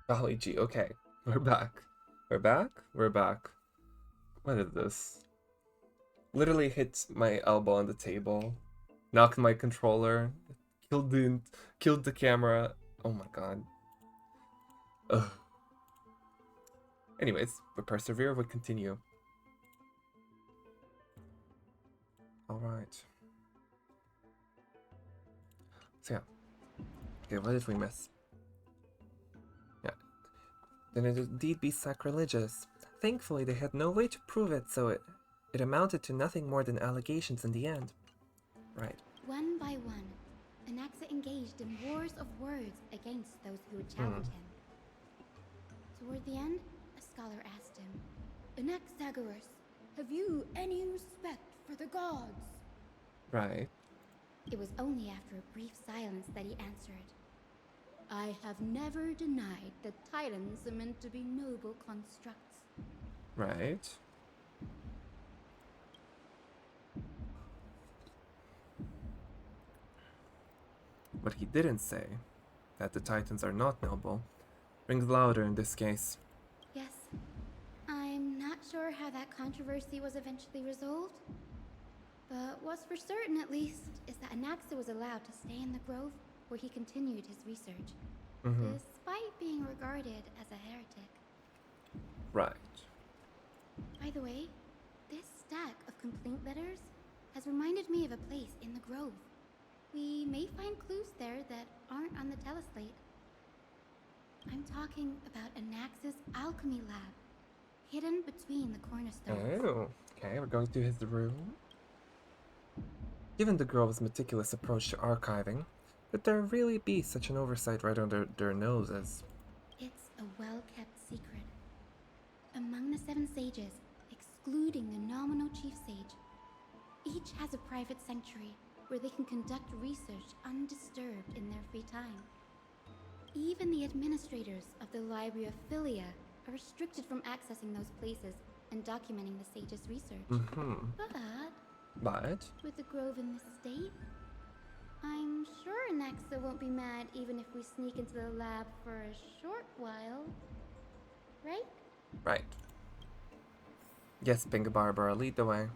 Golly gee, okay. We're back. We're back? We're back. What is this? Literally hit my elbow on the table, knocked my controller, killed the camera. Oh my god. Ugh. Anyways, we persevere, we continue. Alright. So yeah. Okay, what did we miss? Yeah. Then it indeed be sacrilegious. Thankfully they had no way to prove it, so it amounted to nothing more than allegations in the end. Right. One by one, Anaxa engaged in wars of words against those who would challenge him. Toward the end, a scholar asked him, Anaxagoras, have you any respect for the gods? Right. It was only after a brief silence that he answered, I have never denied that titans are meant to be noble constructs. Right. But he didn't say that the Titans are not noble. Rings louder in this case. Yes, I'm not sure how that controversy was eventually resolved. But what's for certain, at least, is that Anaxa was allowed to stay in the grove where he continued his research, despite being regarded as a heretic. Right. By the way, this stack of complaint letters has reminded me of a place in the grove. We may find clues there that aren't on the teleslate. I'm talking about Anaxa's alchemy lab, hidden between the cornerstones. Oh, okay, we're going to his room. Given the grove's meticulous approach to archiving, could there really be such an oversight right under their noses? It's a well-kept secret. Among the 7 sages, excluding the nominal chief sage, each has a private sanctuary where they can conduct research undisturbed in their free time. Even the administrators of the Library of Philia are restricted from accessing those places and documenting the sage's research. But With the grove in this state, I'm sure Anaxa won't be mad even if we sneak into the lab for a short while. Right? right. Yes, Binga Barbara, lead the way.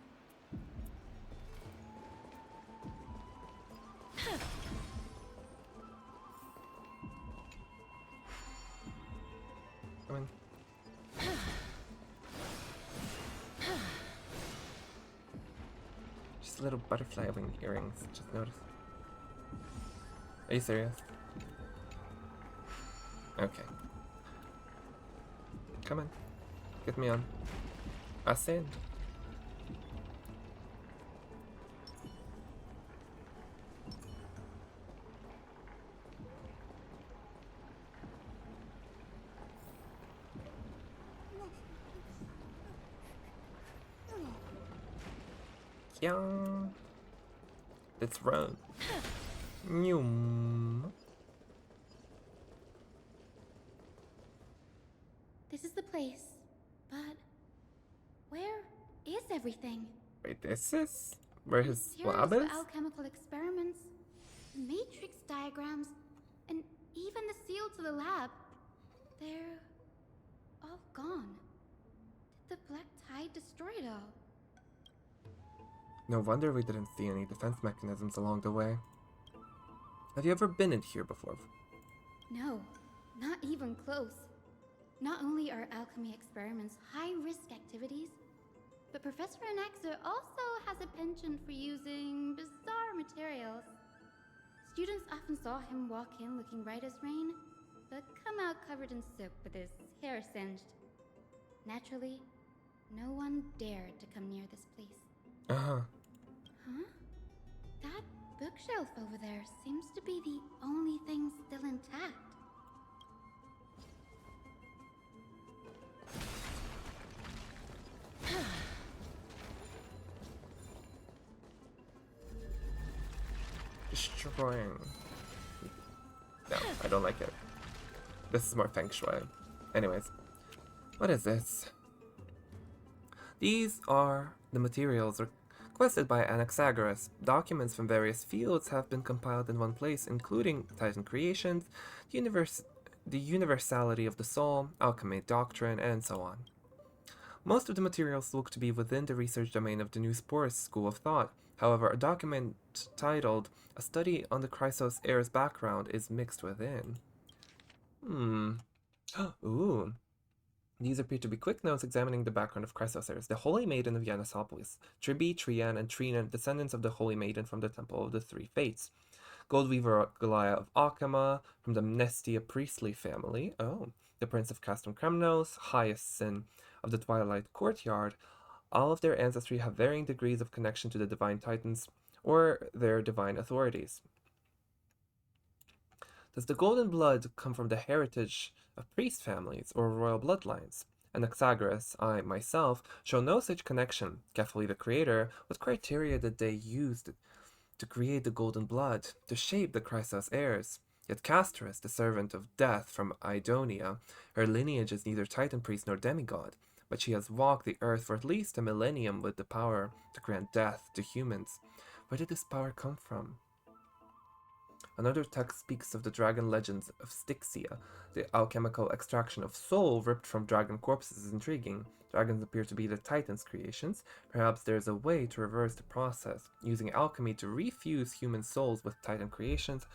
Come on. Just a little butterfly wing earrings, just notice. Are you serious? Okay. Come on. Get me on. Ascend. Yeah. Let's run. Nyum. This is the place, but where is everything? Wait, this is where his Materials lab for is? alchemical experiments, matrix diagrams, and even the seal to the lab. They're all gone. Did the Black Tide destroy it all? No wonder we didn't see any defense mechanisms along the way. Have you ever been in here before? No, not even close. Not only are alchemy experiments high-risk activities, but Professor Anaxa also has a penchant for using bizarre materials. Students often saw him walk in looking right as rain, but come out covered in soot with his hair singed. Naturally, no one dared to come near this place. Uh-huh. Huh? That bookshelf over there seems to be the only thing still intact. Destroying. No, I don't like it. This is more feng shui. Anyways, what is this? These are the materials requested by Anaxagoras. Documents from various fields have been compiled in one place, including Titan creations, the universality of the soul, alchemy doctrine, and so on. Most of the materials look to be within the research domain of the New Sporus school of thought. However, a document titled A Study on the Chrysos Heir's Background is mixed within. Ooh. These appear to be quick notes examining the background of Chrysos Heirs, the Holy Maiden of Yanasopolis, Tribi, Trian, and Trinan, descendants of the Holy Maiden from the Temple of the Three Fates. Goldweaver Goliah of Akama, from the Mnestia priestly family. Oh. The Prince of Castrum Kremnos, Hyacinth of the Twilight Courtyard. All of their ancestry have varying degrees of connection to the Divine Titans or their divine authorities. Does the golden blood come from the heritage of priest families or royal bloodlines? Anaxagoras, I myself, show no such connection. Carefully the creator, what criteria did they use to create the golden blood, to shape the Chrysos heirs? Yet Castorus, the servant of death from Idonia, her lineage is neither titan priest nor demigod, but she has walked the earth for at least a millennium with the power to grant death to humans. Where did this power come from? Another text speaks of the dragon legends of Styxia. The alchemical extraction of soul ripped from dragon corpses is intriguing. Dragons appear to be the Titans' creations. Perhaps there is a way to reverse the process, using alchemy to refuse human souls with Titan creations,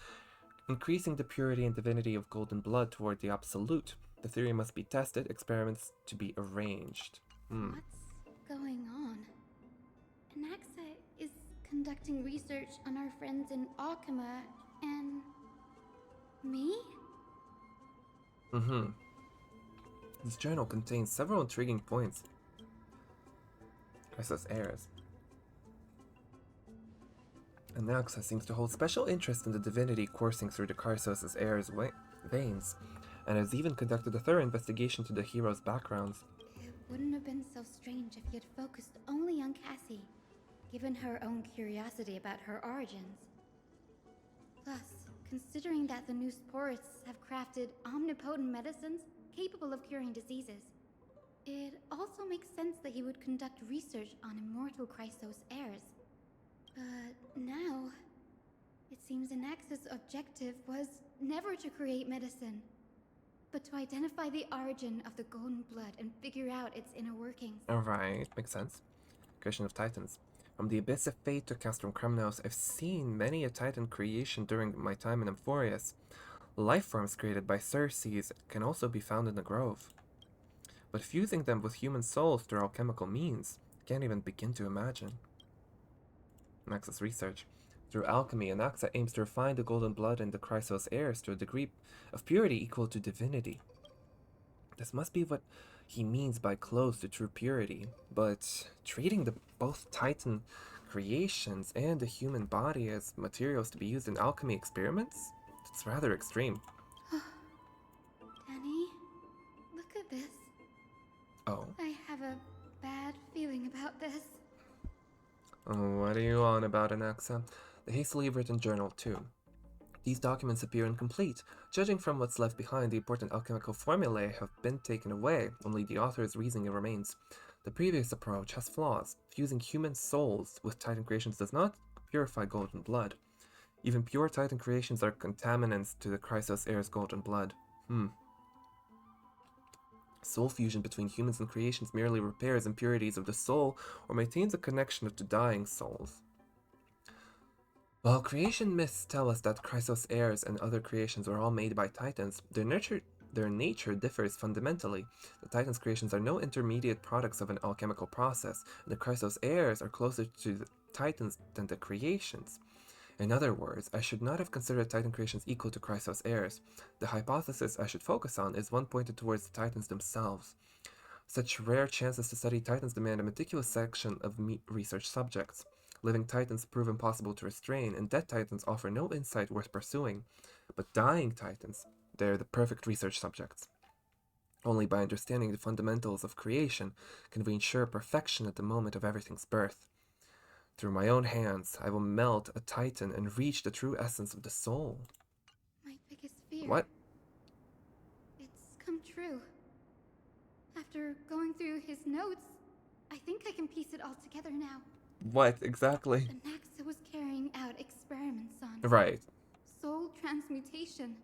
increasing the purity and divinity of golden blood toward the absolute. The theory must be tested, experiments to be arranged. What's going on? Anaxa is conducting research on our friends in Akama and me? This journal contains several intriguing points. Chrysos heirs. Anaxa seems to hold special interest in the divinity coursing through the Chrysos heirs' veins, and has even conducted a thorough investigation to the heroes' backgrounds. It wouldn't have been so strange if he had focused only on Cassie, given her own curiosity about her origins. Plus, considering that the new Sporists have crafted omnipotent medicines capable of curing diseases, it also makes sense that he would conduct research on immortal Chrysos heirs. But now, it seems Anaxa's objective was never to create medicine, but to identify the origin of the golden blood and figure out its inner workings. Alright, makes sense. Creation of Titans. From the Abyss of Fate to Castrum Kremnos, I've seen many a Titan creation during my time in Amphoreus. Life forms created by Circes can also be found in the grove. But fusing them with human souls through alchemical means, I can't even begin to imagine. Anaxa's research. Through alchemy, Anaxa aims to refine the golden blood in the Chrysos heirs to a degree of purity equal to divinity. This must be what he means by close to true purity, but treating both Titan creations and the human body as materials to be used in alchemy experiments? It's rather extreme. Danny, look at this. Oh. I have a bad feeling about this. Oh, what are you on about, Anaxa? The hastily written journal, too. These documents appear incomplete. Judging from what's left behind, the important alchemical formulae have been taken away, only the author's reasoning remains. The previous approach has flaws. Fusing human souls with Titan creations does not purify golden blood. Even pure Titan creations are contaminants to the Chrysos heirs' golden blood. Soul fusion between humans and creations merely repairs impurities of the soul or maintains a connection to dying souls. While creation myths tell us that Chrysos heirs and other creations are all made by Titans, their nature differs fundamentally. The Titans' creations are no intermediate products of an alchemical process, and the Chrysos heirs are closer to the Titans than the creations. In other words, I should not have considered Titan creations equal to Chrysos heirs. The hypothesis I should focus on is one pointed towards the Titans themselves. Such rare chances to study Titans demand a meticulous selection of research subjects. Living Titans prove impossible to restrain, and dead Titans offer no insight worth pursuing. But dying Titans, they're the perfect research subjects. Only by understanding the fundamentals of creation can we ensure perfection at the moment of everything's birth. Through my own hands, I will melt a Titan and reach the true essence of the soul. My biggest fear. What? It's come true. After going through his notes, I think I can piece it all together now. What, exactly? Anaxa was carrying out experiments on Right. soul transmutation.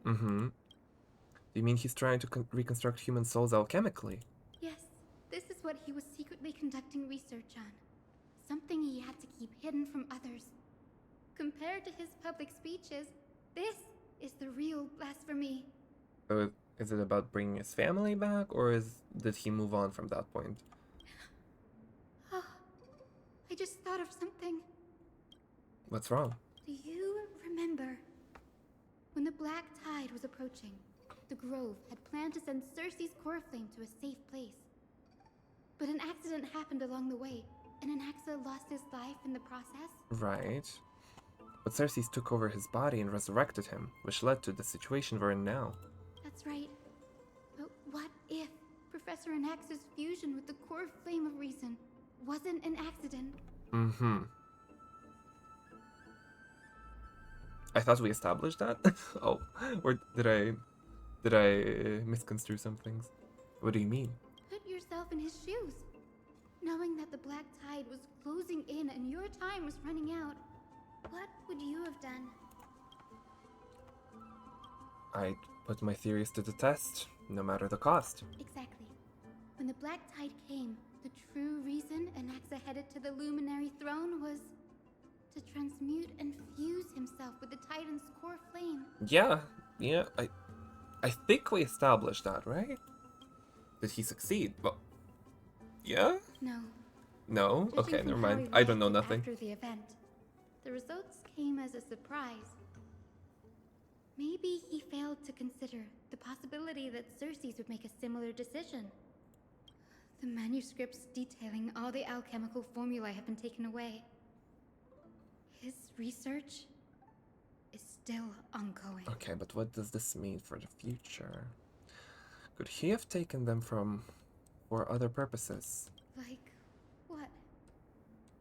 Do you mean he's trying to reconstruct human souls alchemically? Yes, this is what he was secretly conducting research on. Something he had to keep hidden from others. Compared to his public speeches, this is the real blasphemy. So is it about bringing his family back, or did he move on from that point? Oh, I just thought of something. What's wrong? Do you remember when the Black Tide was approaching? The Grove had planned to send Cersei's core flame to a safe place. But an accident happened along the way, and Anaxa lost his life in the process? Right. But Cersei took over his body and resurrected him, which led to the situation we're in now. That's right. But what if Professor Anaxa's fusion with the core flame of reason wasn't an accident? Mm-hmm. I thought we established that. Oh, or did I misconstrue some things? What do you mean? Put yourself in his shoes. Knowing that the Black Tide was closing in and your time was running out, what would you have done? I put my theories to the test, no matter the cost. Exactly. When the Black Tide came, the true reason Anaxa headed to the Luminary Throne was to transmute and fuse himself with the Titan's core flame. Yeah, I think we established that, right? Did he succeed? Well, yeah? No. No? Judging Okay, from never how mind. he I don't know reacted nothing. After the event, the results came as a surprise. Maybe he failed to consider the possibility that Cersei's would make a similar decision. The manuscripts detailing all the alchemical formulae have been taken away. His research is still ongoing. Okay, but what does this mean for the future? Could he have taken them for other purposes? Like, what?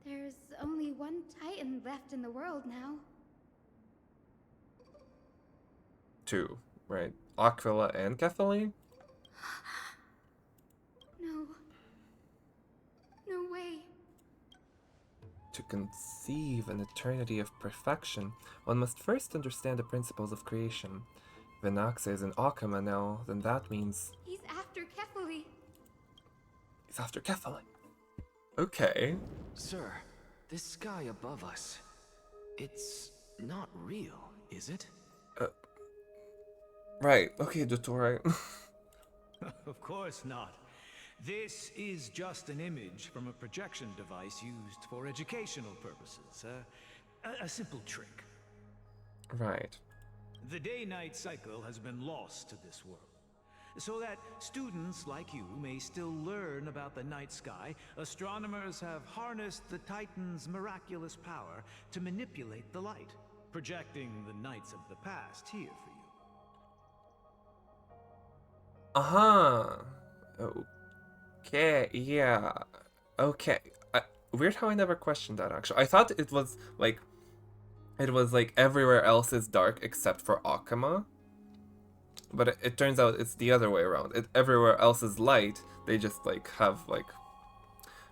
There's only one Titan left in the world now. Two, right? Aquila and Kathleen? No. No way. To conceive an eternity of perfection, one must first understand the principles of creation. If Anaxa is in Akama now, then that means He's after Kefali. he's after Kathleen. Okay. Sir, this sky above us, it's not real, is it? Right, okay, Dottore. Of course not. This is just an image from a projection device used for educational purposes. A simple trick. Right. The day-night cycle has been lost to this world. So that students like you may still learn about the night sky, astronomers have harnessed the Titan's miraculous power to manipulate the light, projecting the nights of the past here for you. Uh-huh. Okay, yeah. Okay. Weird how I never questioned that, actually. I thought it was like everywhere else is dark except for Akama. But it turns out it's the other way around. Everywhere else is light. They just have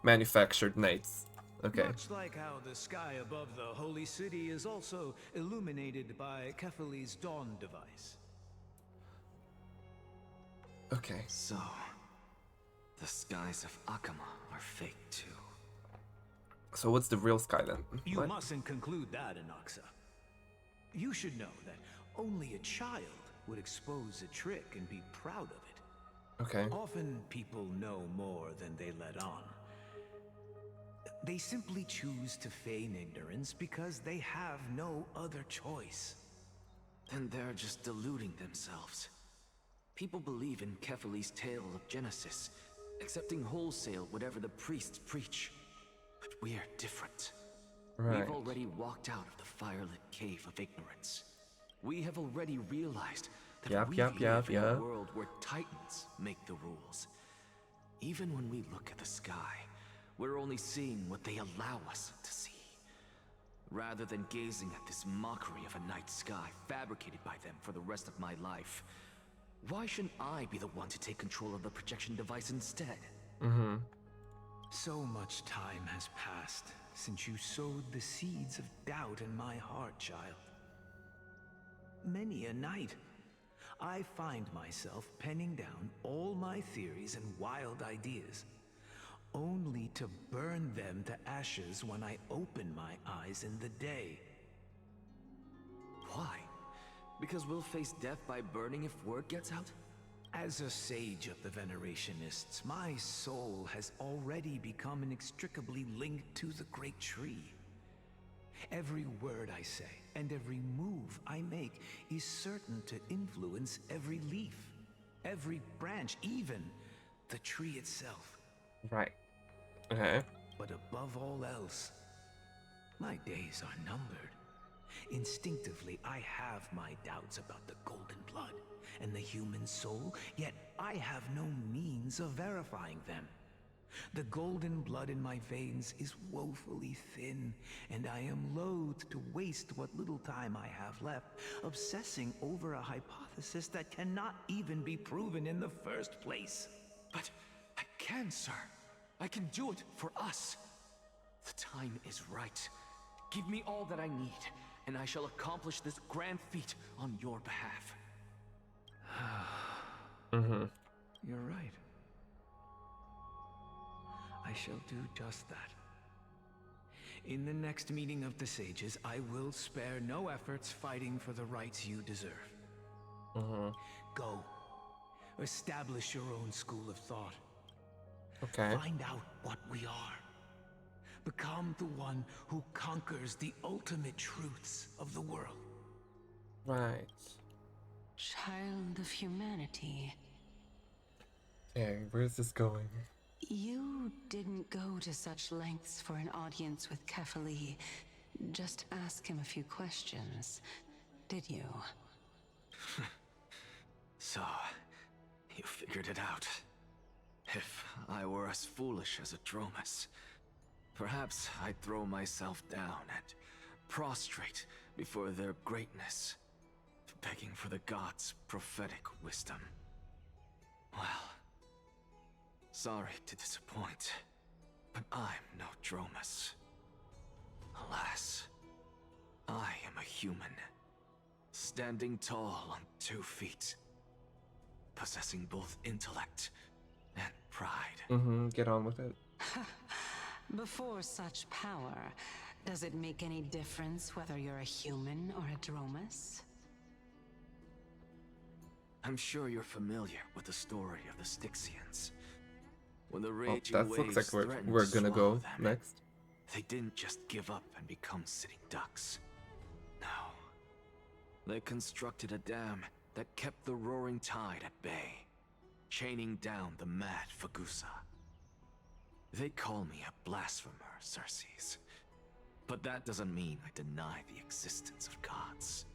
manufactured nights. Okay. Much like how the sky above the holy city is also illuminated by Kefali's dawn device. Okay. So, the skies of Akama are fake too. So what's the real sky then? You What? mustn't conclude that, Anaxa. You should know that only a child would expose a trick and be proud of it. Okay. Often people know more than they let on. They simply choose to feign ignorance because they have no other choice. Then they're just deluding themselves. People believe in Kefali's tale of Genesis, accepting wholesale whatever the priests preach. But we're different. Right. We've already walked out of the firelit cave of ignorance. We have already realized that we live in a world where Titans make the rules. Even when we look at the sky, we're only seeing what they allow us to see. Rather than gazing at this mockery of a night sky fabricated by them for the rest of my life, why shouldn't I be the one to take control of the projection device instead? Mm-hmm. So much time has passed since you sowed the seeds of doubt in my heart, child. Many a night, I find myself penning down all my theories and wild ideas, only to burn them to ashes when I open my eyes in the day. Why? Because we'll face death by burning if word gets out? As a sage of the Venerationists, my soul has already become inextricably linked to the great tree. Every word I say and every move I make is certain to influence every leaf, every branch, even the tree itself. Right. Okay. But above all else, my days are numbered. Instinctively, I have my doubts about the golden blood and the human soul, yet I have no means of verifying them. The golden blood in my veins is woefully thin, and I am loath to waste what little time I have left obsessing over a hypothesis that cannot even be proven in the first place. But I can, sir. I can do it for us. The time is right. Give me all that I need, and I shall accomplish this grand feat on your behalf. You're right. I shall do just that. In the next meeting of the sages, I will spare no efforts fighting for the rights you deserve. Go. Establish your own school of thought. Okay. Find out what we are. Become the one who conquers the ultimate truths of the world. Right. Child of humanity. Dang, where's this going? You didn't go to such lengths for an audience with Kefali. Just ask him a few questions, did you? So, you figured it out. If I were as foolish as a Dromus, perhaps I'd throw myself down and prostrate before their greatness, begging for the gods' prophetic wisdom. Well, sorry to disappoint, but I'm no Dromus. Alas, I am a human, standing tall on 2 feet, possessing both intellect and pride. Get on with it. Before such power, does it make any difference whether you're a human or a Dromus? I'm sure you're familiar with the story of the Styxians. When the Oh, raging that waves looks like threatened we're to gonna swallow go them, next. they didn't just give up and become sitting ducks. No. They constructed a dam that kept the roaring tide at bay, chaining down the mad Fagusa. They call me a blasphemer, Circes. But that doesn't mean I deny the existence of gods.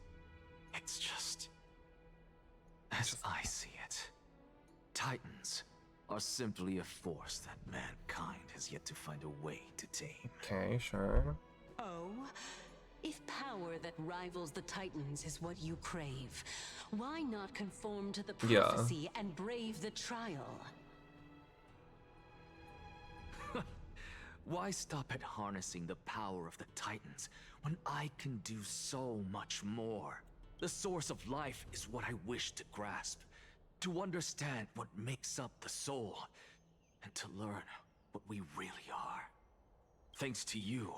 It's just... as I see it, Titans are simply a force that mankind has yet to find a way to tame. Okay, sure. Oh? If power that rivals the Titans is what you crave, why not conform to the prophecy and brave the trial? Why stop at harnessing the power of the Titans when I can do so much more? The source of life is what I wish to grasp, to understand what makes up the soul, and to learn what we really are. Thanks to you,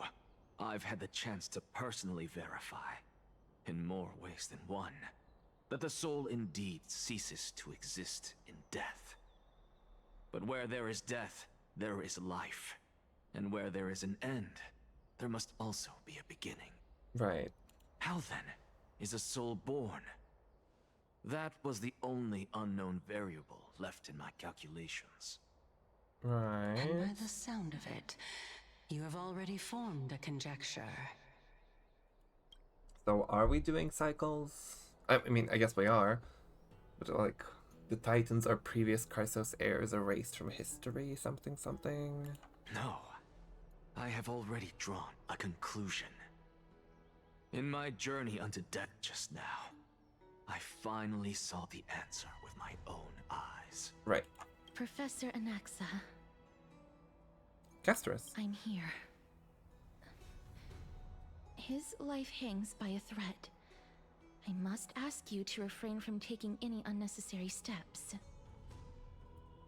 I've had the chance to personally verify, in more ways than one, that the soul indeed ceases to exist in death. But where there is death, there is life. And where there is an end, there must also be a beginning. Right. How then is a soul born? That was the only unknown variable left in my calculations. Right. And by the sound of it, you have already formed a conjecture. So are we doing cycles? I mean, I guess we are. But like, the Titans are previous Chrysos heirs erased from history, something. No. I have already drawn a conclusion. In my journey unto death just now, I finally saw the answer with my own eyes. Right. Professor Anaxa, Castris. I'm here. His life hangs by a thread, I must ask you to refrain from taking any unnecessary steps.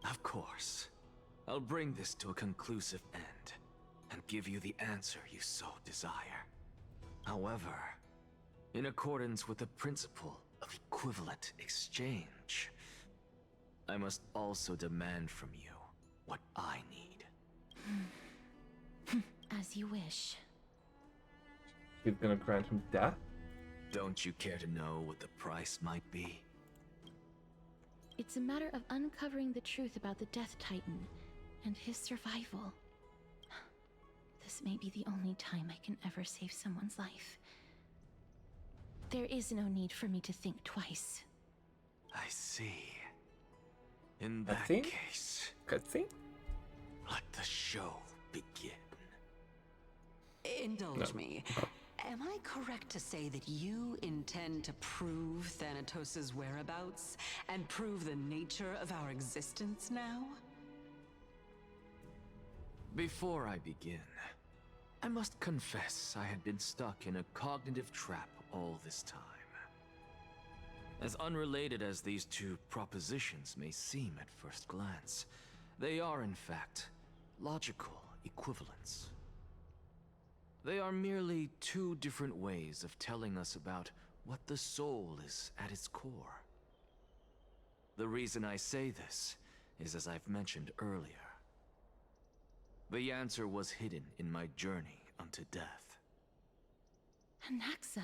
Of course. I'll bring this to a conclusive end, and give you the answer you so desire. However, in accordance with the principle of equivalent exchange, I must also demand from you what I need. As you wish. He's gonna grant him death? Don't you care to know what the price might be? It's a matter of uncovering the truth about the Death Titan and his survival. This may be the only time I can ever save someone's life. There is no need for me to think twice. I see. In that Cutscene? case, Cutscene? let the show begin. Indulge me. Am I correct to say that you intend to prove Thanatos' whereabouts and prove the nature of our existence now? Before I begin, I must confess I had been stuck in a cognitive trap all this time. As unrelated as these two propositions may seem at first glance, they are in fact logical equivalents. They are merely two different ways of telling us about what the soul is at its core. The reason I say this is, as I've mentioned earlier, the answer was hidden in my journey unto death. Anaxa,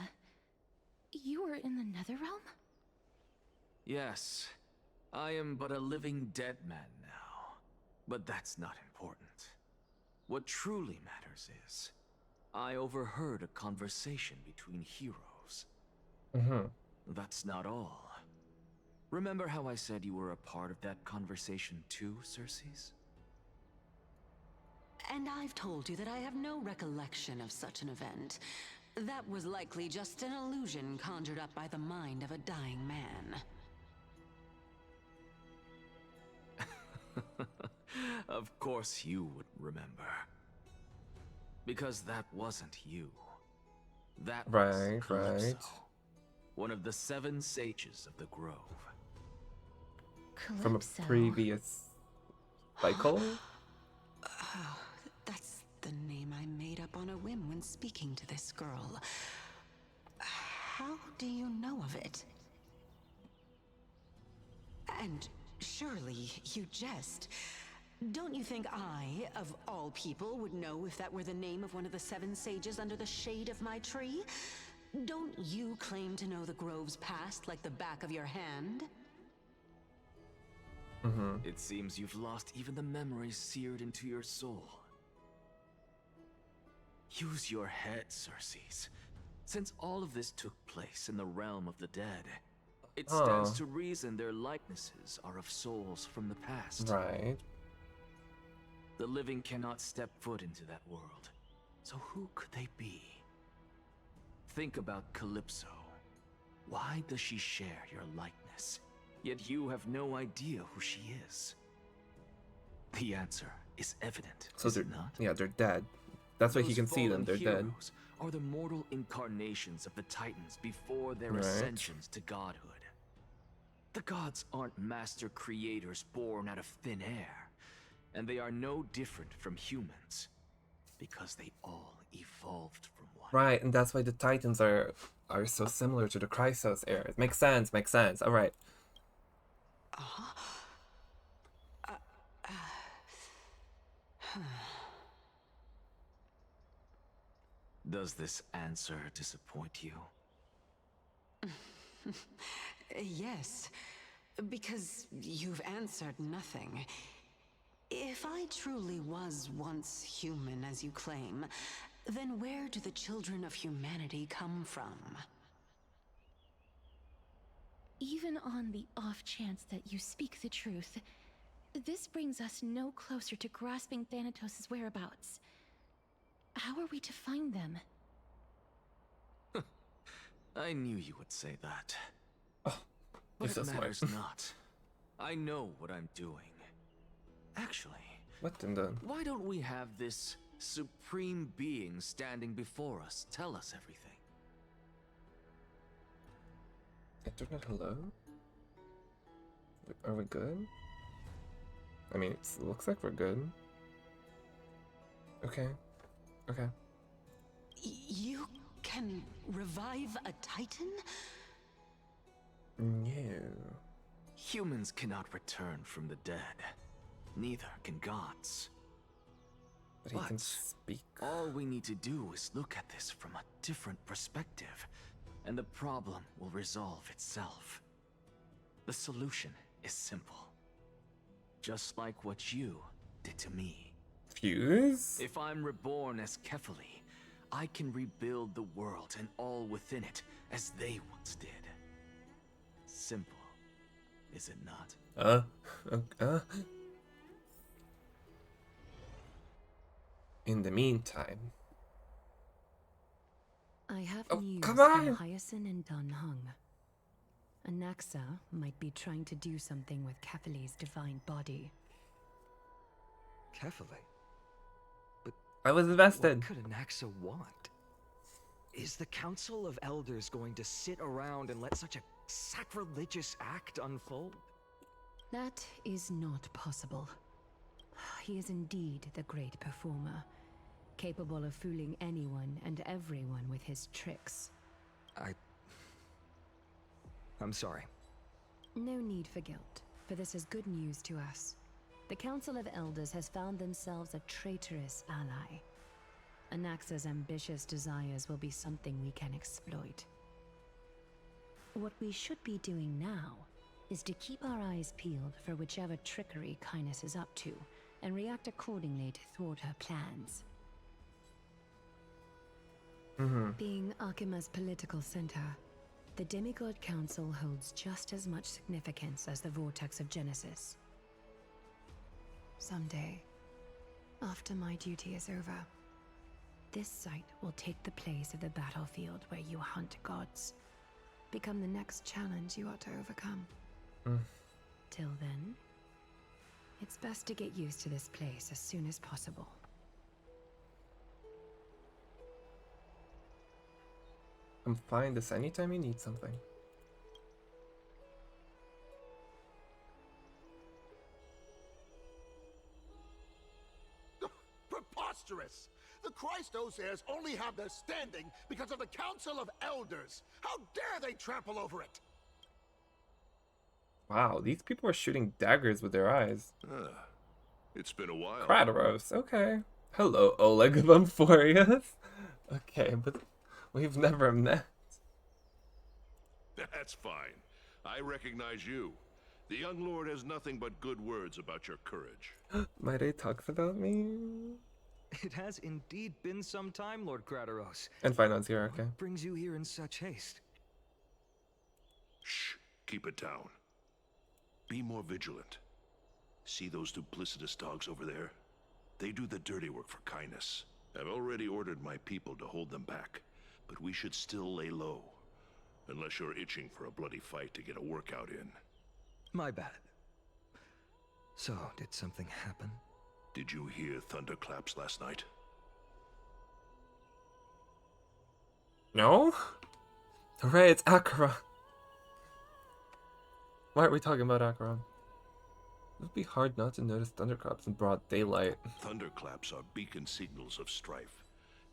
you were in the Netherrealm? Yes, I am but a living dead man now, but that's not important. What truly matters is, I overheard a conversation between heroes. That's not all. Remember how I said you were a part of that conversation too, Circes? And I've told you that I have no recollection of such an event. That was likely just an illusion conjured up by the mind of a dying man. Of course you would remember. Because that wasn't you. That was Calypso, one of the 7 sages of the Grove. Calypso. From a previous cycle? Oh, that's the name I made up on a whim when speaking to this girl. How do you know of it? And surely you jest. Don't you think I, of all people, would know if that were the name of one of the 7 sages under the shade of my tree? Don't you claim to know the Grove's past like the back of your hand? It seems you've lost even the memories seared into your soul. Use your head, Circes. Since all of this took place in the realm of the dead, it stands to reason their likenesses are of souls from the past. Right. The living cannot step foot into that world. So who could they be? Think about Calypso. Why does she share your likeness? Yet you have no idea who she is. The answer is evident, So is they're it not? Yeah, they're dead. That's why he Those can see them, fallen they're dead. heroes are the mortal incarnations of the Titans before their Right. ascensions to godhood. The gods aren't master creators born out of thin air, and they are no different from humans, because they all evolved from one. Right, and that's why the Titans are so similar to the Chrysos era. It makes sense, Alright. Does this answer disappoint you? Yes, because you've answered nothing. If I truly was once human, as you claim, then where do the children of humanity come from? Even on the off chance that you speak the truth, this brings us no closer to grasping Thanatos' whereabouts. How are we to find them? I knew you would say that. Oh, But he's it so smart. matters not. I know what I'm doing. Actually, What in the... why don't we have this supreme being standing before us tell us everything? Internet, hello? Are we good? I mean, it looks like we're good. Okay. Okay. You can revive a Titan? No. Humans cannot return from the dead. Neither can gods. But he can speak. All we need to do is look at this from a different perspective, and the problem will resolve itself. The solution is simple. Just like what you did to me. Fuse? If I'm reborn as Kefali, I can rebuild the world and all within it as they once did. Simple, is it not? In the meantime. I have Oh, news come from on! Hyacinth and Dun Hung. Anaxa might be trying to do something with Kefali's divine body. Kefali? I was invested. What could Anaxa want? Is the Council of Elders going to sit around and let such a sacrilegious act unfold? That is not possible. He is indeed the great performer, capable of fooling anyone and everyone with his tricks. I'm sorry. No need for guilt, for this is good news to us. The Council of Elders has found themselves a traitorous ally. Anaxa's ambitious desires will be something we can exploit. What we should be doing now is to keep our eyes peeled for whichever trickery Kindness is up to, and react accordingly to thwart her plans. Being Akima's political center, the Demigod Council holds just as much significance as the Vortex of Genesis. Someday, after my duty is over, this site will take the place of the battlefield where you hunt gods. Become the next challenge you ought to overcome. Till then, it's best to get used to this place as soon as possible. I'm fine this anytime you need something. Preposterous! The Christos heirs only have their standing because of the Council of Elders. How dare they trample over it? Wow, these people are shooting daggers with their eyes. It's been a while. Kratos, okay. Hello, Oleg of Amphoreus. Okay, but we've never met. That's fine. I recognize you. The young lord has nothing but good words about your courage. Maide talks about me. It has indeed been some time, Lord Kratos. And Finance here, okay. What brings you here in such haste? Shh, keep it down. Be more vigilant. See those duplicitous dogs over there? They do the dirty work for kindness. I've already ordered my people to hold them back, but we should still lay low. Unless you're itching for a bloody fight to get a workout in. My bad. So, did something happen? Did you hear thunderclaps last night? No? Hooray, it's Acheron. Why are we talking about Acheron? It would be hard not to notice thunderclaps in broad daylight. Thunderclaps are beacon signals of strife.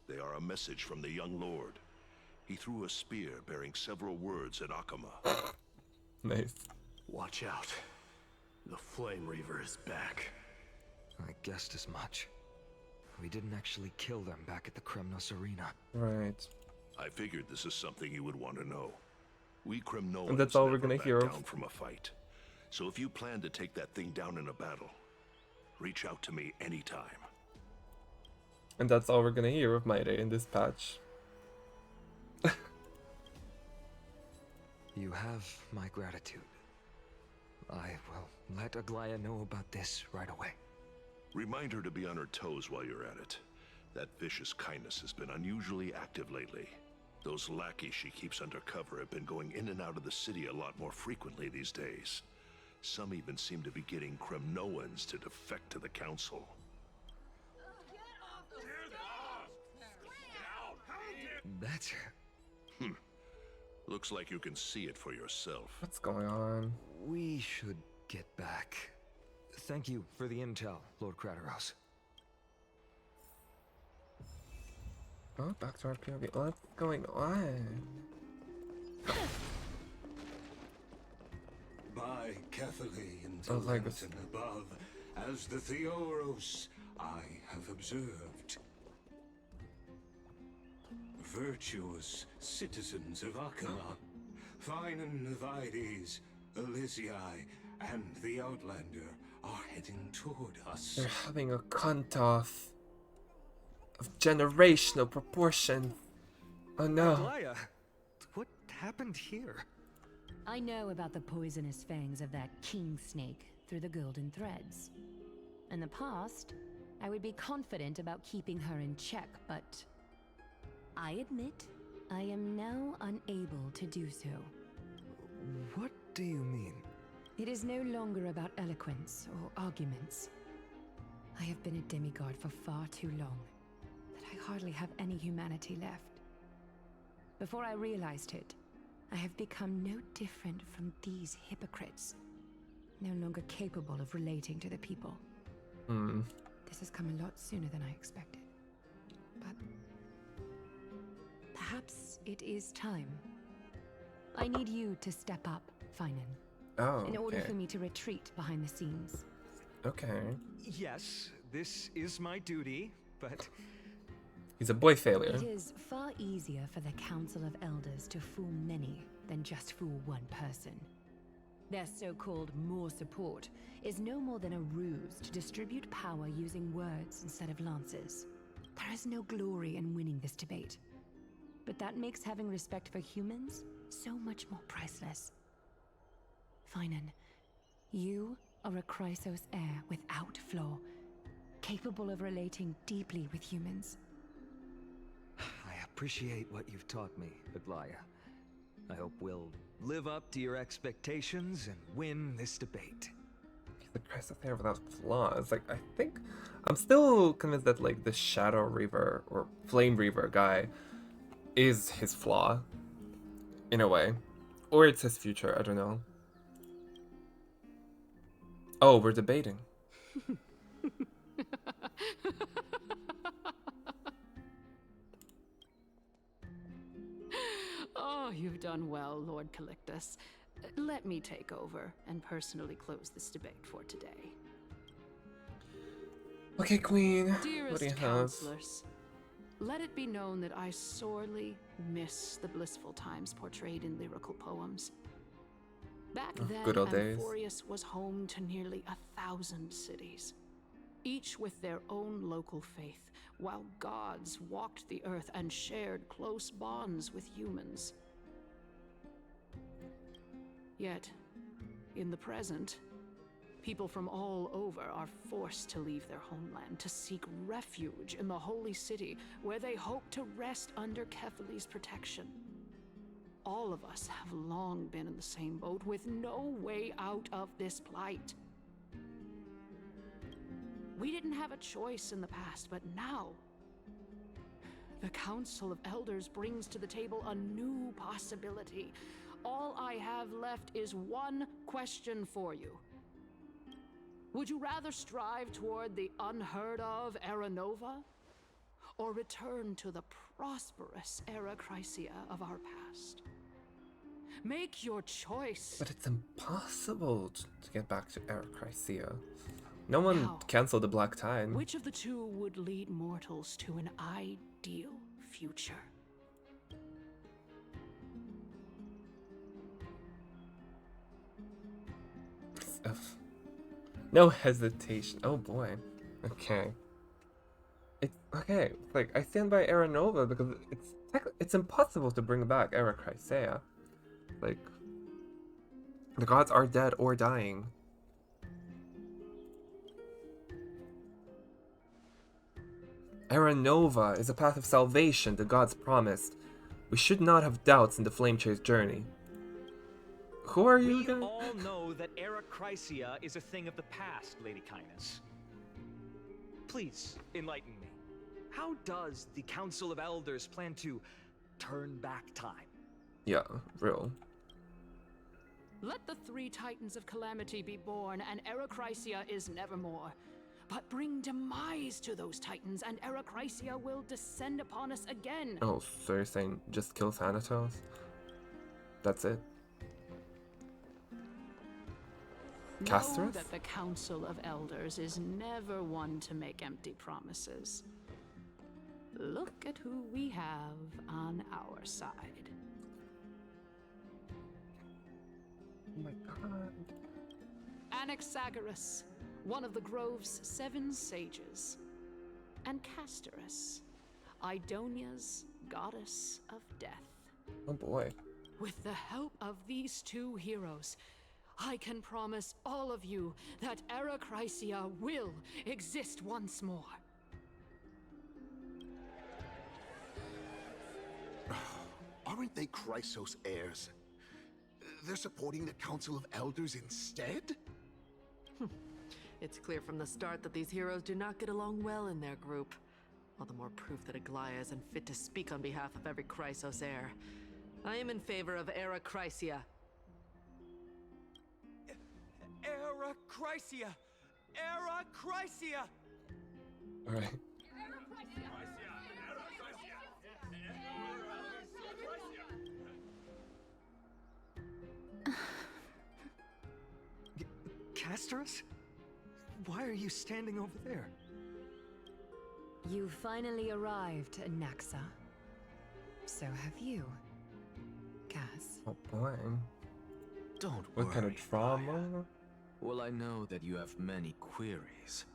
They are a message from the young lord. He threw a spear bearing several words at Akama. Nice. Watch out. The Flame Reaver is back. I guessed as much. We didn't actually kill them back at the Kremnos Arena. Right. I figured this is something you would want to know. We Kremnoans And that's all we're never gonna back hear of. down from a fight. So if you plan to take that thing down in a battle, reach out to me anytime. And that's all we're gonna hear of Maide in this patch. You have my gratitude. I will let Aglaya know about this right away. Remind her to be on her toes while you're at it. That vicious kindness has been unusually active lately. Those lackeys she keeps under cover have been going in and out of the city a lot more frequently these days. Some even seem to be getting Kremnoans to defect to the council. That's her. Looks like you can see it for yourself. What's going on? We should get back. Thank you for the intel, Lord Crateros. Oh, back to our POV. What's going on? By Catholic and Oh, like this. above, as the Theoros I have observed. Virtuous citizens of Acheron, Finan Vides, Elysiae, and the Outlander are heading toward us. They're having a cunt-off of generational proportion. Oh no. Aglaya, what happened here? I know about the poisonous fangs of that king snake through the golden threads. In the past, I would be confident about keeping her in check, but I admit I am now unable to do so. What do you mean? It is no longer about eloquence or arguments. I have been a demigod for far too long that I hardly have any humanity left. Before I realized it, I have become no different from these hypocrites, no longer capable of relating to the people. This has come a lot sooner than I expected. But perhaps it is time. I need you to step up, Finan. Oh, in order okay. for me to retreat behind the scenes. Okay. Yes, this is my duty, but He's a boy failure. It is far easier for the Council of Elders to fool many than just fool one person. Their so-called more support is no more than a ruse to distribute power using words instead of lances. There is no glory in winning this debate. But that makes having respect for humans so much more priceless. Finan, you are a Chrysos heir without flaw, capable of relating deeply with humans. I appreciate what you've taught me, Aglaya. I hope we'll live up to your expectations and win this debate. The Chrysos heir without flaws. Like, I think I'm still convinced that like the Shadow Reaver or Flame Reaver guy is his flaw, in a way, or it's his future. I don't know. Oh, we're debating. Oh, you've done well, Lord Calictus. Let me take over and personally close this debate for today. Okay, Queen. What do you Dearest have? counselors, let it be known that I sorely miss the blissful times portrayed in lyrical poems. Back then, good old days. Amphoreus was home to nearly 1,000 cities, each with their own local faith, while gods walked the earth and shared close bonds with humans. Yet, in the present, people from all over are forced to leave their homeland to seek refuge in the holy city, where they hope to rest under Kefali's protection. All of us have long been in the same boat, with no way out of this plight. We didn't have a choice in the past, but now the Council of Elders brings to the table a new possibility. All I have left is one question for you. Would you rather strive toward the unheard of Era Nova, or return to the prosperous Era Chrysia of our past? Make your choice. But it's impossible to get back to Era Chrysia. No one Now, canceled the Black Tide. Which of the two would lead mortals to an ideal future? No hesitation. Oh boy. Okay. It's okay. Like, I stand by Era Nova because it's impossible to bring back Era Chrysia. Like, the gods are dead or dying. Era Nova is a path of salvation the gods promised. We should not have doubts in the Flame Chase journey. Who are you again? We all know that Era Chrysia is a thing of the past, Lady Kindness. Please, enlighten me. How does the Council of Elders plan to turn back time? Yeah, real. Let the three Titans of Calamity be born, and Erechrysia is nevermore. But bring demise to those Titans, and Erechrysia will descend upon us again. Oh, so you're saying just kill Thanatos? That's it? Know that the Council of Elders is never one to make empty promises. Look at who we have on our side. Oh my god. Anaxagoras, one of the Grove's 7 sages, and Castorus, Idonia's goddess of death. Oh boy. With the help of these 2 heroes, I can promise all of you that Erechrysia will exist once more. Aren't they Chrysos heirs? They're supporting the Council of Elders instead? It's clear from the start that these heroes do not get along well in their group. All the more proof that Aglaia is unfit to speak on behalf of every Chrysos heir. I am in favor of Erechrysia. Erechrysia! Erechrysia! Alright. Castorus? Why are you standing over there? You finally arrived, Naxa. So have you, Cass. Oh boy. Don't What worry, kind of drama? Well, I know that you have many queries.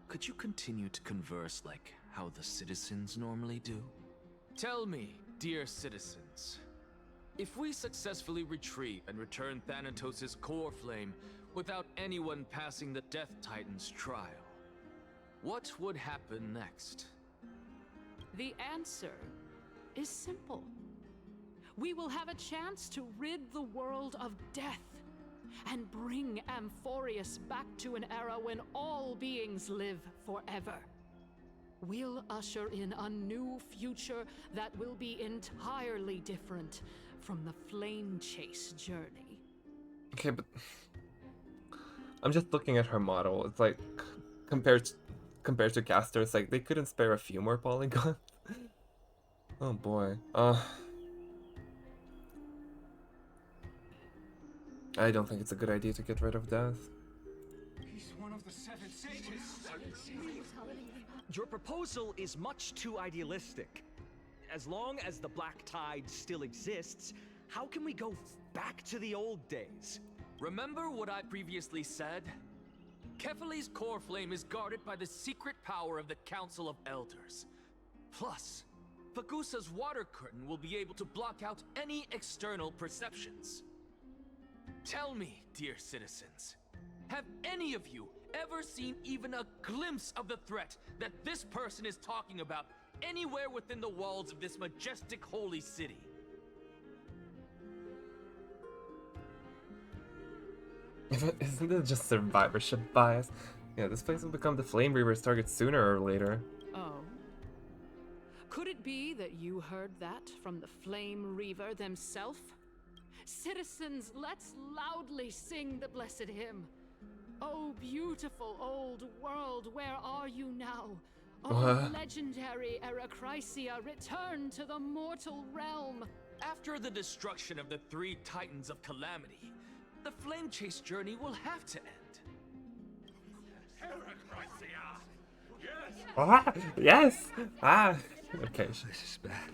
Could you continue to converse like how the citizens normally do? Tell me, dear citizens, if we successfully retrieve and return Thanatos' core flame without anyone passing the Death Titan's trial, what would happen next? The answer is simple. We will have a chance to rid the world of death and bring Amphoreus back to an era when all beings live forever. We'll usher in a new future that will be entirely different from the flame chase journey. Okay, but I'm just looking at her model. It's like compared to Castor, it's like they couldn't spare a few more polygons. Oh boy. I don't think it's a good idea to get rid of Death. He's one of the 7 sages. Your proposal is much too idealistic. As long as the Black Tide still exists, how can we go back to the old days? Remember what I previously said? Kephale's core flame is guarded by the secret power of the Council of Elders. Plus, Fagusa's water curtain will be able to block out any external perceptions. Tell me, dear citizens, have any of you ever seen even a glimpse of the threat that this person is talking about anywhere within the walls of this majestic holy city? Isn't it just survivorship bias? Yeah, this place will become the Flame Reaver's target sooner or later. Oh. Could it be that you heard that from the Flame Reaver themselves? Citizens, let's loudly sing the blessed hymn. Oh, beautiful old world, where are you now? Oh, legendary Erechrysia, return to the mortal realm. After the destruction of the 3 Titans of Calamity, the flame chase journey will have to end. Yes! Ah! Okay. This is bad.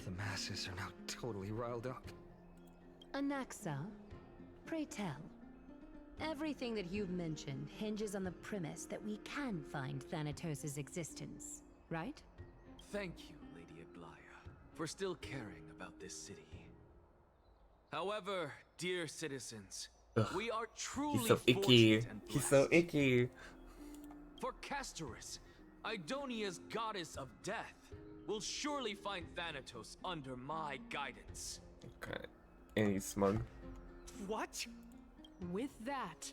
The masses are now totally riled up. Anaxa, pray tell. Everything that you've mentioned hinges on the premise that we can find Thanatos' existence, right? Thank you, Lady Aglaia, for still caring about this city. However, dear citizens, we are truly He's so icky. fortunate and He's so icky. For Castorus, Idonia's goddess of death, will surely find Thanatos under my guidance. Okay. And he's smug. What? With that,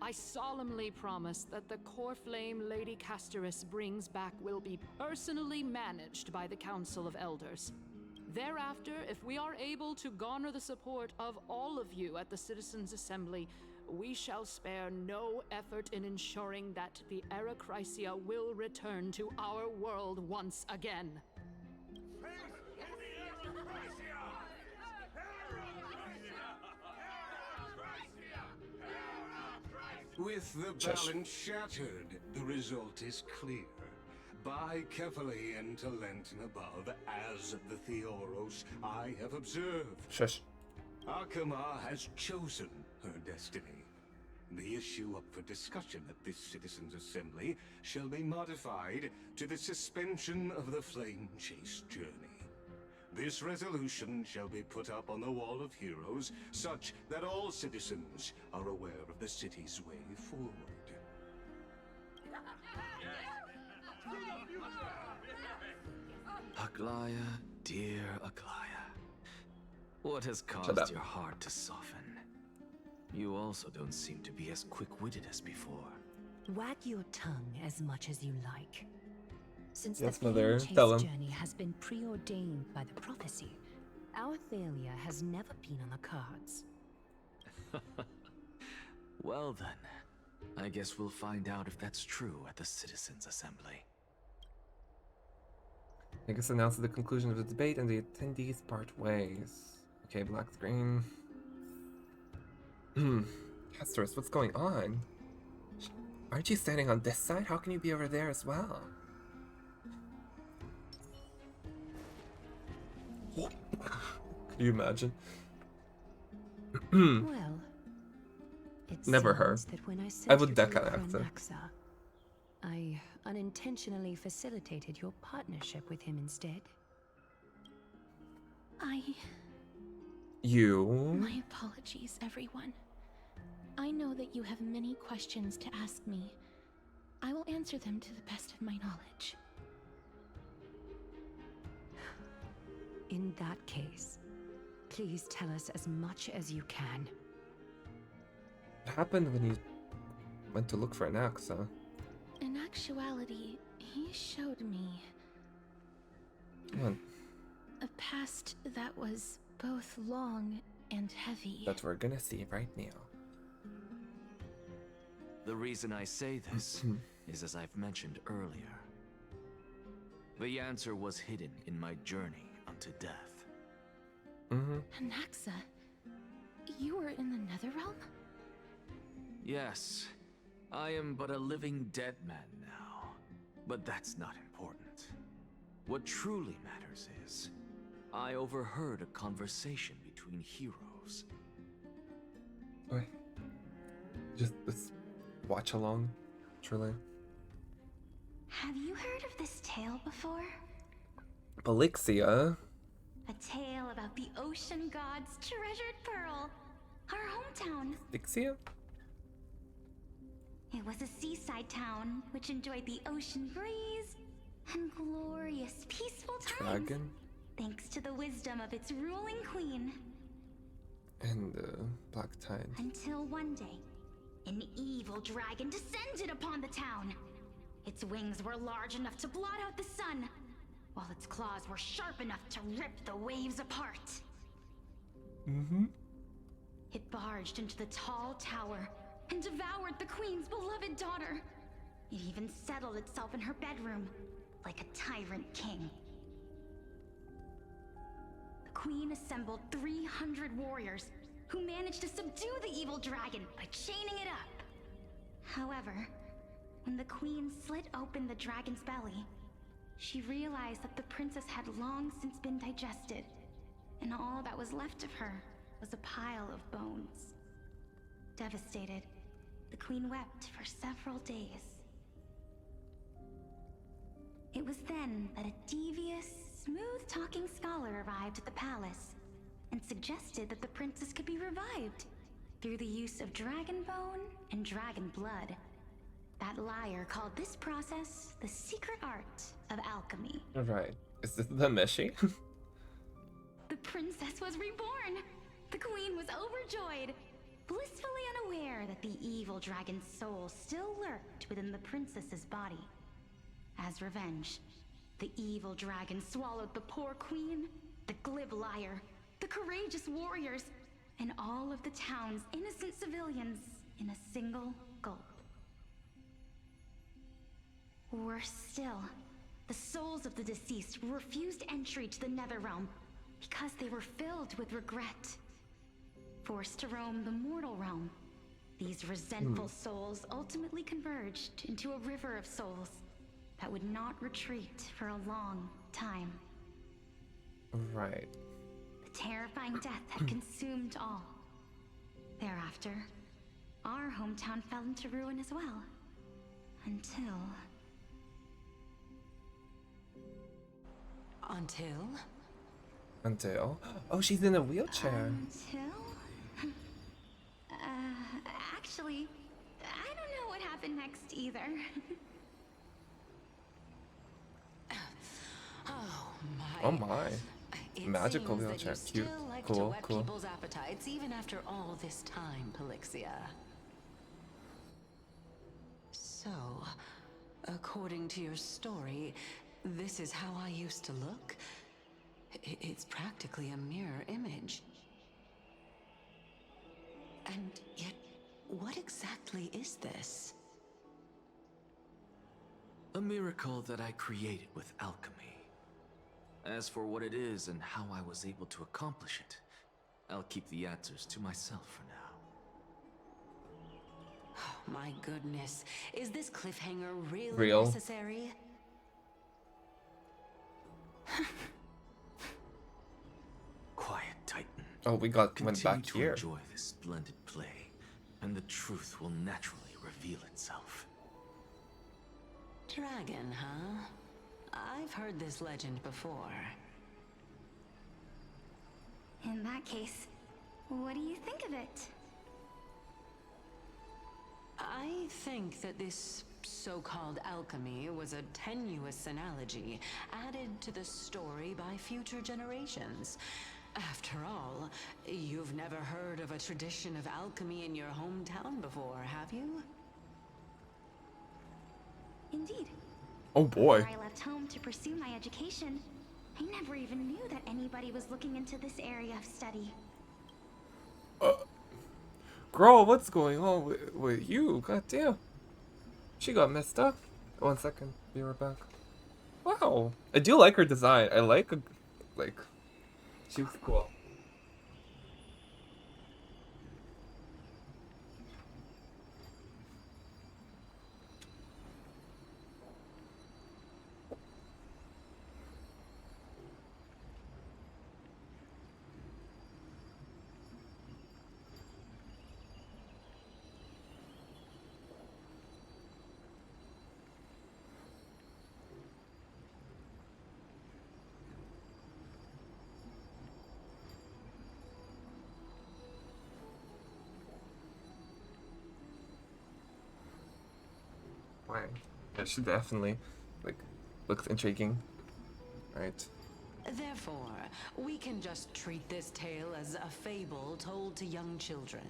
I solemnly promise that the core flame Lady Castorus brings back will be personally managed by the Council of Elders. Thereafter, if we are able to garner the support of all of you at the Citizens' Assembly, we shall spare no effort in ensuring that the Era Chrysia will return to our world once again. With the balance shattered, the result is clear. Buy carefully into Lenten above, as the Theoros I have observed. Shush. Akama has chosen her destiny. The issue up for discussion at this Citizens' Assembly shall be modified to the suspension of the Flame Chase journey. This resolution shall be put up on the Wall of Heroes, such that all citizens are aware of the city's way forward. Aglaya, dear Aglaya, what has caused your heart to soften? You also don't seem to be as quick-witted as before. Wag your tongue as much as you like. Since Yes, the Mother, Flame tell Chase him. journey has been preordained by the prophecy, our failure has never been on the cards. Well then, I guess we'll find out if that's true at the Citizens' Assembly. I guess announces the conclusion of the debate and the attendees part ways. Okay, black screen. Hesteris, what's going on? Aren't you standing on this side? How can you be over there as well? Could you imagine? Well, it Never her. seems that when I I sent would you to deck an look for actor. Naxa, I unintentionally facilitated your partnership with him instead. You? My apologies, everyone. I know that you have many questions to ask me. I will answer them to the best of my knowledge. In that case, please tell us as much as you can. What happened when you went to look for an axe, huh? In actuality, he showed me What? a past that was both long and heavy. That we're gonna see right now. The reason I say this is as I've mentioned earlier. The answer was hidden in my journey unto death. Naxa, you were in the Netherrealm? Yes, I am but a living dead man now. But that's not important. What truly matters is, I overheard a conversation between heroes. Wait. Just this watch along, truly. Have you heard of this tale before? Belixia. A tale about the ocean god's treasured pearl, our hometown. Belixia? It was a seaside town which enjoyed the ocean breeze and glorious, peaceful times. Dragon? Thanks to the wisdom of its ruling queen. And Black Tide. Until one day, an evil dragon descended upon the town. Its wings were large enough to blot out the sun, while its claws were sharp enough to rip the waves apart. It barged into the tall tower and devoured the queen's beloved daughter. It even settled itself in her bedroom, like a tyrant king. The queen assembled 300 warriors who managed to subdue the evil dragon by chaining it up. However, when the queen slit open the dragon's belly, she realized that the princess had long since been digested, and all that was left of her was a pile of bones. Devastated, the queen wept for several days. It was then that a devious, smooth-talking scholar arrived at the palace and suggested that the princess could be revived through the use of dragon bone and dragon blood. That liar called this process the secret art of alchemy. Alright. Is this the Meshi? The princess was reborn! The queen was overjoyed, blissfully unaware that the evil dragon's soul still lurked within the princess's body. As revenge, the evil dragon swallowed the poor queen the glib liar, the courageous warriors, and all of the town's innocent civilians in a single gulp. Worse still, the souls of the deceased refused entry to the Netherrealm because they were filled with regret. Forced to roam the mortal realm, these resentful souls ultimately converged into a river of souls that would not retreat for a long time. Right. The terrifying death had consumed all. Thereafter, our hometown fell into ruin as well. Until... Until? Oh, she's in a wheelchair. Actually, I don't know what happened next either. Oh my. It Magical seems that wheelchair. you still Cute. like to Cool, whet cool. people's appetites even after all this time, Pelixia. So, according to your story, this is how I used to look? It's practically a mirror image. And yet, what exactly is this? A miracle that I created with alchemy. As for what it is and how I was able to accomplish it, I'll keep the answers to myself for now. Oh, my goodness. Is this cliffhanger really Real? necessary? Quiet, Titan. Oh, we went Continue back to here. enjoy this splendid play, and the truth will naturally reveal itself. Dragon, huh? I've heard this legend before. In that case, what do you think of it? I think that this so-called alchemy was a tenuous analogy added to the story by future generations. After all, you've never heard of a tradition of alchemy in your hometown before, have you? Indeed. Oh boy. Before I left home to pursue my education, I never even knew that anybody was looking into this area of study. Girl, what's going on with you? God damn. She got messed up. 1 second. Be right back. Wow. I do like her design. I like, she was cool. Right. Yeah, she definitely, looks intriguing. Right. Therefore, we can just treat this tale as a fable told to young children.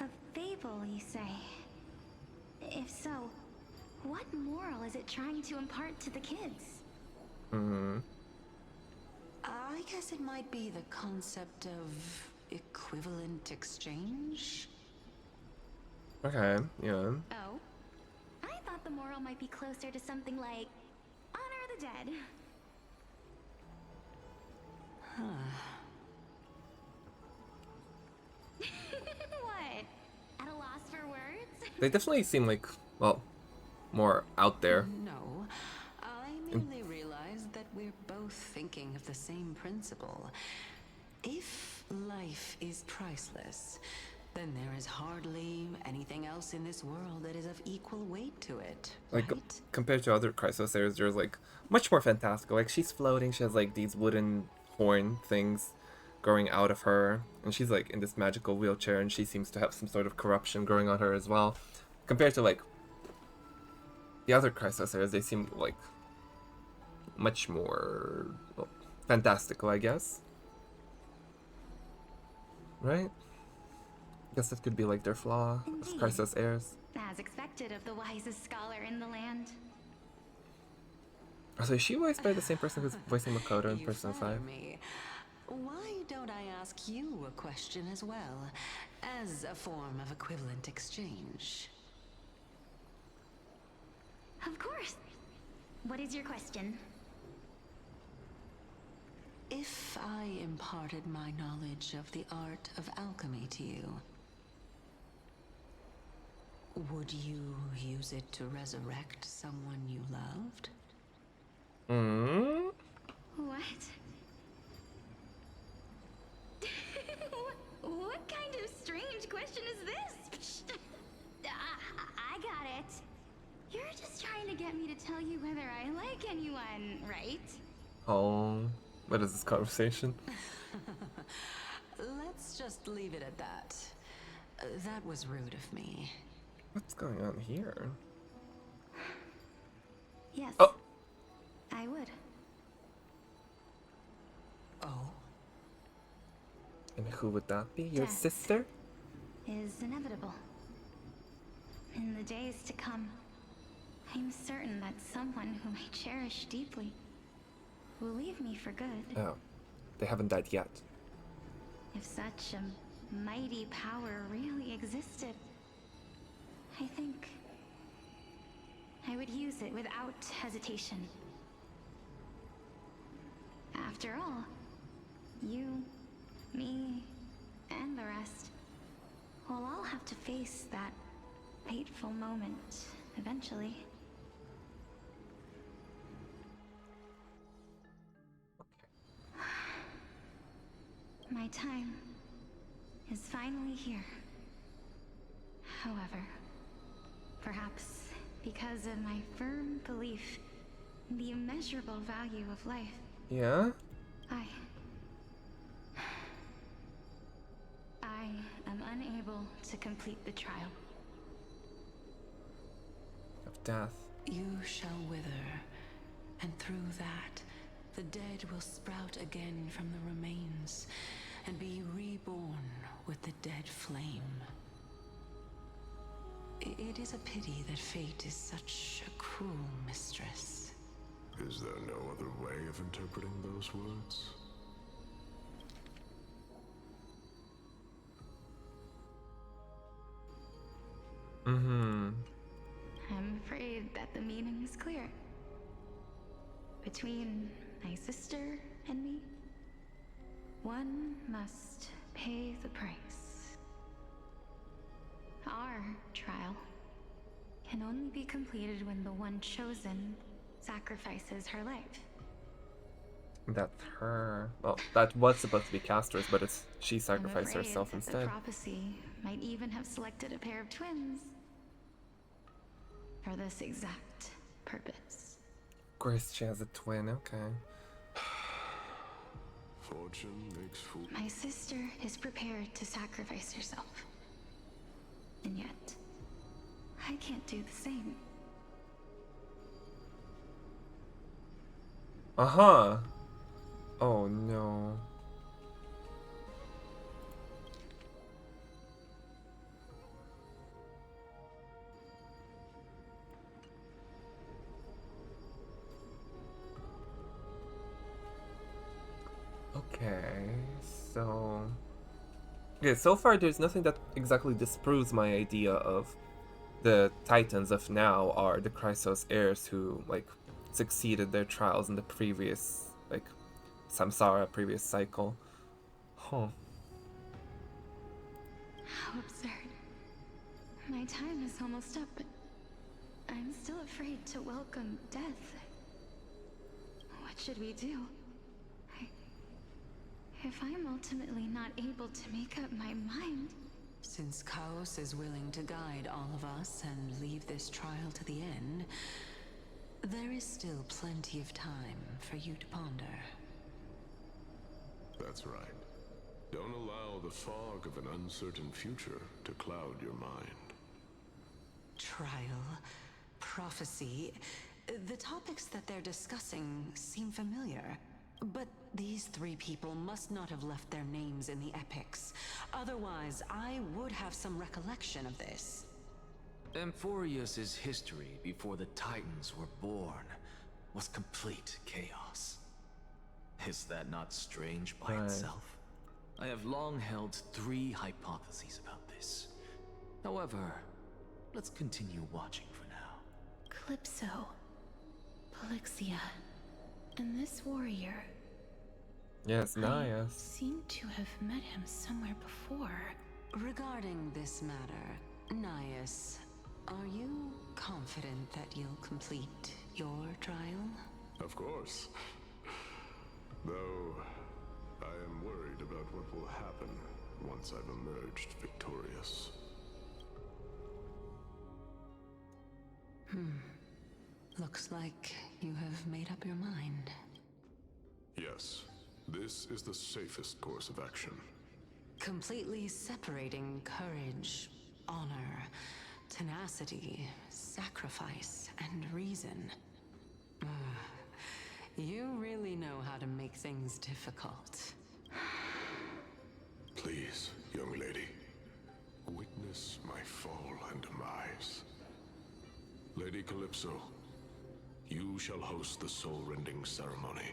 A fable, you say? If so, what moral is it trying to impart to the kids? I guess it might be the concept of equivalent exchange? Okay, yeah. Oh? I thought the moral might be closer to something like honor the dead. What? At a loss for words? They definitely seem like, well, more out there. No, I merely realized that we're both thinking of the same principle. If life is priceless, then there is hardly anything else in this world that is of equal weight to it, Like, right? compared to other Chrysosers, there's, much more fantastical. Like, she's floating, she has, these wooden horn things growing out of her, and she's, in this magical wheelchair, and she seems to have some sort of corruption growing on her as well. Compared to, the other Chrysosers, they seem, much more, well, fantastical, I guess. Right? I guess that could be, their flaw as Indeed. Chrysos heirs. As expected of the wisest scholar in the land. So is she voiced by the same person who's voicing Makoto in Persona 5? Me. Why don't I ask you a question as well, as a form of equivalent exchange? Of course. What is your question? If I imparted my knowledge of the art of alchemy to you, would you use it to resurrect someone you loved? Hmm? What? What kind of strange question is this? I got it. You're just trying to get me to tell you whether I like anyone, right? Oh, what is this conversation? Let's just leave it at that. That was rude of me. What's going on here? Yes. Oh! I would. Oh? And who would that be? Your Death sister? Is inevitable. In the days to come, I'm certain that someone whom I cherish deeply will leave me for good. Oh, they haven't died yet. If such a mighty power really existed, I think I would use it without hesitation. After all, you, me, and the rest will all have to face that fateful moment eventually. My time is finally here. However, perhaps because of my firm belief in the immeasurable value of life, Yeah? I am unable to complete the trial. Of death. You shall wither, and through that, the dead will sprout again from the remains, and be reborn with the dead flame. It is a pity that fate is such a cruel mistress. Is there no other way of interpreting those words? Mm-hmm. I'm afraid that the meaning is clear. Between my sister and me, one must pay the price. Our trial can only be completed when the one chosen sacrifices her life. That's her. Well, that was supposed to be Castor's, but it's she sacrificed I'm afraid herself that instead. The prophecy might even have selected a pair of twins for this exact purpose. Of course, she has a twin. Okay. Fortune makes fools. My sister is prepared to sacrifice herself. And yet, I can't do the same. Uh-huh. Oh no. Okay, so... Okay, so far there's nothing that exactly disproves my idea of the Titans of now are the Chrysos heirs who, like, succeeded their trials in the previous, like, Samsara, previous cycle. Huh. How absurd. My time is almost up, but I'm still afraid to welcome death. What should we do? If I'm ultimately not able to make up my mind... Since Chaos is willing to guide all of us and leave this trial to the end, there is still plenty of time for you to ponder. That's right. Don't allow the fog of an uncertain future to cloud your mind. Trial, prophecy, the topics that they're discussing seem familiar. But these three people must not have left their names in the epics. Otherwise, I would have some recollection of this. Amphoreus' history before the Titans were born was complete chaos. Is that not strange by itself? I have long held 3 hypotheses about this. However, let's continue watching for now. Calypso, Polixia, and this warrior. Yes, Nias. Seem to have met him somewhere before. Regarding this matter, Nias, are you confident that you'll complete your trial? Of course. Though, I am worried about what will happen once I've emerged victorious. Looks like you have made up your mind. Yes, this is the safest course of action. Completely separating courage, honor, tenacity, sacrifice, and reason. You really know how to make things difficult. Please, young lady, witness my fall and demise. Lady Calypso, you shall host the soul-rending ceremony.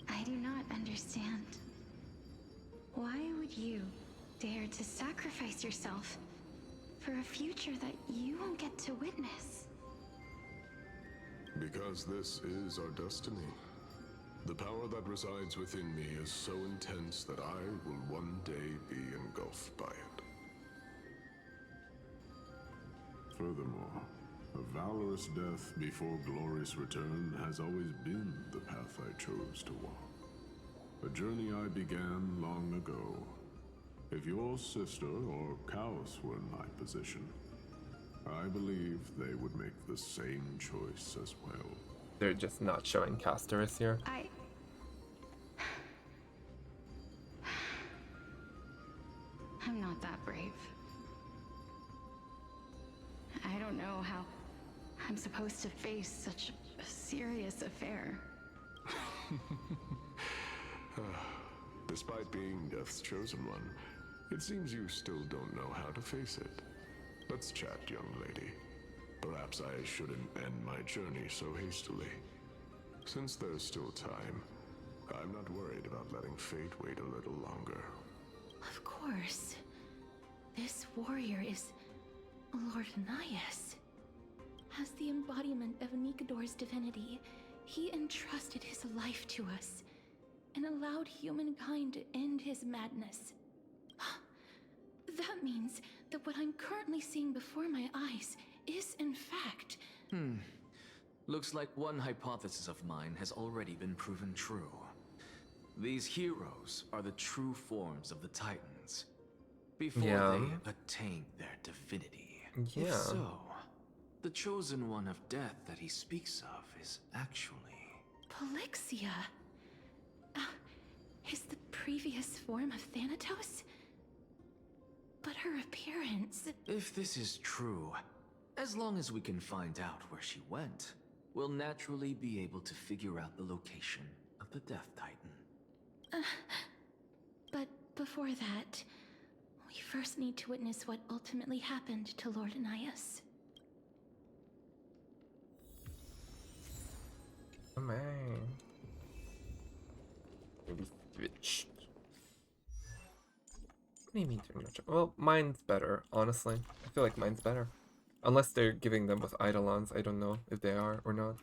I do not understand. Why would you dare to sacrifice yourself for a future that you won't get to witness? Because this is our destiny. The power that resides within me is so intense that I will one day be engulfed by it. Furthermore, a valorous death before glorious return has always been the path I chose to walk. A journey I began long ago. If your sister or Chaos were in my position, I believe they would make the same choice as well. They're just not showing Casterus here. I'm not that brave. I don't know how I'm supposed to face such a serious affair. Despite being Death's chosen one, it seems you still don't know how to face it. Let's chat, young lady. Perhaps I shouldn't end my journey so hastily. Since there's still time, I'm not worried about letting fate wait a little longer. Of course. This warrior is Lord Nias. As the embodiment of Nikador's divinity, he entrusted his life to us and allowed humankind to end his madness. That means that what I'm currently seeing before my eyes is, in fact... Looks like one hypothesis of mine has already been proven true. These heroes are the true forms of the Titans, before they attain their divinity. Yeah. If so, the chosen one of death that he speaks of is actually... Polixia? Is the previous form of Thanatos? But her appearance... If this is true, as long as we can find out where she went, we'll naturally be able to figure out the location of the Death Titan. But before that, we first need to witness what ultimately happened to Lord Nias. Oh man. Maybe switch. What do you mean too much? Well, mine's better, honestly. I feel like mine's better. Unless they're giving them with Eidolons, I don't know if they are or not.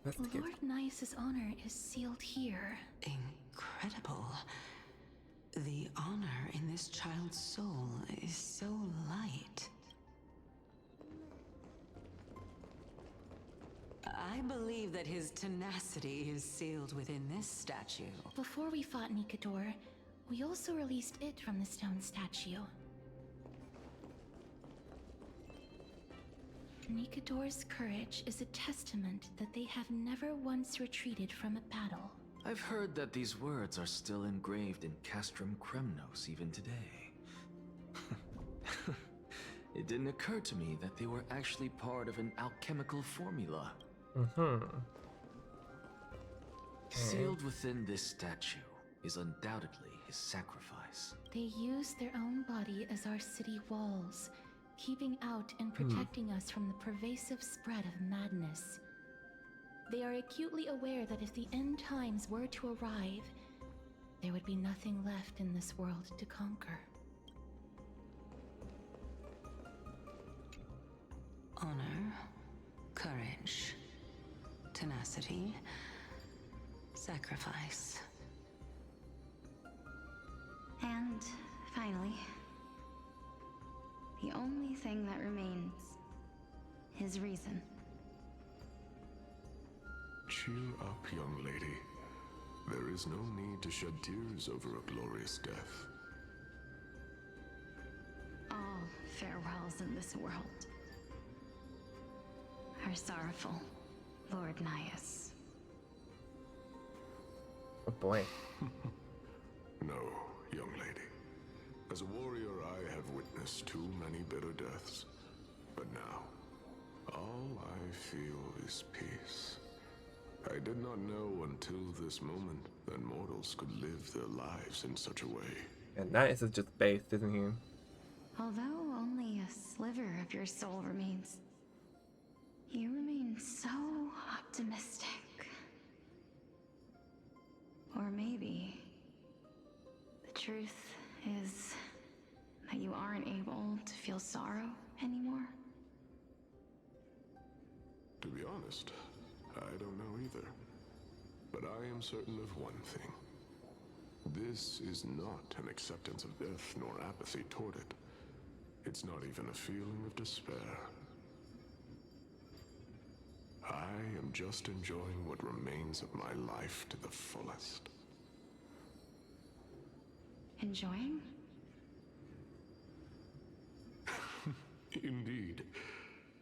Lord Nias's honor is sealed here. Incredible. The honor in this child's soul is so light. I believe that his tenacity is sealed within this statue. Before we fought Nikador, we also released it from the stone statue. Nikador's courage is a testament that they have never once retreated from a battle. I've heard that these words are still engraved in Castrum Kremnos even today. It didn't occur to me that they were actually part of an alchemical formula. Sealed within this statue is undoubtedly his sacrifice. They use their own body as our city walls, keeping out and protecting us from the pervasive spread of madness. They are acutely aware that if the end times were to arrive, there would be nothing left in this world to conquer. Honor, courage, tenacity, sacrifice. And finally, the only thing that remains is reason. Cheer up, young lady. There is no need to shed tears over a glorious death. All farewells in this world are sorrowful, Lord Nias. Oh boy. No, young lady. As a warrior, I have witnessed too many bitter deaths. But now, all I feel is peace. I did not know until this moment that mortals could live their lives in such a way. And that is just based, isn't he? Although only a sliver of your soul remains, you remain so optimistic. Or maybe the truth is that you aren't able to feel sorrow anymore. To be honest, I don't know either. But I am certain of one thing. This is not an acceptance of death nor apathy toward it. It's not even a feeling of despair. I am just enjoying what remains of my life to the fullest. Enjoying? Indeed.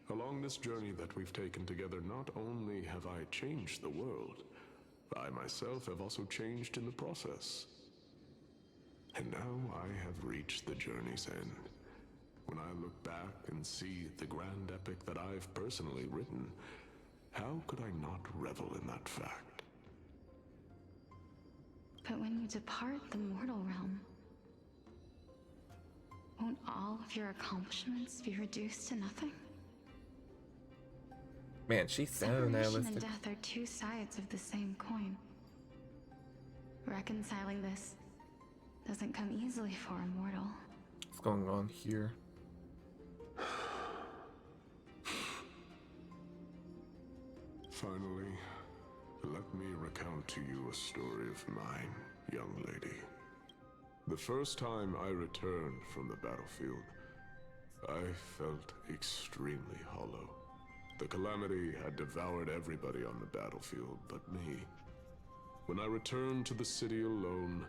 Along this journey that we've taken together, not only have I changed the world, I myself have also changed in the process. And now I have reached the journey's end. When I look back and see the grand epic that I've personally written, how could I not revel in that fact? But when you depart the mortal realm, won't all of your accomplishments be reduced to nothing? Man, she's so Separation nihilistic. and death are two sides of the same coin. Reconciling this doesn't come easily for a mortal. What's going on here? Finally, let me recount to you a story of mine, young lady. The first time I returned from the battlefield, I felt extremely hollow. The calamity had devoured everybody on the battlefield but me. When I returned to the city alone,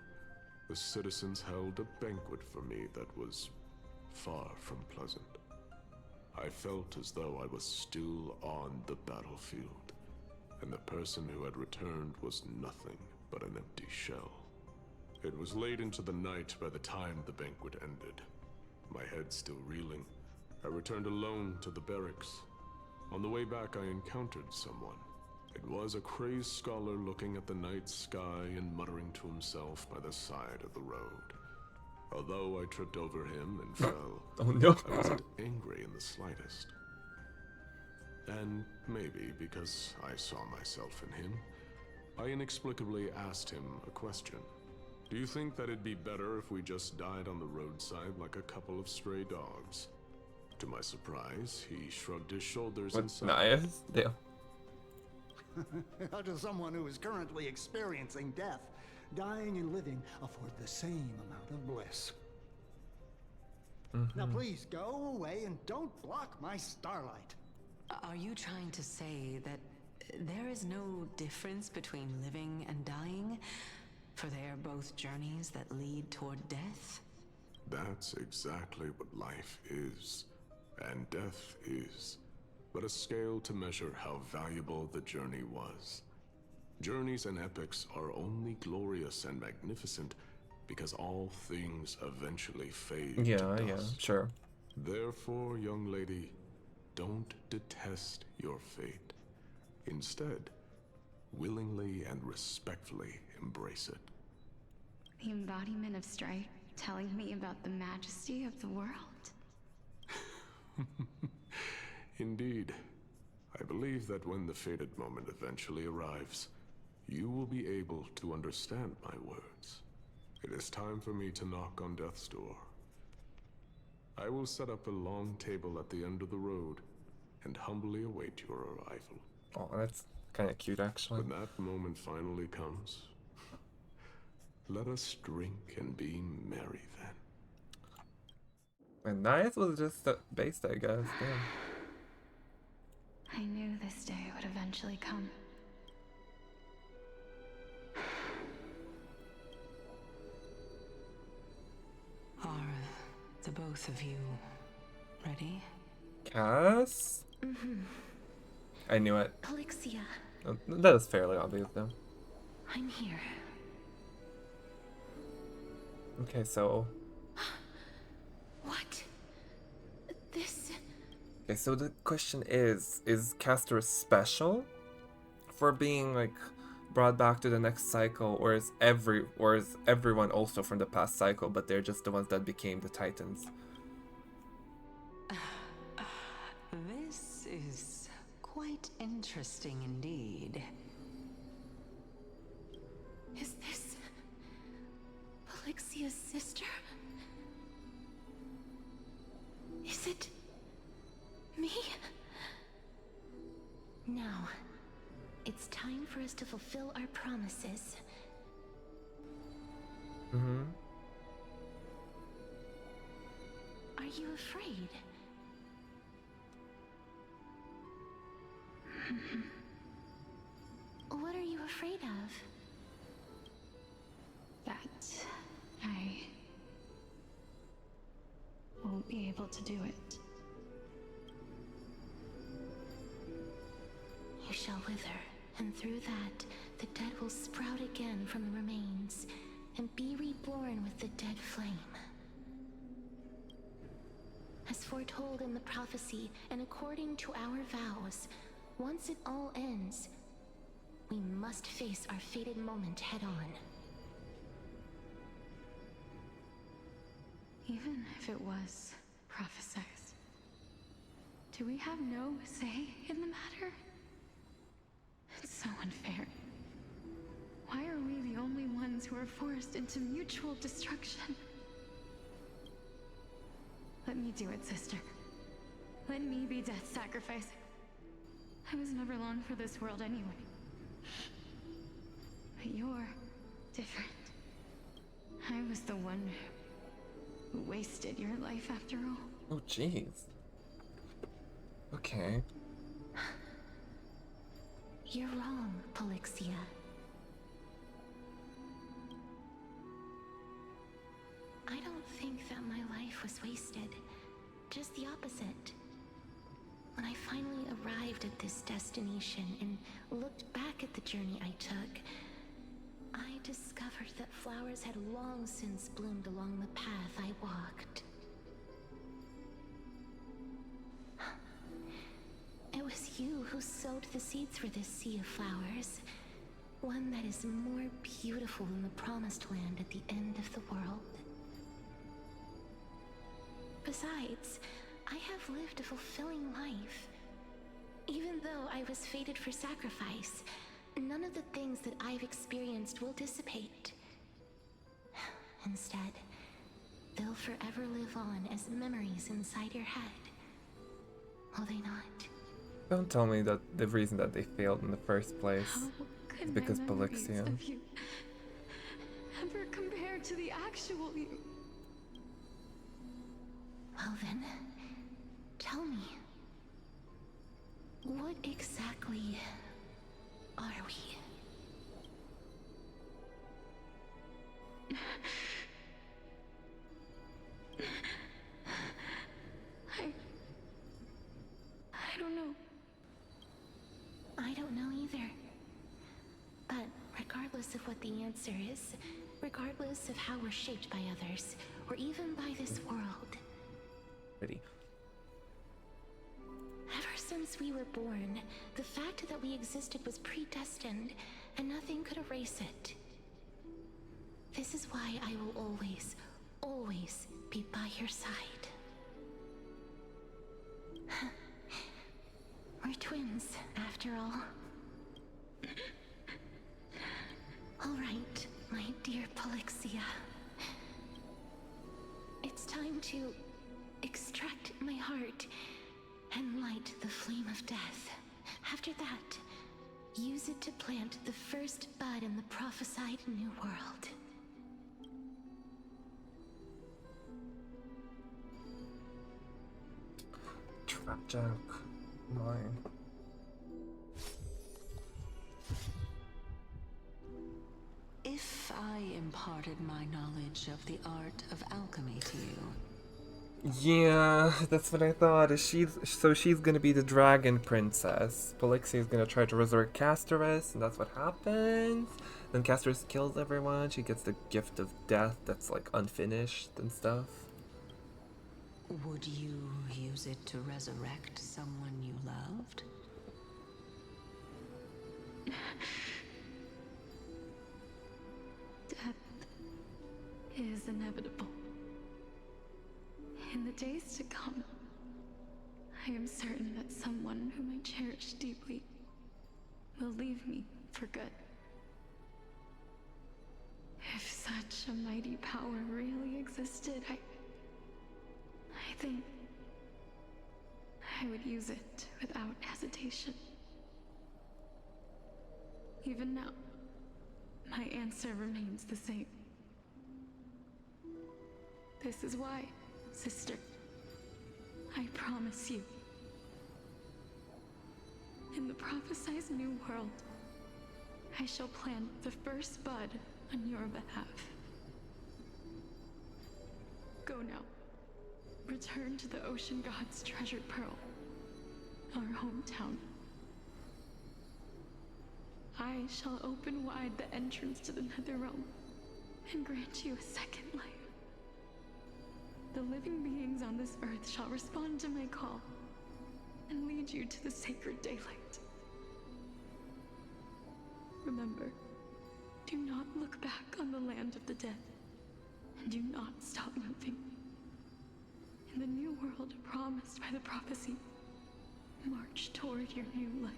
the citizens held a banquet for me that was far from pleasant. I felt as though I was still on the battlefield, and the person who had returned was nothing but an empty shell. It was late into the night by the time the banquet ended. My head still reeling, I returned alone to the barracks. On the way back, I encountered someone. It was a crazed scholar looking at the night sky and muttering to himself by the side of the road. Although I tripped over him and fell, Oh no. I wasn't angry in the slightest. And maybe because I saw myself in him, I inexplicably asked him a question. Do you think that it'd be better if we just died on the roadside like a couple of stray dogs? To my surprise, he shrugged his shoulders and said, Nice. Yeah. How does someone who is currently experiencing death, dying and living, afford the same amount of bliss? Now please, go away and don't block my starlight. Are you trying to say that there is no difference between living and dying? For they are both journeys that lead toward death? That's exactly what life is, and death is, but a scale to measure how valuable the journey was. Journeys and epics are only glorious and magnificent because all things eventually fade to dust. Yeah, sure. Therefore, young lady, don't detest your fate. Instead, willingly and respectfully embrace it. The embodiment of strife telling me about the majesty of the world. Indeed. I believe that when the fated moment eventually arrives, you will be able to understand my words. It is time for me to knock on death's door. I will set up a long table at the end of the road and humbly await your arrival. Oh, that's kind of cute, actually. When that moment finally comes, let us drink and be merry then. And nice was just based, I guess. Damn. I knew this day would eventually come. Are the both of you ready? Cass? I knew it. Polixia, Oh, that is fairly obvious, though. I'm here. Okay, so... What? This... Okay, so the question is Castor special for being, like, brought back to the next cycle, or is everyone also from the past cycle, but they're just the ones that became the Titans? This is quite interesting indeed. Is this... Polixia's sister? Is it... me? Now, it's time for us to fulfill our promises. Are you afraid? What are you afraid of? That I won't be able to do it. You shall wither, and through that, the dead will sprout again from the remains, and be reborn with the dead flame. As foretold in the prophecy, and according to our vows, once it all ends, we must face our fated moment head-on. Even if it was prophesied, do we have no say in the matter? It's so unfair. Why are we the only ones who are forced into mutual destruction? Let me do it, sister. Let me be death's sacrifice. I was never long for this world anyway. But you're different. I was the one who wasted your life after all. Oh, jeez. Okay. You're wrong, Polixia. I don't think that my life was wasted. Just the opposite. When I finally arrived at this destination and looked back at the journey I took, I discovered that flowers had long since bloomed along the path I walked. It was you who sowed the seeds for this sea of flowers, one that is more beautiful than the promised land at the end of the world. Besides, I have lived a fulfilling life. Even though I was fated for sacrifice, none of the things that I've experienced will dissipate. Instead, they'll forever live on as memories inside your head. Will they not? Don't tell me that the reason that they failed in the first place is because Polixia. Of you ever compared to the actual you? Well then, tell me, what exactly are we? I don't know. I don't know either. But regardless of what the answer is, regardless of how we're shaped by others, or even by this world, Ready. ever since we were born, the fact that we existed was predestined, and nothing could erase it. This is why I will always, always be by your side. We're We're twins, after all. All right, my dear Polixia. It's time to extract my heart and light the flame of death. After that, use it to plant the first bud in the prophesied new world. Tragic. Mine. If I imparted my knowledge of the art of alchemy to you... Yeah, that's what I thought. She's gonna be the dragon princess. Polixia is gonna try to resurrect Castorus, and that's what happens. Then Castorus kills everyone. She gets the gift of death that's like unfinished and stuff. Would you use it to resurrect someone you loved? Death is inevitable. In the days to come, I am certain that someone whom I cherish deeply will leave me for good. If such a mighty power really existed, I think I would use it without hesitation. Even now, my answer remains the same. This is why, sister, I promise you, in the prophesied new world, I shall plant the first bud on your behalf. Go now. Return to the Ocean God's treasured pearl, our hometown. I shall open wide the entrance to the Netherrealm and grant you a second life. The living beings on this earth shall respond to my call and lead you to the sacred daylight. Remember, do not look back on the land of the dead, and do not stop moving. In the new world promised by the prophecy, march toward your new life.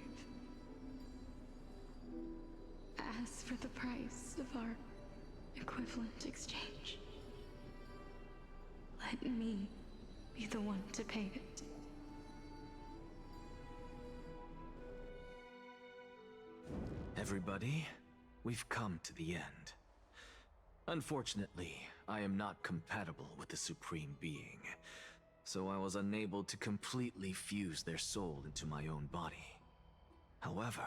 As for the price of our equivalent exchange, let me be the one to pay it. Everybody, we've come to the end. Unfortunately, I am not compatible with the Supreme Being, so I was unable to completely fuse their soul into my own body. However,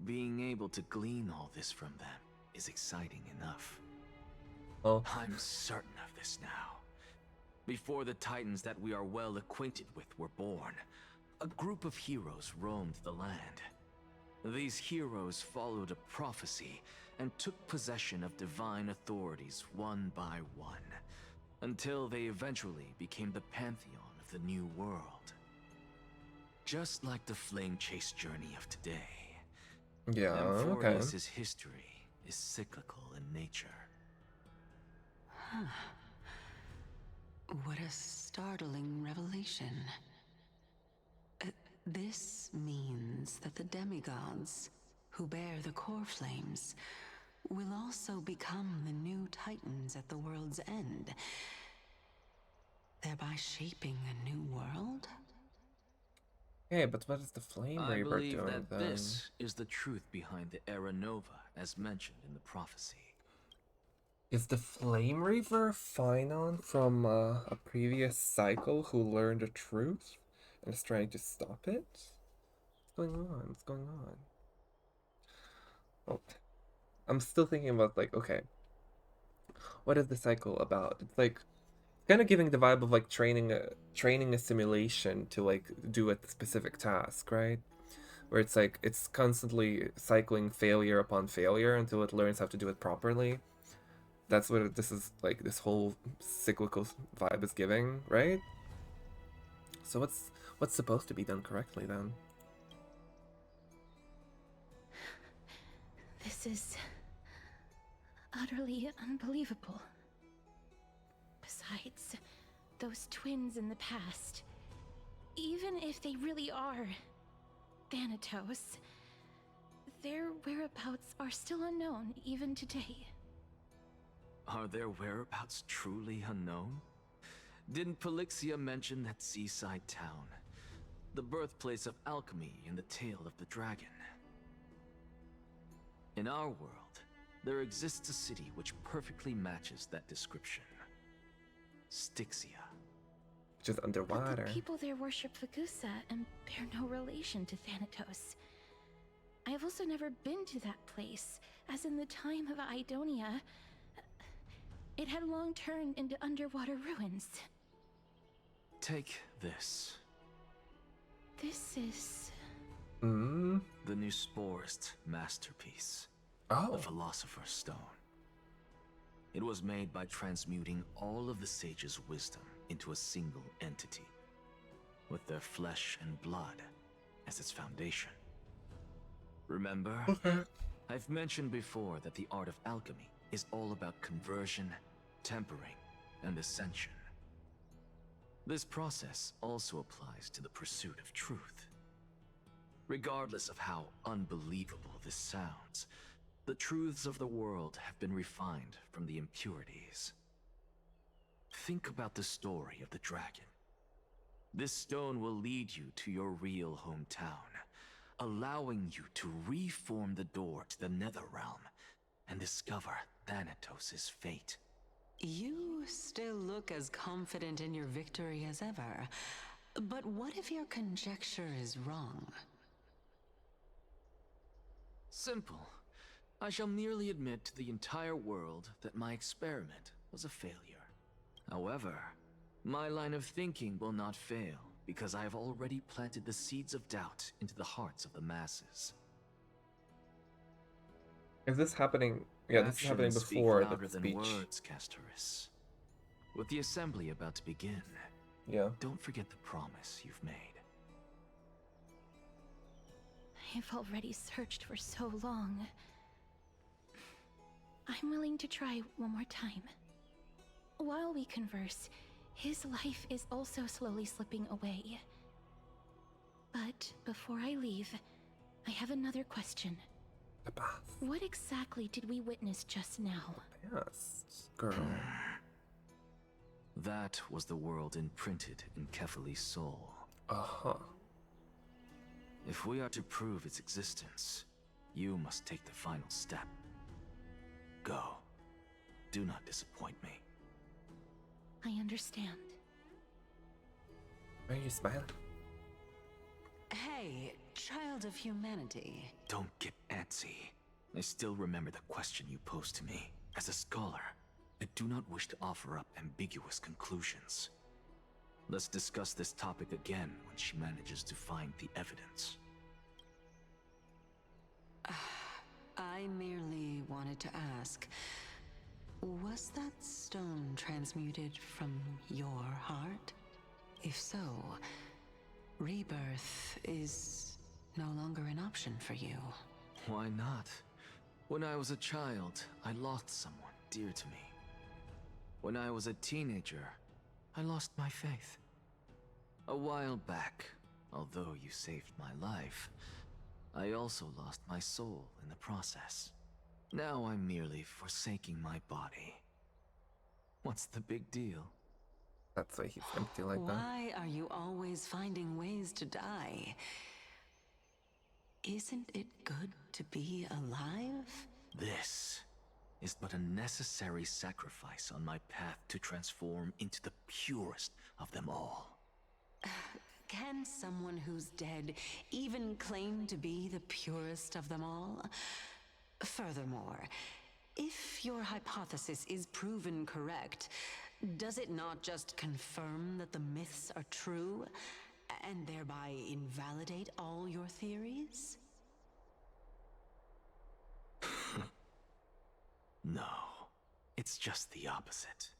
being able to glean all this from them is exciting enough. Oh. I'm certain of this now. Before the Titans that we are well acquainted with were born, a group of heroes roamed the land. These heroes followed a prophecy and took possession of divine authorities one by one, until they eventually became the pantheon of the new world. Just like the flame chase journey of today, Yeah, okay. Amphoreus' history is cyclical in nature. Huh. What a startling revelation. This means that the demigods, who bear the core flames, will also become the new Titans at the world's end, thereby shaping a new world? Okay, but what is the Flame I Reaper believe doing that then? this is the truth behind the Era Nova, as mentioned in the prophecy. Is the Flame Reaper Phynon from a previous cycle who learned the truth and is trying to stop it? What's going on? What's going on? Oh, I'm still thinking about like, okay, what is the cycle about? It's like kind of giving the vibe of like training a simulation to like do a specific task, right? Where it's like it's constantly cycling failure upon failure until it learns how to do it properly. That's what this is like. This whole cyclical vibe is giving, right? So what's supposed to be done correctly then? This is utterly unbelievable. Besides, those twins in the past, even if they really are Thanatos. Their whereabouts are still unknown even today. Are their whereabouts truly unknown? Didn't Polixia mention that seaside town? The birthplace of alchemy and the tale of the dragon. In our world, there exists a city which perfectly matches that description. Styxia. Just underwater. But the people there worship Fagusa and bear no relation to Thanatos. I have also never been to that place, as in the time of Idonia, it had long turned into underwater ruins. Take this. This is... The new Sporist masterpiece. The Philosopher's Stone. It was made by transmuting all of the sages' wisdom into a single entity, with their flesh and blood as its foundation. Remember? I've mentioned before that the art of alchemy is all about conversion, tempering, and ascension. This process also applies to the pursuit of truth. Regardless of how unbelievable this sounds, the truths of the world have been refined from the impurities. Think about the story of the dragon. This stone will lead you to your real hometown, allowing you to reform the door to the Netherrealm and discover Thanatos' fate. You still look as confident in your victory as ever. But what if your conjecture is wrong? Simple. I shall merely admit to the entire world that my experiment was a failure. However, my line of thinking will not fail, because I have already planted the seeds of doubt into the hearts of the masses. Is this happening? Yeah, this is happening before the than speech. Words, Castoris. With the assembly about to begin, don't forget the promise you've made. I've already searched for so long. I'm willing to try one more time. While we converse, his life is also slowly slipping away. But before I leave, I have another question. The bath. What exactly did we witness just now? Yes, girl. That was the world imprinted in Kefali's soul. If we are to prove its existence, you must take the final step. Go. Do not disappoint me. I understand. Why are you smiling? Hey, child of humanity. Don't get antsy. I still remember the question you posed to me. As a scholar, I do not wish to offer up ambiguous conclusions. Let's discuss this topic again when she manages to find the evidence. I merely wanted to ask, was that stone transmuted from your heart? If so, rebirth is no longer an option for you. Why not? When I was a child, I lost someone dear to me. When I was a teenager, I lost my faith. A while back, although you saved my life, I also lost my soul in the process. Now I'm merely forsaking my body. What's the big deal? That's why he's empty like that. Why are you always finding ways to die? Isn't it good to be alive? This is but a necessary sacrifice on my path to transform into the purest of them all. Can someone who's dead even claim to be the purest of them all? Furthermore, if your hypothesis is proven correct, does it not just confirm that the myths are true, and thereby invalidate all your theories? No, it's just the opposite.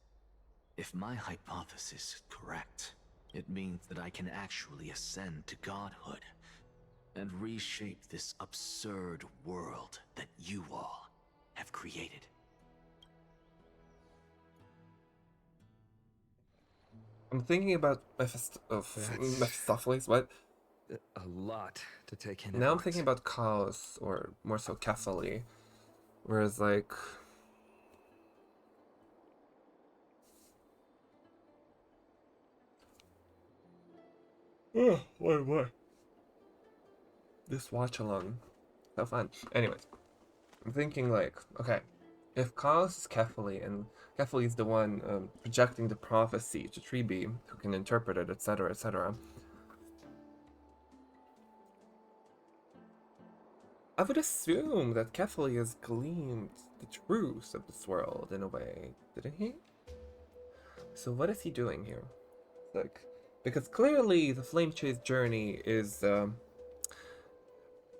If my hypothesis is correct, it means that I can actually ascend to godhood and reshape this absurd world that you all have created. I'm thinking about Mephistopheles, what? a lot to take in. Now I'm thinking about Chaos, or more so Kefali. Whereas, like... Oh, what? This watch along. So fun. Anyways, I'm thinking like, okay, if Chaos is Kefali, and Kefali is the one projecting the prophecy to Tribi, who can interpret it, etc., etc., I would assume that Kefali has gleaned the truth of this world in a way, didn't he? So what is he doing here? Like, because clearly the Flame Chase journey is,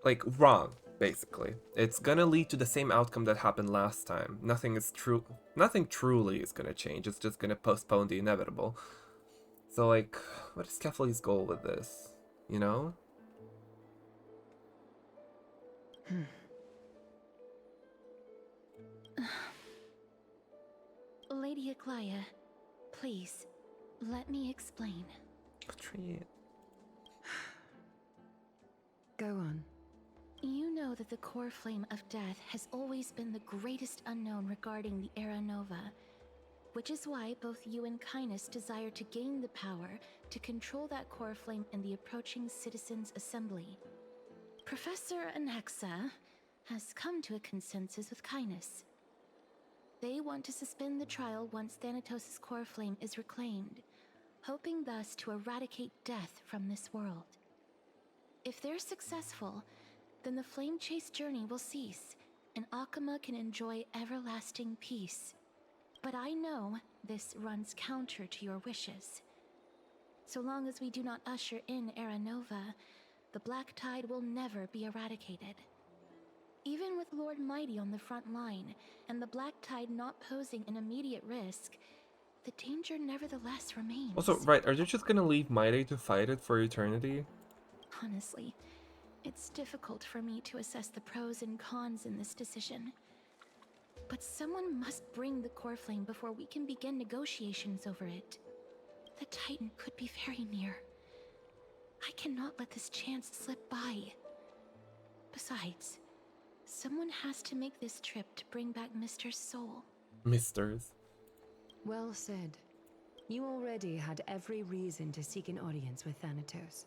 like, wrong, basically. It's gonna lead to the same outcome that happened last time. Nothing truly is gonna change, it's just gonna postpone the inevitable. So, like, what is Kefali's goal with this? You know? Lady Aglaia, please, let me explain. Go on. You know that the core flame of death has always been the greatest unknown regarding the Era Nova, which is why both you and Kindness desire to gain the power to control that core flame in the approaching Citizens' Assembly. Professor Anaxa has come to a consensus with Kindness. They want to suspend the trial once Thanatos' core flame is reclaimed, hoping thus to eradicate death from this world. If they're successful, then the Flame Chase journey will cease, and Akama can enjoy everlasting peace. But I know this runs counter to your wishes. So long as we do not usher in Era Nova, the Black Tide will never be eradicated. Even with Lord Mighty on the front line, and the Black Tide not posing an immediate risk, the danger nevertheless remains. Also, right, are you just gonna leave Mighty to fight it for eternity? Honestly, it's difficult for me to assess the pros and cons in this decision. But someone must bring the core flame before we can begin negotiations over it. The Titan could be very near. I cannot let this chance slip by. Besides, someone has to make this trip to bring back Mister's soul. Misters. Well said. You already had every reason to seek an audience with Thanatos.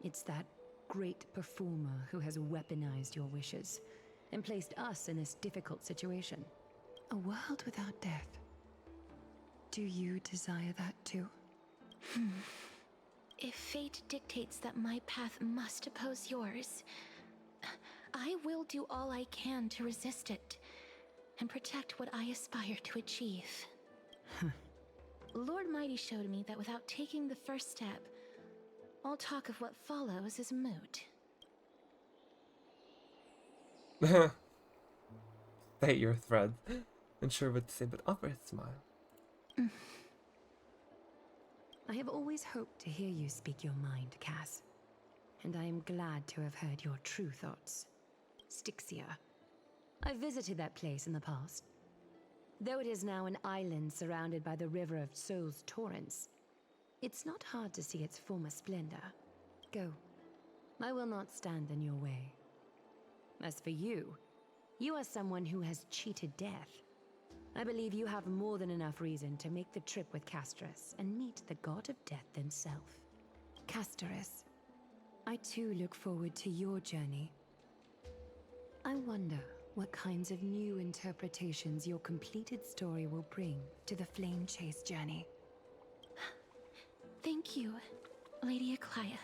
It's that great performer who has weaponized your wishes and placed us in this difficult situation. A world without death. Do you desire that too? If fate dictates that my path must oppose yours, I will do all I can to resist it and protect what I aspire to achieve. Lord Mighty showed me that without taking the first step, all talk of what follows is moot. State your thread. Unsure what to say, but offer a smile. I have always hoped to hear you speak your mind, Cass. And I am glad to have heard your true thoughts. Styxia. I visited that place in the past. Though it is now an island surrounded by the river of Souls Torrents, it's not hard to see its former splendor. Go. I will not stand in your way. As for you, you are someone who has cheated death. I believe you have more than enough reason to make the trip with Casterus and meet the god of death himself. Casterus, I too look forward to your journey. I wonder what kinds of new interpretations your completed story will bring to the Flame Chase journey. Thank you, Lady Aglaia.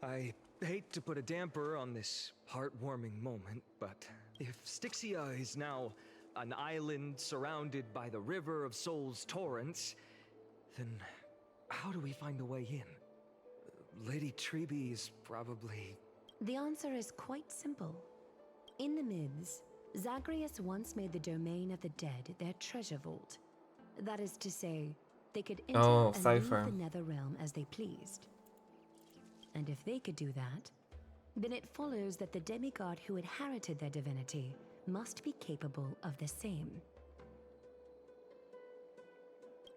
I hate to put a damper on this heartwarming moment, but if Styxia is now an island surrounded by the river of Souls Torrents, then how do we find a way in? Lady Tribi is probably... The answer is quite simple. In the Mids, Zagreus once made the domain of the dead their treasure vault. That is to say, they could enter and Cypher. leave the Nether Realm as they pleased. And if they could do that, then it follows that the demigod who inherited their divinity must be capable of the same.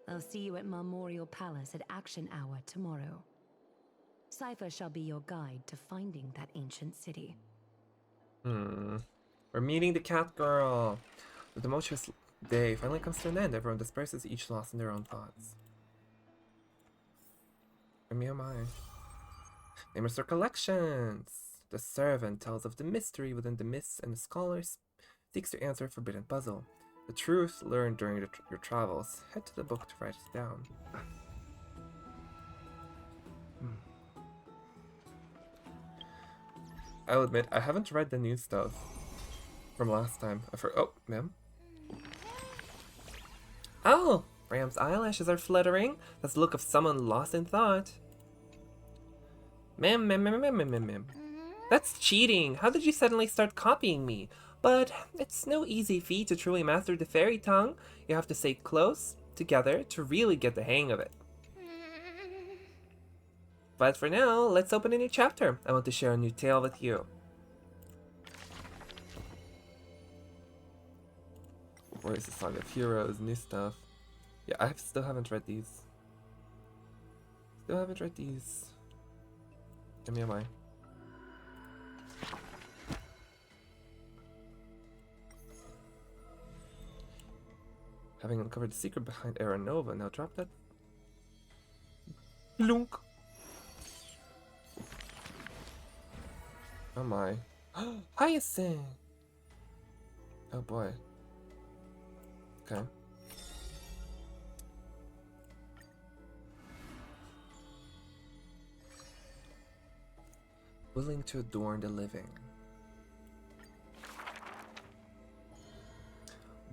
I'll see you at Marmorial Palace at Action Hour tomorrow. Cypher shall be your guide to finding that ancient city. We're meeting the cat girl. The tumultuous day finally comes to an end. Everyone disperses, each lost in their own thoughts. Oh my. Name Store Collections. The servant tells of the mystery within the mists, and the scholar seeks to answer a forbidden puzzle. The truth learned during your travels. Head to the book to write it down. I'll admit, I haven't read the new stuff from last time. Oh, ma'am. Oh, Ram's eyelashes are fluttering. That's the look of someone lost in thought. Ma'am. That's cheating. How did you suddenly start copying me? But it's no easy feat to truly master the fairy tongue. You have to stay close together to really get the hang of it. But for now, let's open a new chapter. I want to share a new tale with you. Where is the Saga of Heroes, new stuff? Yeah, I still haven't read these. Am I? Having uncovered the secret behind Aranova, now drop that. Lunk. Oh my. Hyacinth! Oh boy. Okay. Willing to adorn the living.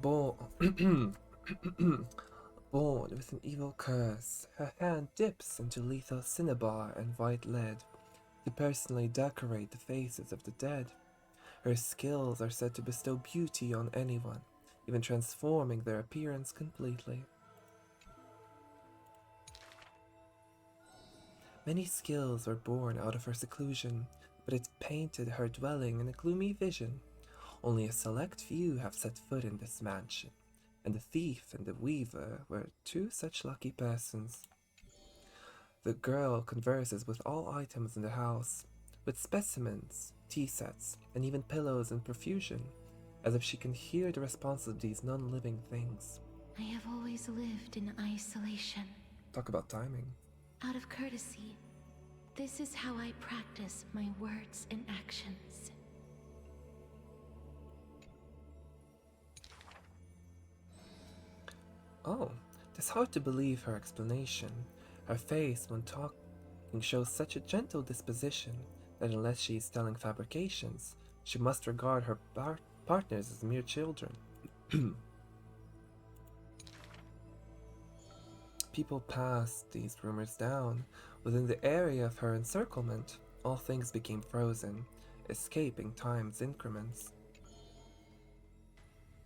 Born with an evil curse, her hand dips into lethal cinnabar and white lead to personally decorate the faces of the dead. Her skills are said to bestow beauty on anyone, even transforming their appearance completely. Many skills were born out of her seclusion, but it painted her dwelling in a gloomy vision. Only a select few have set foot in this mansion, and the thief and the weaver were two such lucky persons. The girl converses with all items in the house, with specimens, tea sets, and even pillows in profusion, as if she can hear the response of these non-living things. I have always lived in isolation. Talk about timing. Out of courtesy, this is how I practice my words and actions. Oh, it's hard to believe her explanation. Her face, when talking, shows such a gentle disposition that unless she is telling fabrications, she must regard her partners as mere children. People passed these rumors down. Within the area of her encirclement, all things became frozen, escaping time's increments.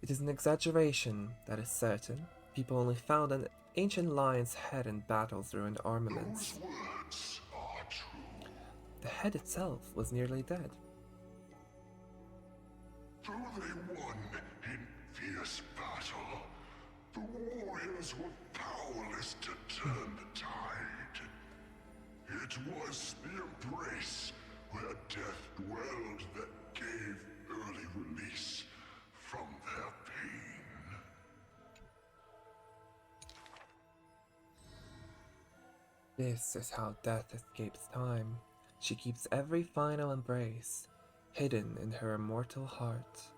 It is an exaggeration, that is certain. People only found an ancient lion's head in battles ruined armaments. Those words are true. The head itself was nearly dead. Though they won in fierce battle, the warriors were powerless to turn the tide. It was the embrace where death dwelled that gave early release from their pain. This is how death escapes time. She keeps every final embrace hidden in her immortal heart.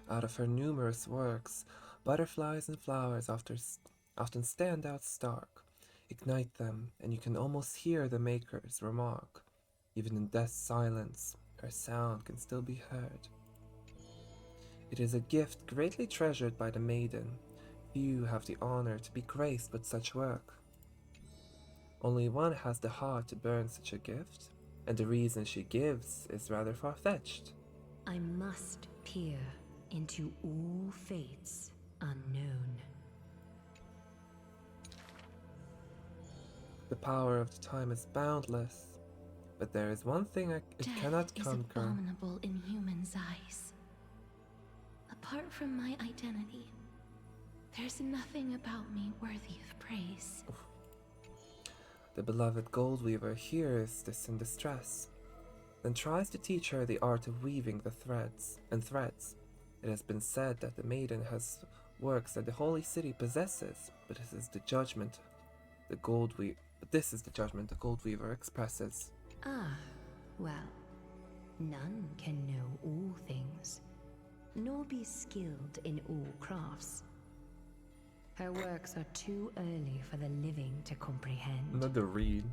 Out of her numerous works, butterflies and flowers often stand out stark. Ignite them, and you can almost hear the maker's remark. Even in death's silence, her sound can still be heard. It is a gift greatly treasured by the maiden. Few have the honor to be graced with such work. Only one has the heart to burn such a gift, and the reason she gives is rather far-fetched. I must peer into all fates unknown. The power of the time is boundless, but there is one thing it cannot Death is conquer. abominable in humans' eyes. A Apart from my identity, there's nothing about me worthy of praise. The beloved Goldweaver hears this in distress, then tries to teach her the art of weaving the threads. It has been said that the maiden has works that the holy city possesses, but this is the judgment the Goldweaver expresses. Ah, well, none can know all things, nor be skilled in all crafts. Her works are too early for the living to comprehend. Another read.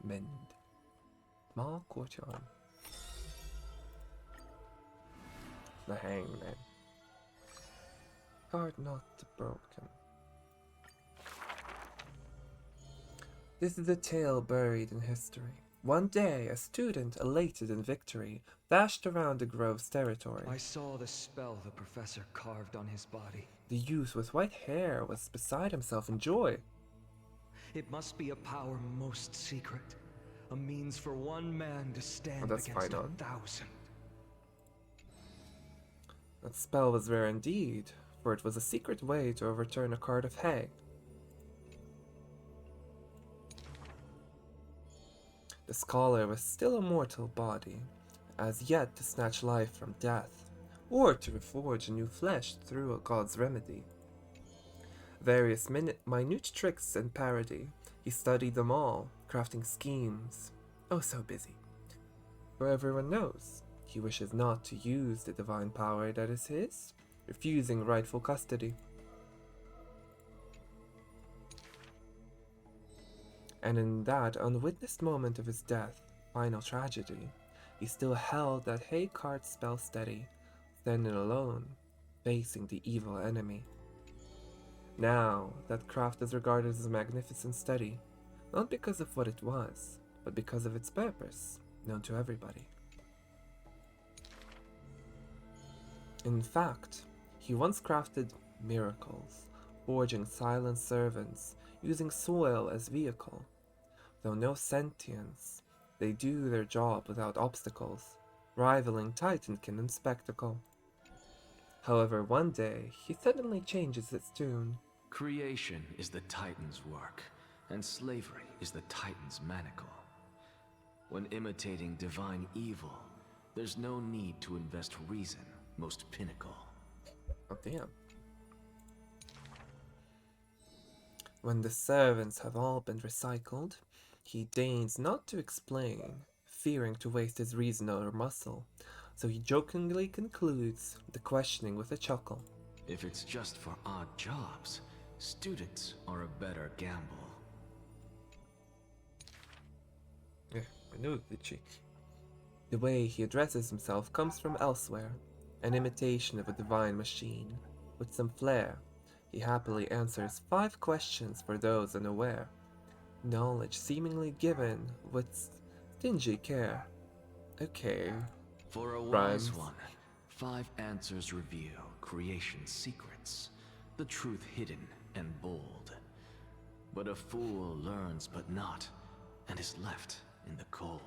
Mend. Small courtyard. The hangman. Guard not the broken. This is a tale buried in history. One day, a student, elated in victory, dashed around the grove's territory. I saw the spell the professor carved on his body. The youth with white hair was beside himself in joy. It must be a power most secret. A means for one man to stand against 1,000. That spell was rare indeed, for it was a secret way to overturn a cart of hay. The scholar was still a mortal body, as yet to snatch life from death, or to reforge a new flesh through a god's remedy. Various minute tricks and parody, he studied them all, crafting schemes. Oh, so busy. For everyone knows, he wishes not to use the divine power that is his, refusing rightful custody. And in that unwitnessed moment of his death, final tragedy, he still held that hay cart spell steady, standing alone, facing the evil enemy. Now, that craft is regarded as a magnificent study, not because of what it was, but because of its purpose, known to everybody. In fact, he once crafted miracles, forging silent servants, using soil as vehicle. Though no sentience, they do their job without obstacles, rivaling Titankin in spectacle. However, one day, he suddenly changes its tune. Creation is the Titan's work, and slavery is the Titan's manacle. When imitating divine evil, there's no need to invest reason, most pinnacle. Oh, damn. When the servants have all been recycled, he deigns not to explain, fearing to waste his reason or muscle, so he jokingly concludes the questioning with a chuckle. If it's just for odd jobs, students are a better gamble. Yeah, I knew it, Itchy. The way he addresses himself comes from elsewhere, an imitation of a divine machine. With some flair, he happily answers 5 questions for those unaware, knowledge seemingly given with stingy care. Okay. For a rhymes. wise one, 5 answers reveal creation's secrets, the truth hidden and bold. But a fool learns but not, and is left in the cold.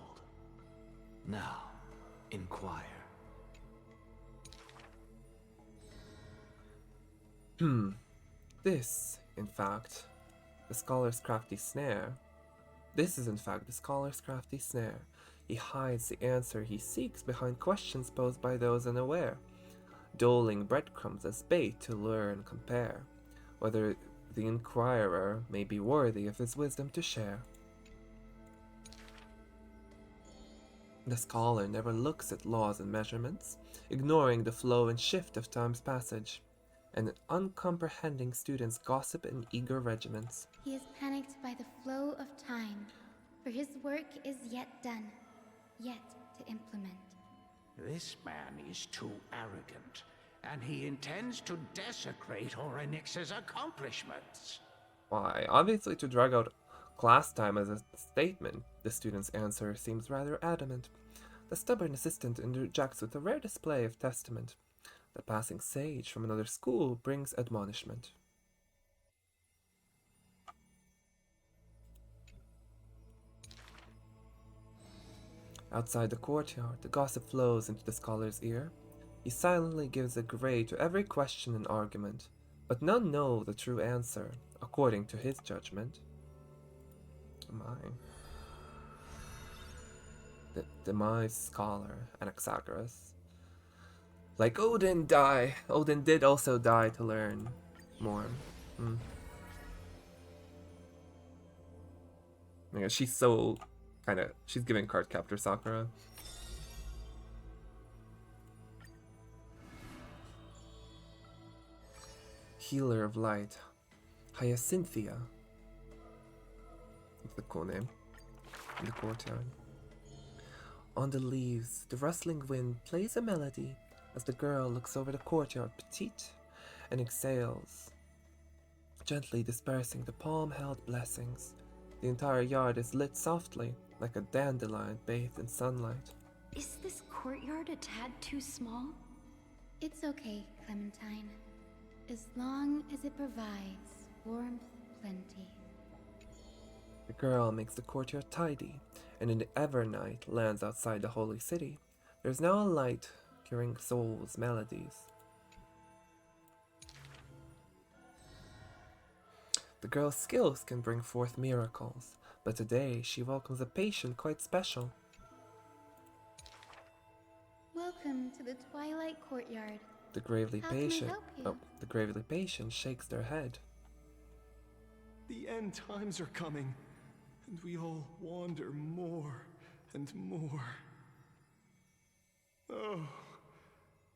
Now, inquire. This, in fact, the scholar's crafty snare. This is, in fact, the scholar's crafty snare. He hides the answer he seeks behind questions posed by those unaware, doling breadcrumbs as bait to lure and compare, whether the inquirer may be worthy of his wisdom to share. The scholar never looks at laws and measurements, ignoring the flow and shift of time's passage, and uncomprehending students gossip in eager regiments. He is panicked by the flow of time, for his work is yet done, yet to implement. This man is too arrogant, and he intends to desecrate Orynyx's accomplishments. Why, obviously to drag out class time as a statement, the student's answer seems rather adamant. The stubborn assistant interjects with a rare display of testament. The passing sage from another school brings admonishment. Outside the courtyard, the gossip flows into the scholar's ear. He silently gives a grade to every question and argument, but none know the true answer, according to his judgment. The demise scholar, Anaxagoras. Like Odin did also die to learn more. Yeah, she's so she's giving card captor Sakura. Healer of Light, Hyacinthia. That's the cool name. In the courtyard. On the leaves, the rustling wind plays a melody as the girl looks over the courtyard petite and exhales, gently dispersing the palm-held blessings. The entire yard is lit softly, like a dandelion bathed in sunlight. Is this courtyard a tad too small? It's okay, Clementine. As long as it provides warmth plenty. The girl makes the courtyard tidy, and in the Evernight lands outside the holy city. There's now a light curing souls' melodies. The girl's skills can bring forth miracles, but today she welcomes a patient quite special. Welcome to the Twilight Courtyard. The gravely How can I patient. help you? Oh, the gravely patient shakes their head. The end times are coming, and we all wander more and more. Oh,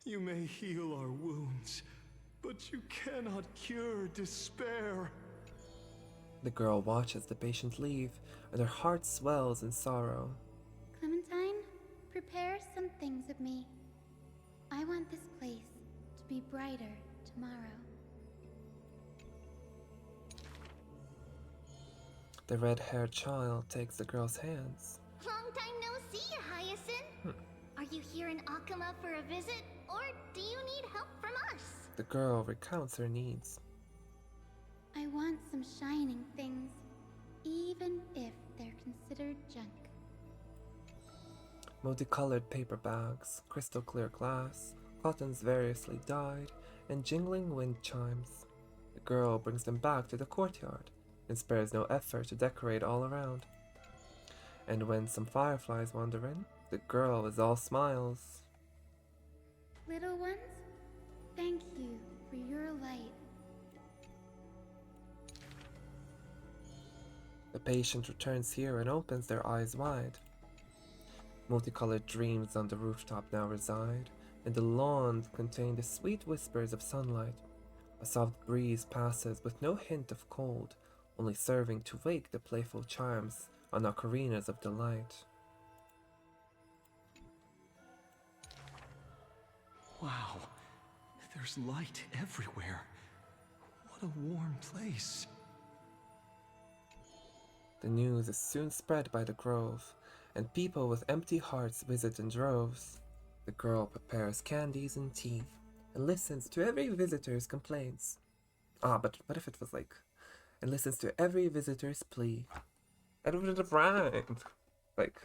you may heal our wounds, but you cannot cure despair. The girl watches the patient leave, and her heart swells in sorrow. Clementine, prepare some things with me. I want this place to be brighter tomorrow. The red-haired child takes the girl's hands. Long time no see, Hyacinth. Are you here in Akama for a visit, or do you need help from us? The girl recounts her needs. I want some shining things, even if they're considered junk. Multicolored paper bags, crystal clear glass, cottons variously dyed, and jingling wind chimes. The girl brings them back to the courtyard and spares no effort to decorate all around. And when some fireflies wander in, the girl is all smiles. Little ones, thank you for your light. The patient returns here and opens their eyes wide. Multicolored dreams on the rooftop now reside, and the lawns contain the sweet whispers of sunlight. A soft breeze passes with no hint of cold, only serving to wake the playful charms on ocarinas of delight. Wow, there's light everywhere. What a warm place. The news is soon spread by the grove, and people with empty hearts visit in droves. The girl prepares candies and tea, and listens to every visitor's complaints. But what if it was like, and listens to every visitor's plea? That would have rhymed. Like,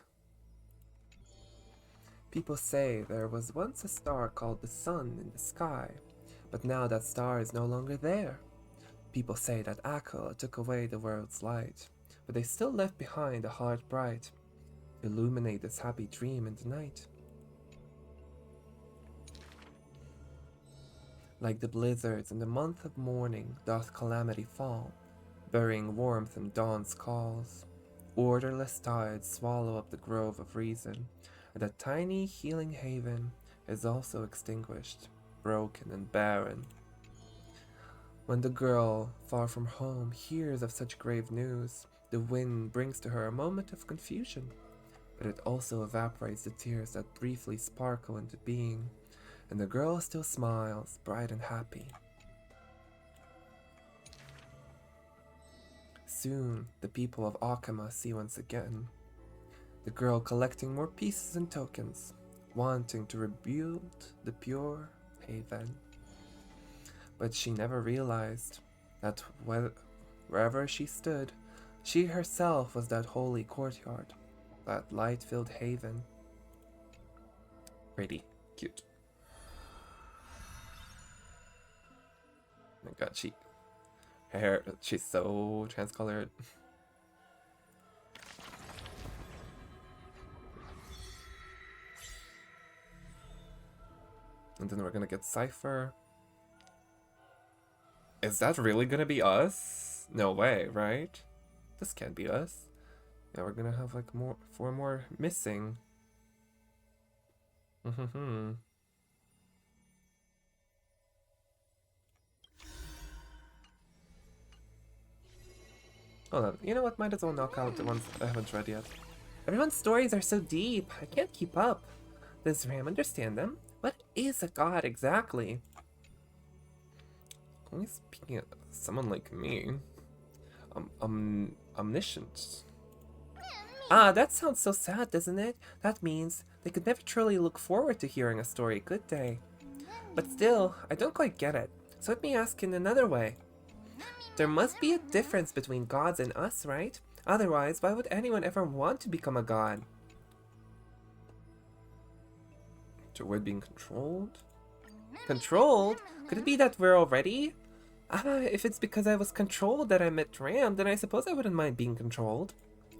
people say there was once a star called the sun in the sky, but now that star is no longer there. People say that Akko took away the world's light, but they still left behind a heart bright to illuminate this happy dream in the night. Like the blizzards in the month of mourning doth calamity fall, burying warmth in dawn's calls. Orderless tides swallow up the grove of reason, and that tiny healing haven is also extinguished, broken and barren. When the girl, far from home, hears of such grave news, the wind brings to her a moment of confusion, but it also evaporates the tears that briefly sparkle into being, and the girl still smiles, bright and happy. Soon, the people of Akama see once again. The girl collecting more pieces and tokens, wanting to rebuild the pure haven. But she never realized that wherever she stood, she herself was that holy courtyard, that light-filled haven. Pretty cute. Oh my god, her hair, she's so transcolored. And then we're gonna get Cypher. Is that really gonna be us? No way, right? This can't be us. Yeah, we're gonna have like 4 more missing. Hold on, you know what? Might as well knock out the ones I haven't read yet. Everyone's stories are so deep, I can't keep up. Does Ram understand them? What is a god exactly? Only speaking of someone like me. Omniscient. Ah, that sounds so sad, doesn't it? That means they could never truly look forward to hearing a story, could they? But still, I don't quite get it. So let me ask in another way. There must be a difference between gods and us, right? Otherwise, why would anyone ever want to become a god? To avoid being controlled? Controlled? Could it be that we're already? Ah, if it's because I was controlled that I met Ram, then I suppose I wouldn't mind being controlled.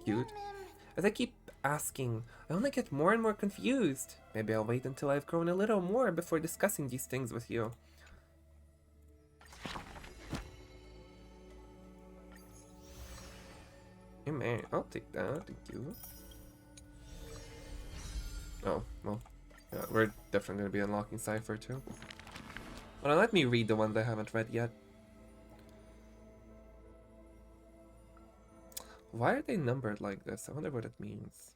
Cute. As I keep asking, I only get more and more confused. Maybe I'll wait until I've grown a little more before discussing these things with you. Hey man, I'll take that, thank you. Oh, well, yeah, we're definitely going to be unlocking Cypher too. Well, let me read the ones I haven't read yet. Why are they numbered like this? I wonder what it means.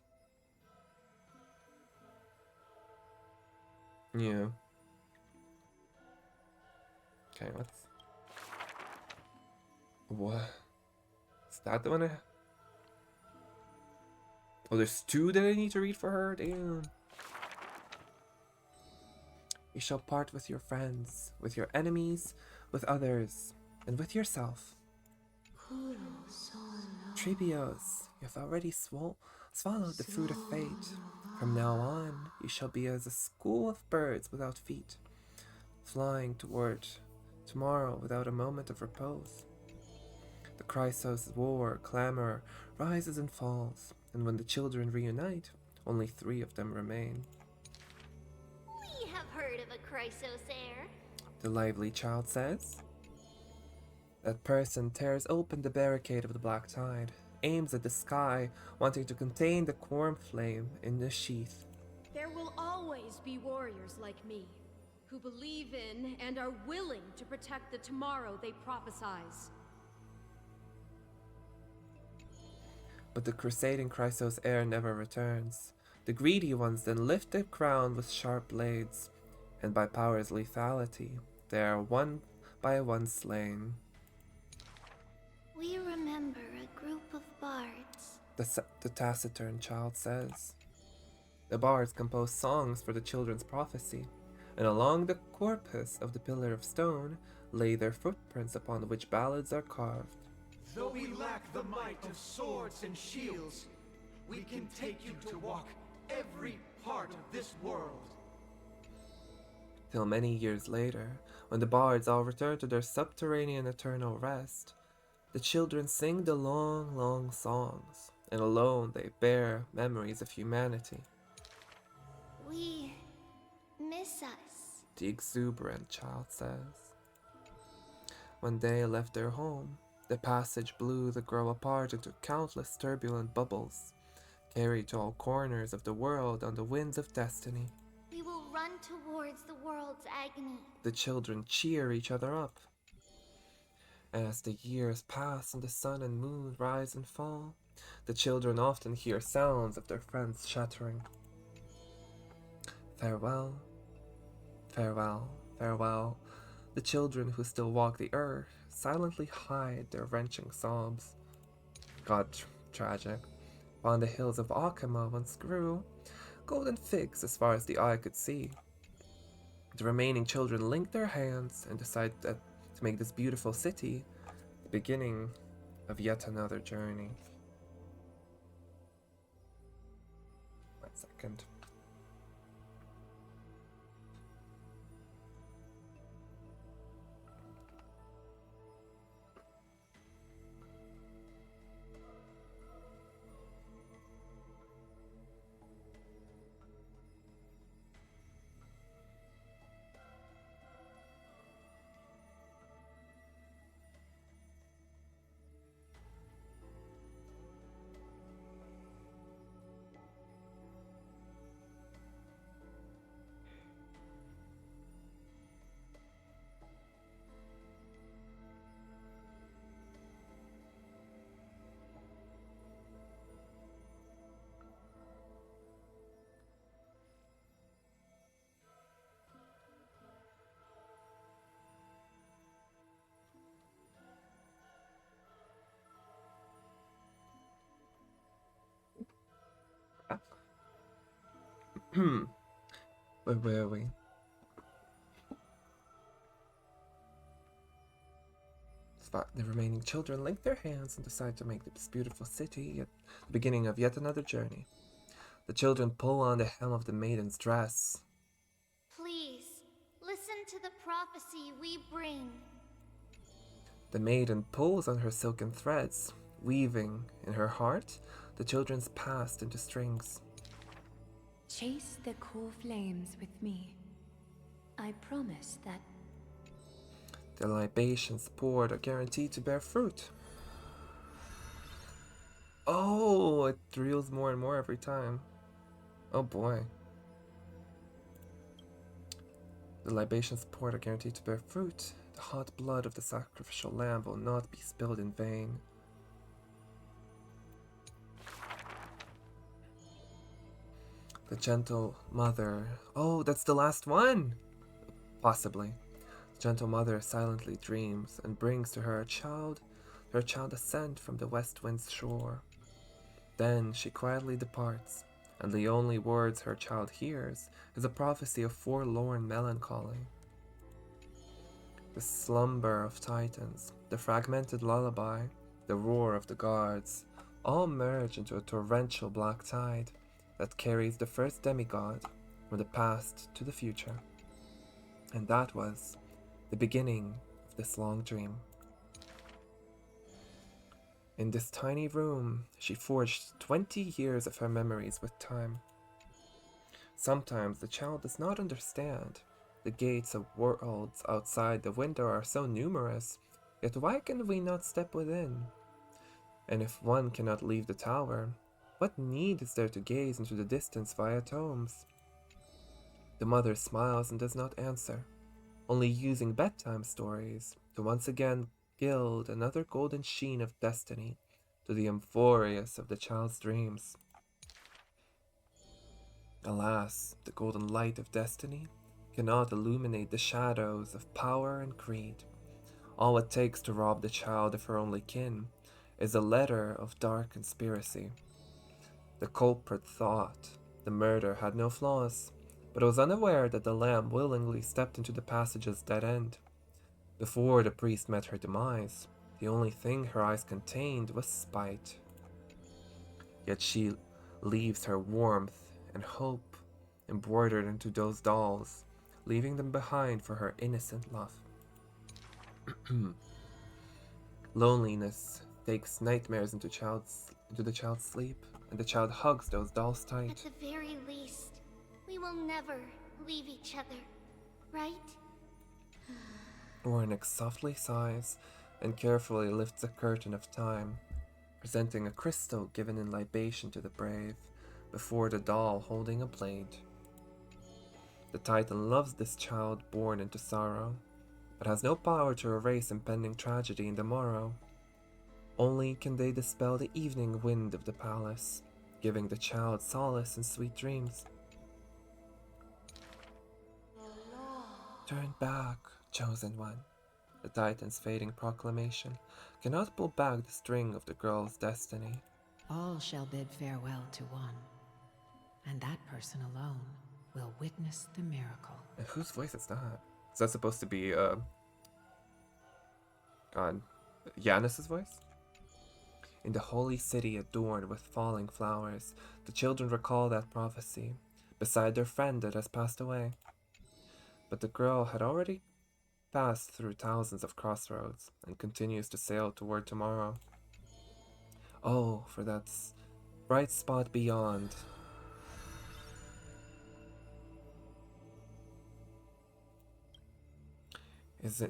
Yeah. Okay, let's... What? Is that the one I... Oh, there's 2 that I need to read for her? Damn. You shall part with your friends, with your enemies, with others, and with yourself. Tribios, you have already swallowed the fruit of fate. From now on, you shall be as a school of birds without feet, flying toward tomorrow without a moment of repose. The Chrysos war clamor rises and falls, and when the children reunite, only 3 of them remain. We have heard of a Chrysos heir. The lively child says. That person tears open the barricade of the black tide, aims at the sky, wanting to contain the corn flame in the sheath. There will always be warriors like me, who believe in and are willing to protect the tomorrow they prophesize. But the crusading Chrysos heir never returns. The greedy ones then lift the crown with sharp blades, and by power's lethality, they are one by one slain. We remember a group of bards. The taciturn child says. The bards compose songs for the children's prophecy, and along the corpus of the pillar of stone lay their footprints upon which ballads are carved. Though we lack the might of swords and shields, we can take you to walk every part of this world. Till many years later, when the bards all return to their subterranean eternal rest, the children sing the long, long songs, and alone they bear memories of humanity. We miss us. The exuberant child says. When they left their home, the passage blew the girl apart into countless turbulent bubbles, carried to all corners of the world on the winds of destiny. We will run towards the world's agony. The children cheer each other up. As the years pass and the sun and moon rise and fall, the children often hear sounds of their friends chattering. Farewell, farewell, farewell. The children who still walk the earth silently hide their wrenching sobs. God, tragic. Upon the hills of Akama once grew golden figs as far as the eye could see. The remaining children linked their hands and decided to make this beautiful city the beginning of yet another journey. 1 second. Where were we? The remaining children linked their hands and decided to make this beautiful city at the beginning of yet another journey. The children pull on the hem of the maiden's dress. Please, listen to the prophecy we bring. The maiden pulls on her silken threads, weaving in her heart the children's past into strings. Chase the cool flames with me. I promise that the libations poured are guaranteed to bear fruit. Oh, it reels more and more every time. Oh boy. The libations poured are guaranteed to bear fruit. The hot blood of the sacrificial lamb will not be spilled in vain. The gentle mother. Oh, that's the last one! Possibly. The gentle mother silently dreams and brings to her child a scent from the west wind's shore. Then she quietly departs, and the only words her child hears is a prophecy of forlorn melancholy. The slumber of titans, the fragmented lullaby, the roar of the guards, all merge into a torrential black tide that carries the first demigod from the past to the future. And that was the beginning of this long dream. In this tiny room, she forged 20 years of her memories with time. Sometimes the child does not understand. The gates of worlds outside the window are so numerous, yet why can we not step within? And if one cannot leave the tower, what need is there to gaze into the distance via tomes? The mother smiles and does not answer, only using bedtime stories to once again gild another golden sheen of destiny to the Amphoreus of the child's dreams. Alas, the golden light of destiny cannot illuminate the shadows of power and greed. All it takes to rob the child of her only kin is a letter of dark conspiracy. The culprit thought the murder had no flaws, but was unaware that the lamb willingly stepped into the passage's dead end. Before the priest met her demise, the only thing her eyes contained was spite. Yet she leaves her warmth and hope embroidered into those dolls, leaving them behind for her innocent love. Loneliness takes nightmares into the child's sleep, and the child hugs those dolls tight. At the very least, we will never leave each other, right? Ornix softly sighs and carefully lifts a curtain of time, presenting a crystal given in libation to the brave, before the doll holding a blade. The Titan loves this child born into sorrow, but has no power to erase impending tragedy in the morrow. Only can they dispel the evening wind of the palace, giving the child solace and sweet dreams. Turn back, chosen one. The Titan's fading proclamation cannot pull back the string of the girl's destiny. All shall bid farewell to one, and that person alone will witness the miracle. And whose voice is that? Is that supposed to be Yanis's voice? In the holy city adorned with falling flowers, the children recall that prophecy, beside their friend that has passed away. But the girl had already passed through thousands of crossroads and continues to sail toward tomorrow. Oh, for that bright spot beyond. Is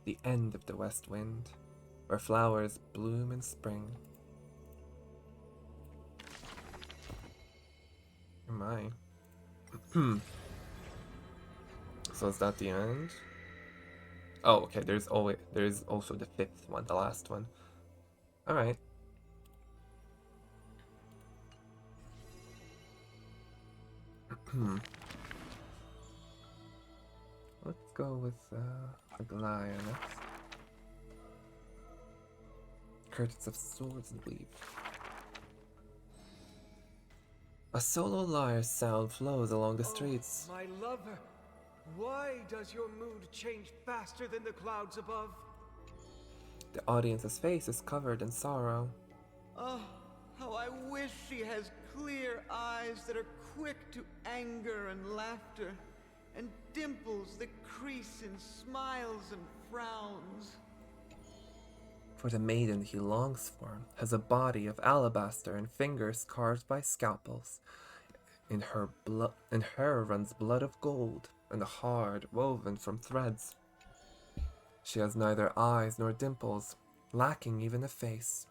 the end of the west wind, where flowers bloom in spring. Am I? So is that the end? Oh, okay. There's also the fifth one, the last one. All right. Let's go with Aglaia next. Curtains of swords and weave. A solo lyre's sound flows along the streets. My lover, why does your mood change faster than the clouds above? The audience's face is covered in sorrow. Oh, how I wish she has clear eyes that are quick to anger and laughter, and dimples that crease in smiles and frowns. For the maiden he longs for has a body of alabaster and fingers carved by scalpels. In her runs blood of gold, and a heart woven from threads. She has neither eyes nor dimples, lacking even a face,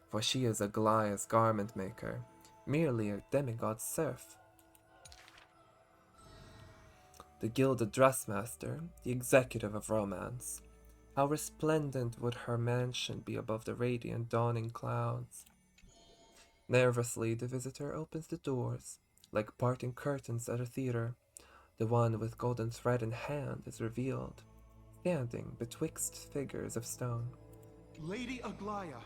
for she is Aglaia's garment maker, merely a demigod's serf. The gilded dressmaster, the executive of romance. How resplendent would her mansion be above the radiant dawning clouds. Nervously, the visitor opens the doors, like parting curtains at a theater. The one with golden thread in hand is revealed, standing betwixt figures of stone. Lady Aglaia,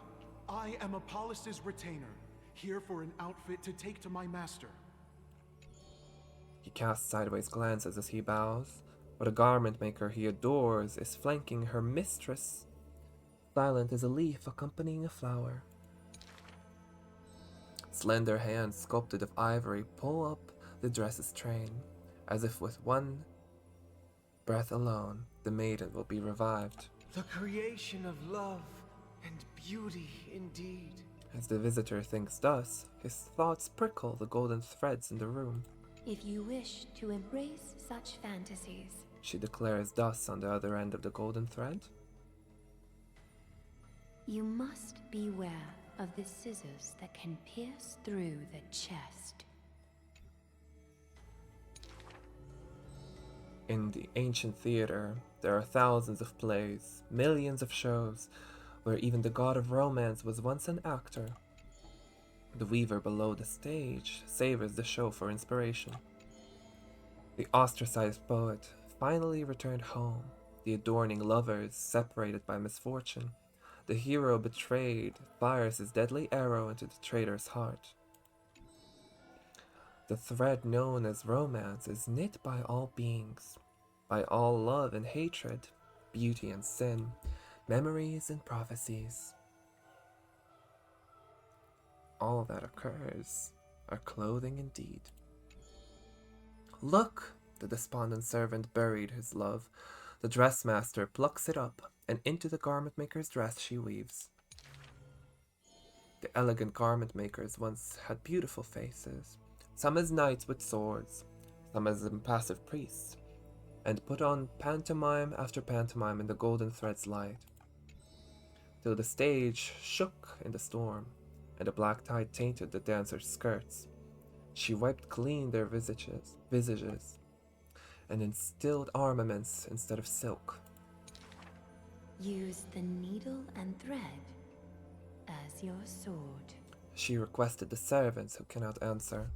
I am Apollos' retainer, here for an outfit to take to my master. He casts sideways glances as he bows, but a garment maker he adores is flanking her mistress. Silent as a leaf accompanying a flower. Slender hands sculpted of ivory pull up the dress's train, as if with one breath alone the maiden will be revived. The creation of love and beauty indeed. As the visitor thinks thus, his thoughts prickle the golden threads in the room. If you wish to embrace such fantasies, She declares thus on the other end of the golden thread. you must beware of the scissors that can pierce through the chest. In the ancient theater, there are thousands of plays, millions of shows, where even the god of romance was once an actor. The weaver below the stage savors the show for inspiration. The ostracized poet finally returned home, the adorning lovers separated by misfortune. The hero betrayed fires his deadly arrow into the traitor's heart. The thread known as romance is knit by all beings, by all love and hatred, beauty and sin, memories and prophecies. All that occurs are clothing indeed. Look! The despondent servant buried his love. The dressmaster plucks it up, and into the garment maker's dress she weaves. The elegant garment makers once had beautiful faces, some as knights with swords, some as impassive priests, and put on pantomime after pantomime in the golden thread's light, till the stage shook in the storm, and a black tide tainted the dancers' skirts. She wiped clean their visages, and instilled armaments instead of silk. Use the needle and thread as your sword. She requested the servants who cannot answer.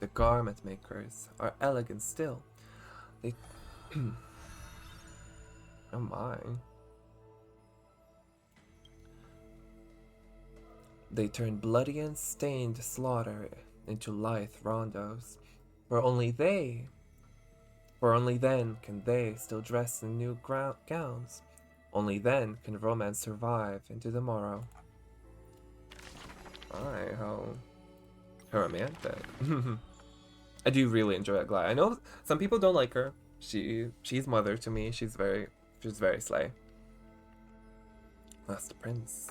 The garment makers are elegant still. They... oh my. They turn bloody and stained slaughter into lithe rondos, for only then can they still dress in new gowns. Only then can romance survive into the morrow. Aye, how romantic. I do really enjoy Aglaia. I know some people don't like her. She's mother to me. She's very slay. Last prince.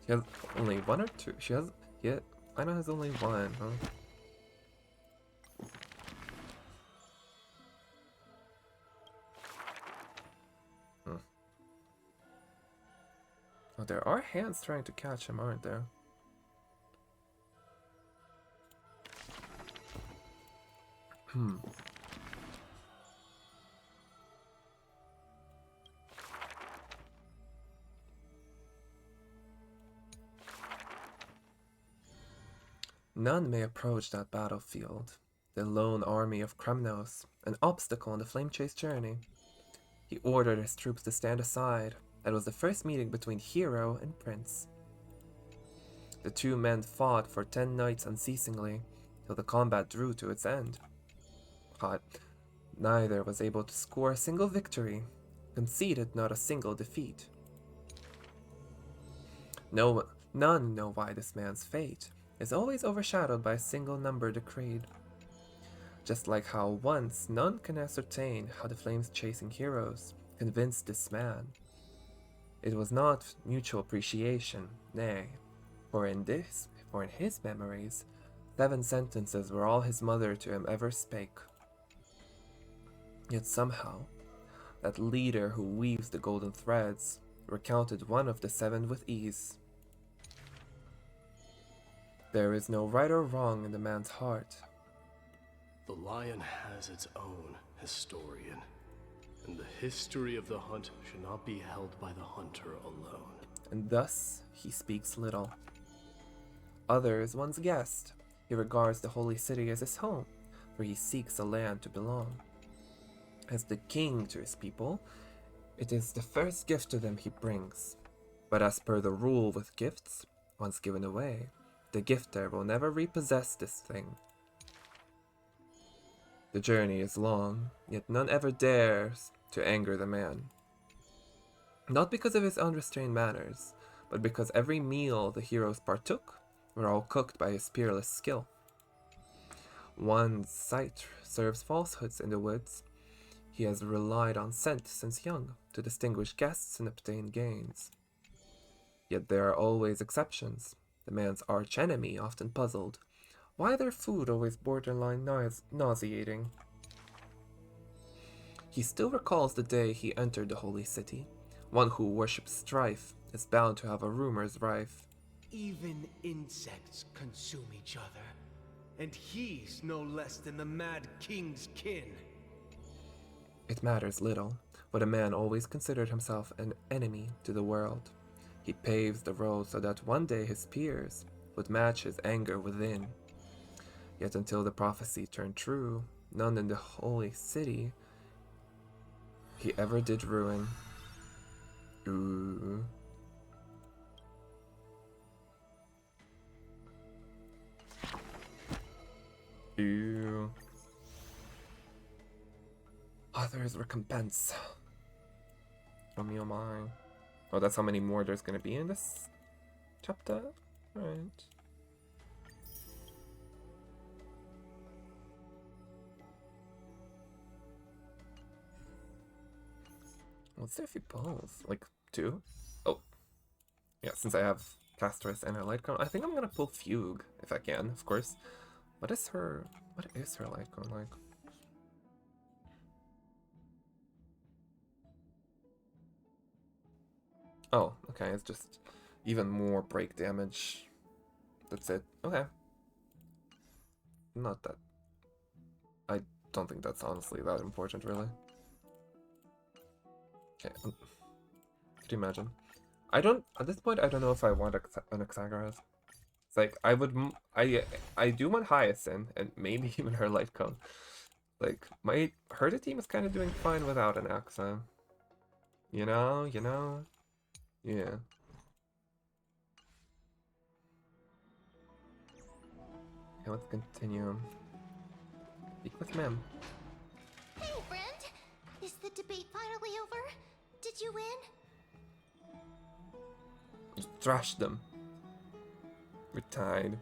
She has only one or two. She has Aina has only one, huh? Oh, there are hands trying to catch him, aren't there? None may approach that battlefield. The lone army of Kremnos, an obstacle on the flame-chase journey. He ordered his troops to stand aside. That was the first meeting between hero and prince. The two men fought for 10 nights unceasingly, till the combat drew to its end. But neither was able to score a single victory, conceded not a single defeat. None know why this man's fate is always overshadowed by a single number decreed. Just like how once none can ascertain how the flames-chasing heroes convinced this man. It was not mutual appreciation, nay, for in his memories, 7 sentences were all his mother to him ever spake. Yet somehow, that leader who weaves the golden threads recounted one of the 7 with ease. There is no right or wrong in the man's heart. The lion has its own historian, and the history of the hunt should not be held by the hunter alone. And thus he speaks little. Others once guessed he regards the holy city as his home, where he seeks a land to belong. As the king to his people, it is the first gift to them he brings. But as per the rule with gifts, once given away, the gifter will never repossess this thing. The journey is long, yet none ever dares to anger the man. Not because of his unrestrained manners, but because every meal the heroes partook were all cooked by his peerless skill. One's sight serves falsehoods in the woods. He has relied on scent since young to distinguish guests and obtain gains. Yet there are always exceptions. The man's archenemy often puzzled why their food always borderline nauseating. He still recalls the day he entered the holy city. One who worships strife is bound to have a rumors rife. Even insects consume each other, and he's no less than the Mad King's kin. It matters little, but a man always considered himself an enemy to the world. He paves the road so that one day his peers would match his anger within. Yet until the prophecy turned true, none in the holy city he ever did ruin. Ooh. Ew. Others recompense. Oh me, oh my. Oh, that's how many more there's gonna be in this chapter? Right. Let's see if he pulls. Like, 2? Oh. Yeah, since I have Castress and her light cone, I think I'm gonna pull Fugue, if I can, of course. What is her light cone like? Oh, okay, it's just even more break damage. That's it. Okay. Not that. I don't think that's honestly that important, really. Okay. Could you imagine? At this point, I don't know if I want an Exaggerez. It's like, I do want Hyacinth, and maybe even her light cone. Like, my Herda team is kind of doing fine without an Axa. You know? Yeah. Okay, let's continue. Speak with ma'am. Hey, friend! Is the debate finally over? Did you win? Just thrashed them. We're tied.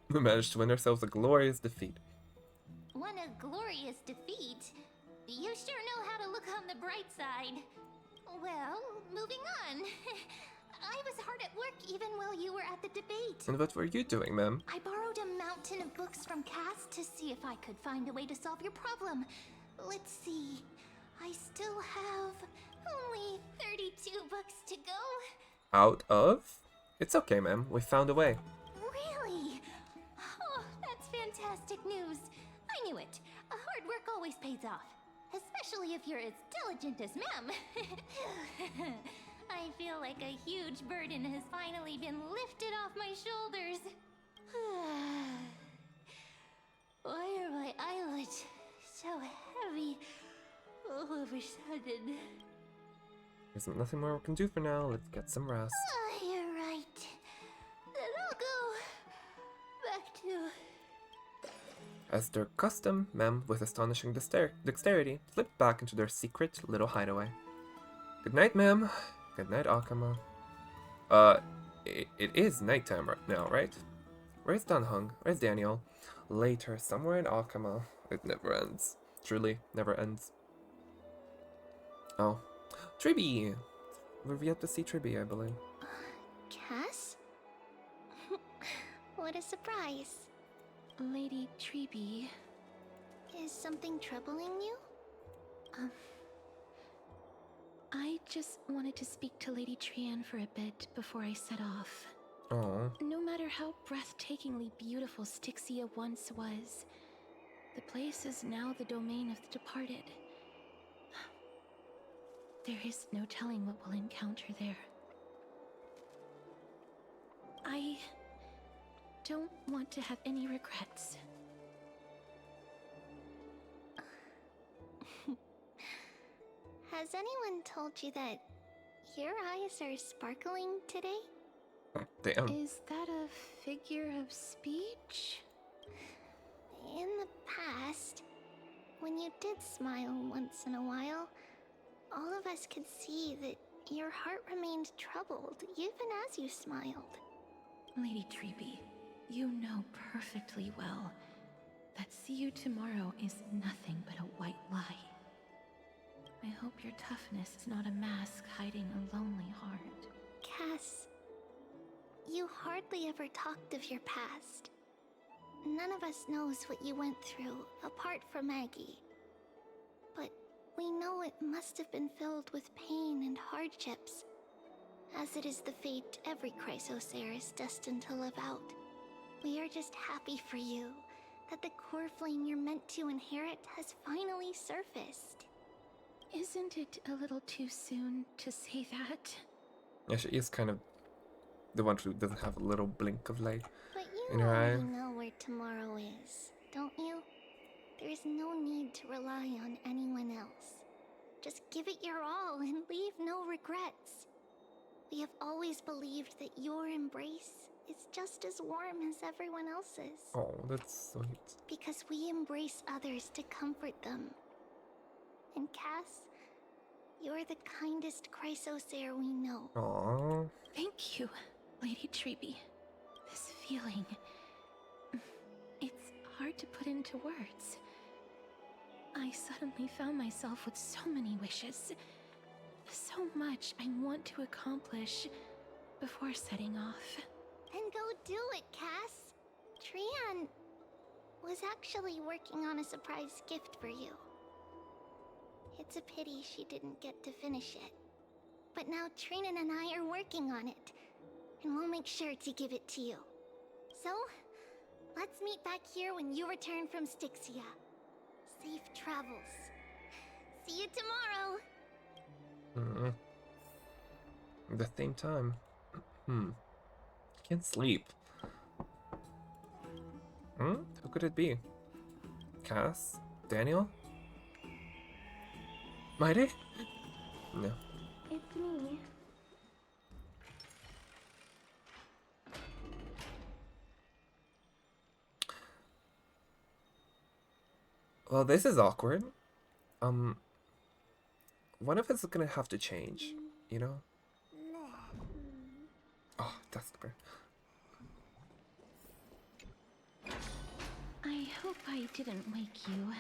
We managed to win ourselves a glorious defeat. Won a glorious defeat? You sure know how to look on the bright side. Well, moving on. I was hard at work even while you were at the debate. And what were you doing, ma'am? I borrowed a mountain of books from Cass to see if I could find a way to solve your problem. Let's see. I still have only 32 books to go. Out of? It's okay, ma'am. We found a way. Really? Oh, that's fantastic news. I knew it. Hard work always pays off. Especially if you're as diligent as ma'am. I feel like a huge burden has finally been lifted off my shoulders. Why are my eyelids so heavy all of a sudden? There's nothing more we can do for now. Let's get some rest. You're right. Then I'll go back to... As their custom, ma'am, with astonishing dexterity, slipped back into their secret little hideaway. Good night, ma'am. Good night, Akama. It is nighttime right now, right? Where's Danhung? Where's Daniel? Later, somewhere in Akama. It never ends. Truly, never ends. Oh. Tribby! We've yet to see Tribby, I believe. Cass? What a surprise. Lady Tribby. Is something troubling you? I just wanted to speak to Lady Trian for a bit before I set off. Oh. No matter how breathtakingly beautiful Styxia once was, the place is now the domain of the departed. There is no telling what we'll encounter there. I don't want to have any regrets. Has anyone told you that your eyes are sparkling today? Damn. Is that a figure of speech? In the past, when you did smile once in a while, all of us could see that your heart remained troubled even as you smiled. Lady Tribby, you know perfectly well that see you tomorrow is nothing but a white lie. I hope your toughness is not a mask hiding a lonely heart. Cass, you hardly ever talked of your past. None of us knows what you went through, apart from Maggie. But we know it must have been filled with pain and hardships, as it is the fate every Chrysosaur is destined to live out. We are just happy for you that the core flame you're meant to inherit has finally surfaced. Isn't it a little too soon to say that? Yeah, she is kind of the one who doesn't have a little blink of light But you in her eye. already know where tomorrow is, don't you? There is no need to rely on anyone else. Just give it your all and leave no regrets. We have always believed that your embrace is just as warm as everyone else's. Oh, that's sweet. Because we embrace others to comfort them. And Cass, you're the kindest Chrysosaur we know. Aww. Thank you, Lady Tribby. This feeling... it's hard to put into words. I suddenly found myself with so many wishes. So much I want to accomplish before setting off. Then go do it, Cass. Trian was actually working on a surprise gift for you. It's a pity she didn't get to finish it. But now Trinan and I are working on it, and we'll make sure to give it to you. So, let's meet back here when you return from Styxia. Safe travels. See you tomorrow! At the same time. Can't sleep. Who could it be? Cass? Daniel? Mighty? No. It's me. Well, this is awkward. One of us is gonna have to change, you know? Oh, that's good. I hope I didn't wake you.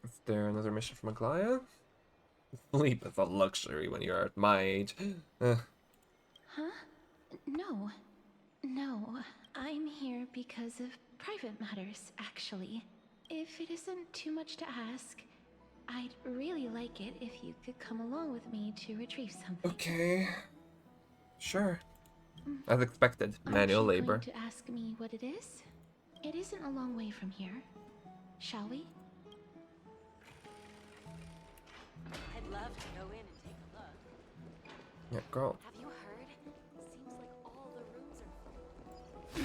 Is there another mission from Aglaya? Sleep is a luxury when you're at my age. Huh? No. No, I'm here because of private matters, actually. If it isn't too much to ask, I'd really like it if you could come along with me to retrieve something. Okay. Sure. As expected, manual Aren't you labor. going to ask me what it is? It isn't a long way from here. Shall we? I'd love to go in and take a look. Yeah, girl. Have you heard? Seems like all the rooms are full.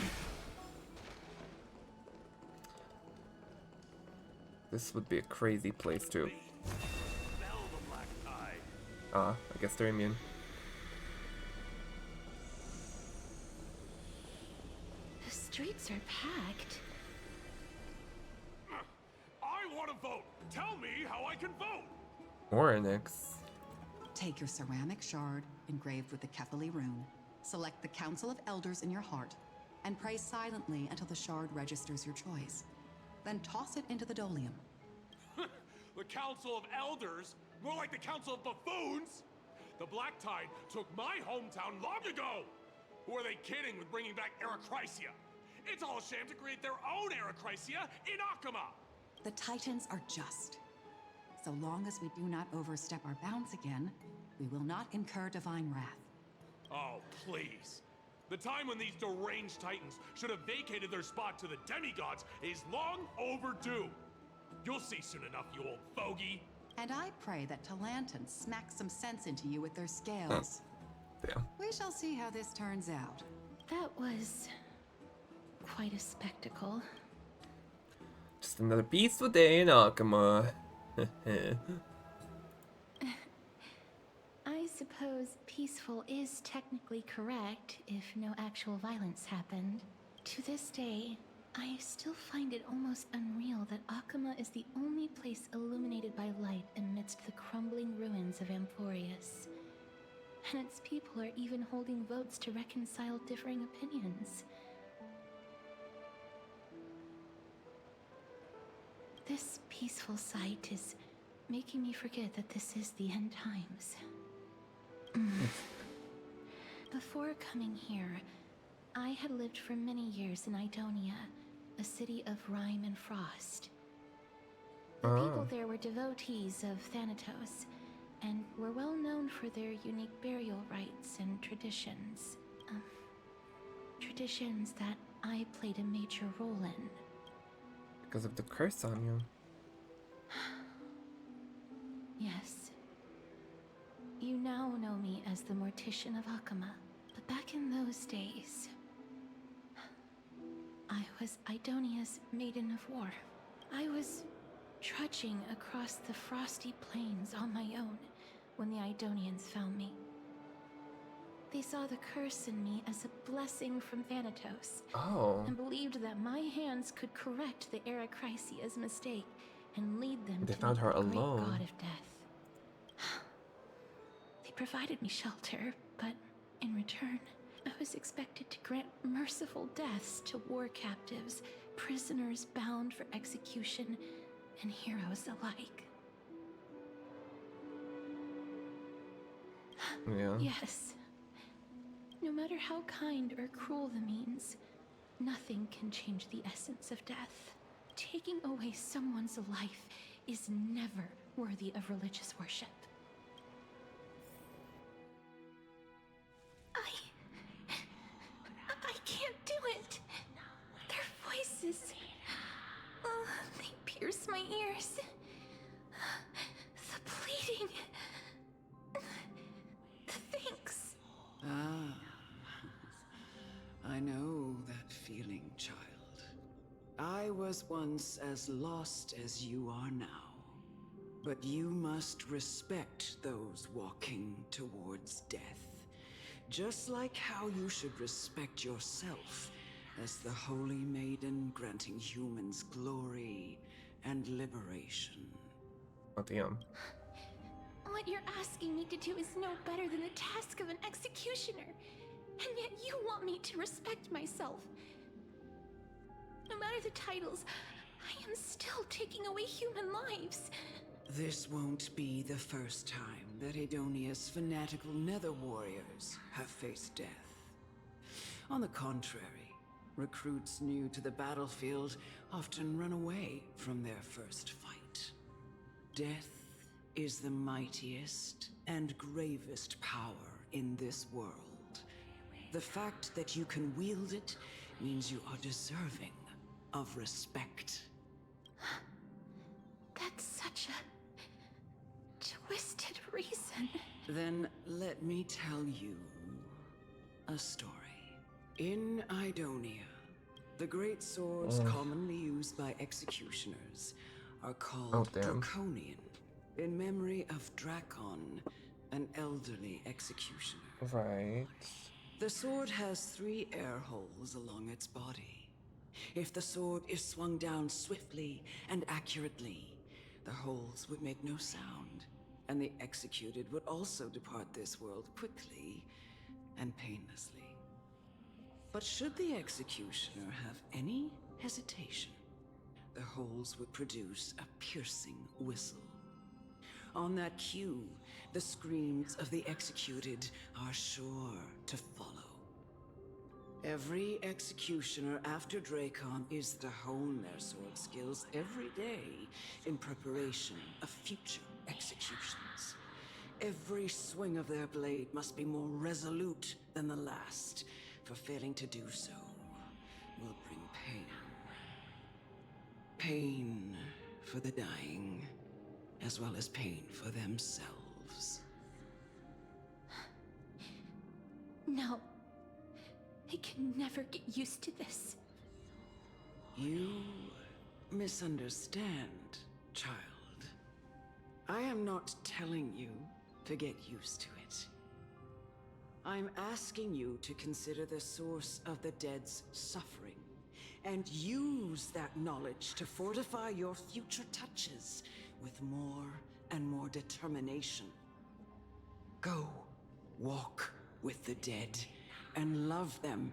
This would be a crazy place too. Ah, I guess they're immune. The streets are packed. I want to vote. Tell me how I can vote. Oryx. Take your ceramic shard engraved with the Kephili rune. Select the Council of Elders in your heart and pray silently until the shard registers your choice. Then toss it into the Dolium. The Council of Elders? More like the Council of Buffoons? The Black Tide took my hometown long ago! Who are they kidding with bringing back Erechrysia? It's all a sham to create their own Erechrysia in Akama! The Titans are just. So long as we do not overstep our bounds again, we will not incur divine wrath. Oh, please. The time when these deranged Titans should have vacated their spot to the demigods is long overdue. You'll see soon enough, you old fogey. And I pray that Talanton smacks some sense into you with their scales. Damn. We shall see how this turns out. That was quite a spectacle. Just another peaceful day in Akama. I suppose peaceful is technically correct if no actual violence happened. To this day, I still find it almost unreal that Akama is the only place illuminated by light amidst the crumbling ruins of Amphoreus. And its people are even holding votes to reconcile differing opinions. This peaceful sight is making me forget that this is the end times. Before coming here, I had lived for many years in Idonia, a city of rime and frost. The people there were devotees of Thanatos, and were well known for their unique burial rites and traditions. Traditions that I played a major role in. Because of the curse on you. Yes. You now know me as the Mortician of Akama, but back in those days, I was Idonia's Maiden of War. I was trudging across the frosty plains on my own when the Idonians found me. They saw the curse in me as a blessing from Thanatos, and believed that my hands could correct the Erechrysia's mistake and lead them They to found meet her the great alone. god of death. They provided me shelter, but in return, I was expected to grant merciful deaths to war captives, prisoners bound for execution, and heroes alike. Yeah. Yes. No matter how kind or cruel the means, nothing can change the essence of death. Taking away someone's life is never worthy of religious worship. I can't do it. Their voices, they pierce my ears. The pleading, the thanks. Ah, I know that feeling, child. I was once as lost as you are now. But you must respect those walking towards death. Just like how you should respect yourself as the Holy Maiden granting humans glory and liberation. Oh, damn. What you're asking me to do is no better than the task of an executioner. And yet you want me to respect myself. No matter the titles, I am still taking away human lives. This won't be the first time that Edonia's fanatical nether warriors have faced death. On the contrary, recruits new to the battlefield often run away from their first fight. Death is the mightiest and gravest power in this world. The fact that you can wield it means you are deserving of respect. That's such a twisted reason. Then let me tell you a story. In Idonia, the great swords commonly used by executioners are called Draconian, in memory of Drakon, an elderly executioner. Right. The sword has 3 air holes along its body. If the sword is swung down swiftly and accurately, the holes would make no sound, and the executed would also depart this world quickly and painlessly. But should the executioner have any hesitation, the holes would produce a piercing whistle. On that cue, the screams of the executed are sure to follow. Every executioner after Drakon is to hone their sword skills every day in preparation of future executions. Every swing of their blade must be more resolute than the last, for failing to do so will bring pain. Pain for the dying, as well as pain for themselves. No. I can never get used to this. You misunderstand, child. I am not telling you to get used to it. I'm asking you to consider the source of the dead's suffering, and use that knowledge to fortify your future touches with more and more determination. Go, walk with the dead, and love them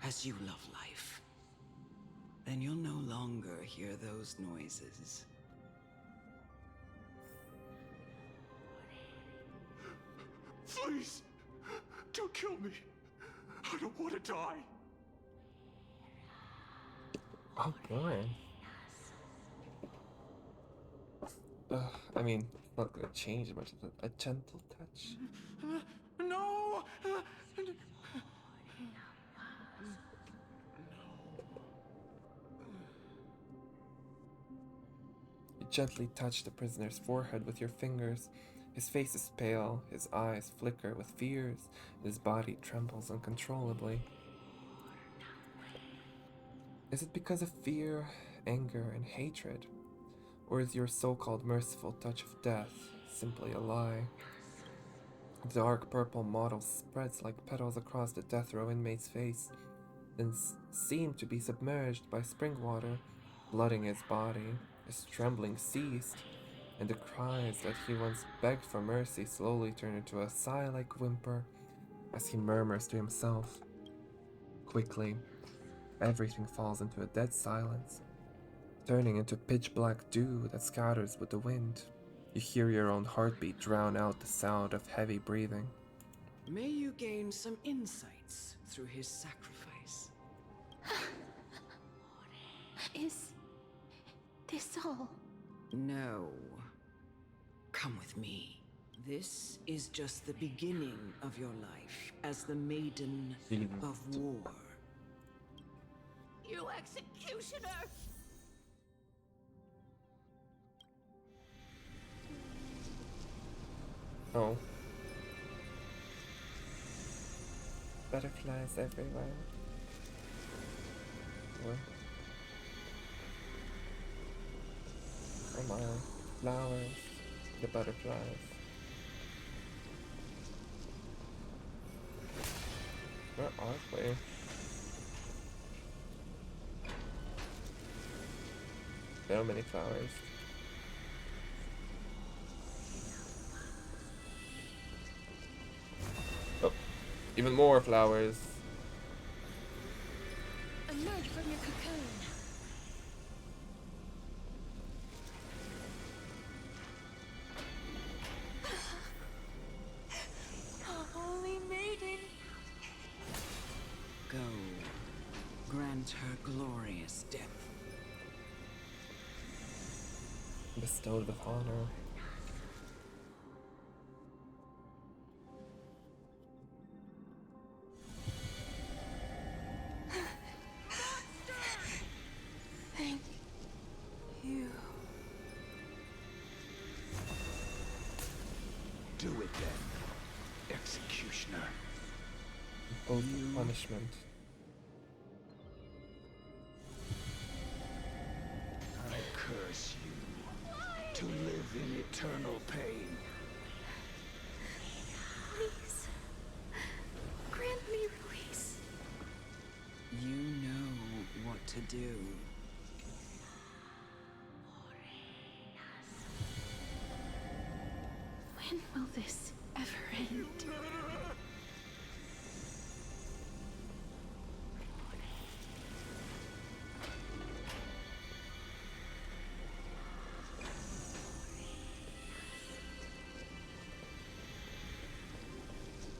as you love life. Then you'll no longer hear those noises. Please, don't kill me. I don't want to die. Oh boy. I mean, it's not gonna change much. A gentle touch. No! You gently touch the prisoner's forehead with your fingers. His face is pale, his eyes flicker with fears, his body trembles uncontrollably. Is it because of fear, anger, and hatred? Or is your so-called merciful touch of death simply a lie? The dark purple mottle spreads like petals across the death row inmate's face, then seemed to be submerged by spring water, flooding his body. His trembling ceased, and the cries that he once begged for mercy slowly turn into a sigh-like whimper as he murmurs to himself. Quickly, everything falls into a dead silence, turning into pitch-black dew that scatters with the wind. You hear your own heartbeat drown out the sound of heavy breathing. May you gain some insights through his sacrifice. Is this all? No. Come with me. This is just the beginning of your life as the Maiden of War. You executioner! Oh. Butterflies everywhere. What? Oh my. Flowers. The butterflies. Where are we? So many flowers. Oh, even more flowers. Emerge from your cocoon. Holy maiden. Go. Grant her glorious death. Bestowed with honor. Thank you. Do it then, executioner. Oath of punishment. I curse you to live in eternal pain. Please, grant me release. You know what to do. When will this ever end?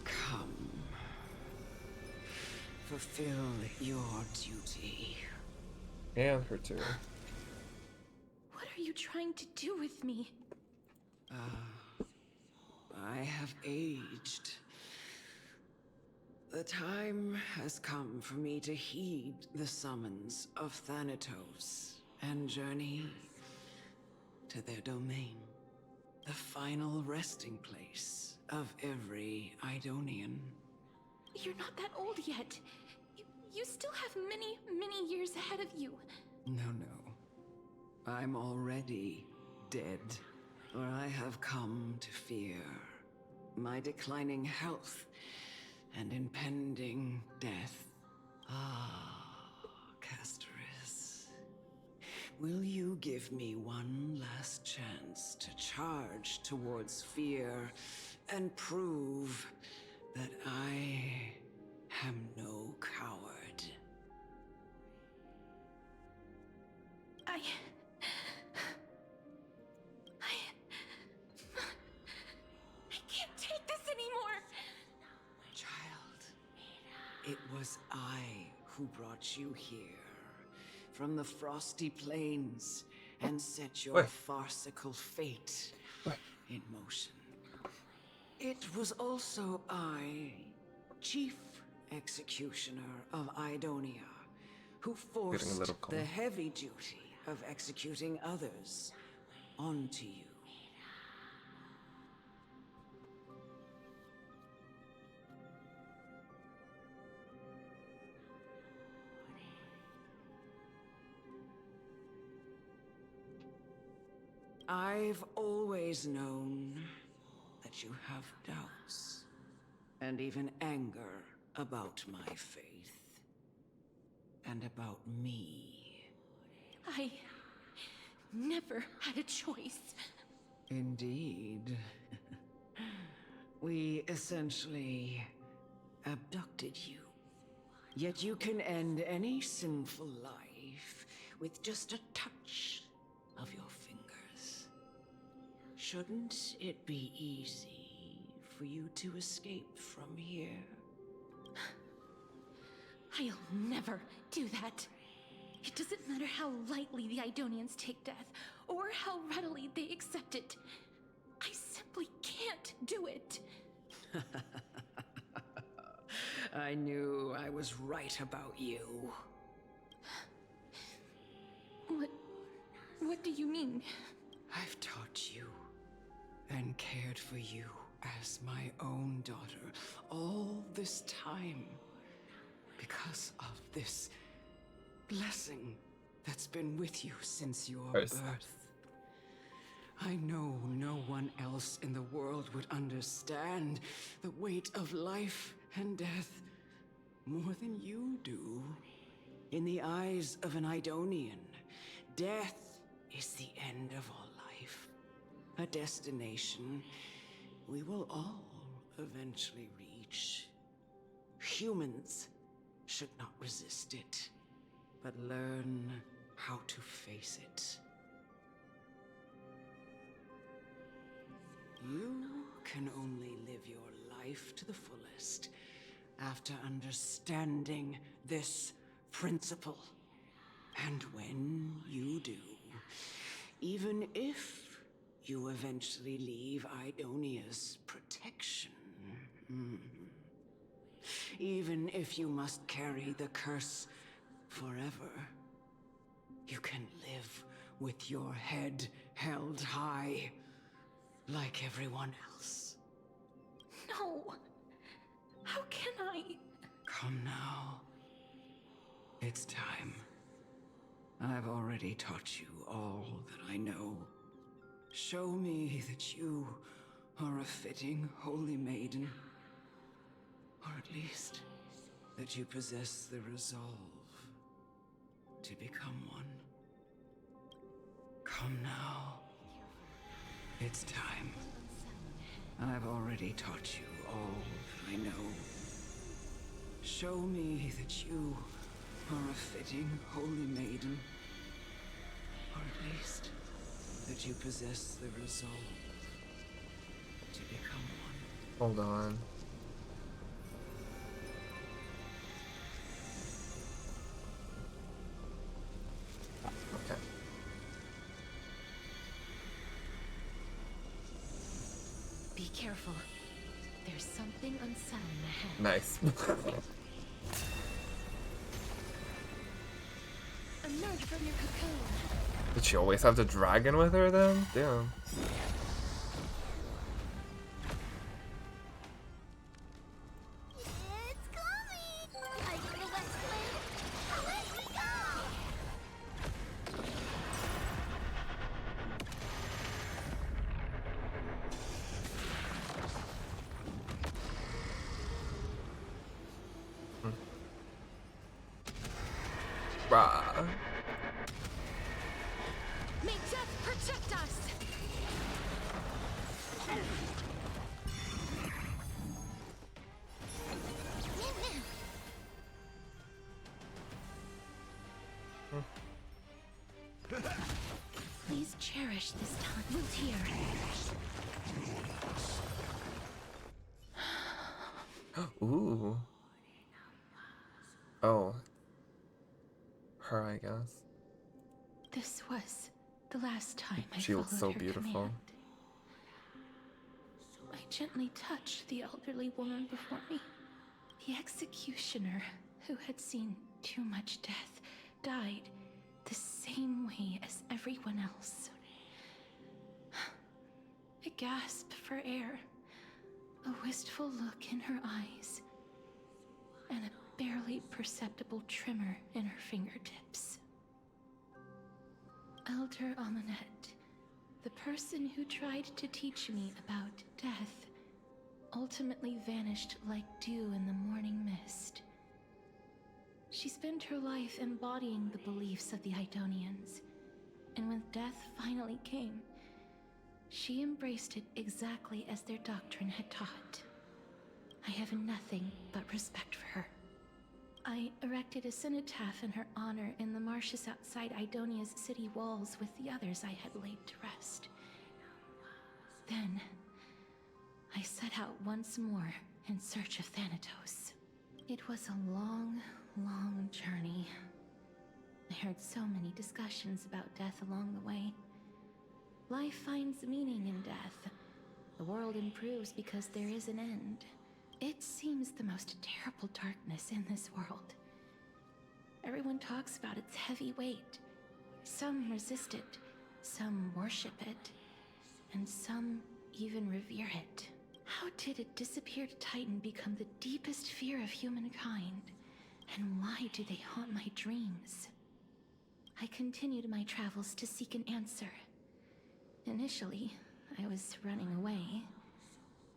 Come. Fulfill your duty. And her too. What are you trying to do with me? I have aged. The time has come for me to heed the summons of Thanatos and journey to their domain. The final resting place of every Idonian. You're not that old yet. You still have many, many years ahead of you. No. I'm already dead. For I have come to fear my declining health and impending death. Castoris. Will you give me one last chance to charge towards fear and prove that I am no coward? I can't take this anymore! Child, it was I who brought you here from the frosty plains and set your farcical fate in motion. It was also I, Chief Executioner of Idonia, who forced the heavy duty of executing others onto you. I've always known that you have doubts and even anger about my faith and about me. I never had a choice. Indeed. We essentially abducted you. Yet you can end any sinful life with just a touch of your fingers. Shouldn't it be easy for you to escape from here? I'll never do that. It doesn't matter how lightly the Idonians take death, or how readily they accept it. I simply can't do it. I knew I was right about you. What do you mean? I've taught you and cared for you as my own daughter all this time because of this blessing that's been with you since your birth. I know no one else in the world would understand the weight of life and death more than you do. In the eyes of an Idonian, death is the end of all life. A destination we will all eventually reach. Humans should not resist it, but learn how to face it. You can only live your life to the fullest after understanding this principle. And when you do, even if you eventually leave Idonia's protection, even if you must carry the curse forever, you can live with your head held high, like everyone else. No! How can I? Come now. It's time. I've already taught you all that I know. Show me that you are a fitting holy maiden. Or at least, that you possess the resolve to become one. Come now. It's time. I've already taught you all that I know. Show me that you are a fitting holy maiden. Or at least, that you possess the resolve to become one. Hold on. Okay. Be careful. There's something unsettling ahead. Nice. Emerge from your cocoon. Did she always have the dragon with her then? Damn. It's coming! Are you the West Wind? Let me go! Bruh. May death protect us! Please cherish this time with here. Ooh. Oh. Her, I guess. This was the last time I She looks so followed her beautiful. command. I gently touched the elderly woman before me. The executioner, who had seen too much death, died the same way as everyone else. I gasped for air, a wistful look in her eyes, and a barely perceptible tremor in her fingertips. Elder Amunet, the person who tried to teach me about death, ultimately vanished like dew in the morning mist. She spent her life embodying the beliefs of the Idonians, and when death finally came, she embraced it exactly as their doctrine had taught. I have nothing but respect for her. I erected a cenotaph in her honor in the marshes outside Idonia's city walls with the others I had laid to rest. Then, I set out once more in search of Thanatos. It was a long, long journey. I heard so many discussions about death along the way. Life finds meaning in death. The world improves because there is an end. It seems the most terrible darkness in this world. Everyone talks about its heavy weight. Some resist it, some worship it, and some even revere it. How did a disappeared titan become the deepest fear of humankind? And why do they haunt my dreams? I continued my travels to seek an answer. Initially, I was running away.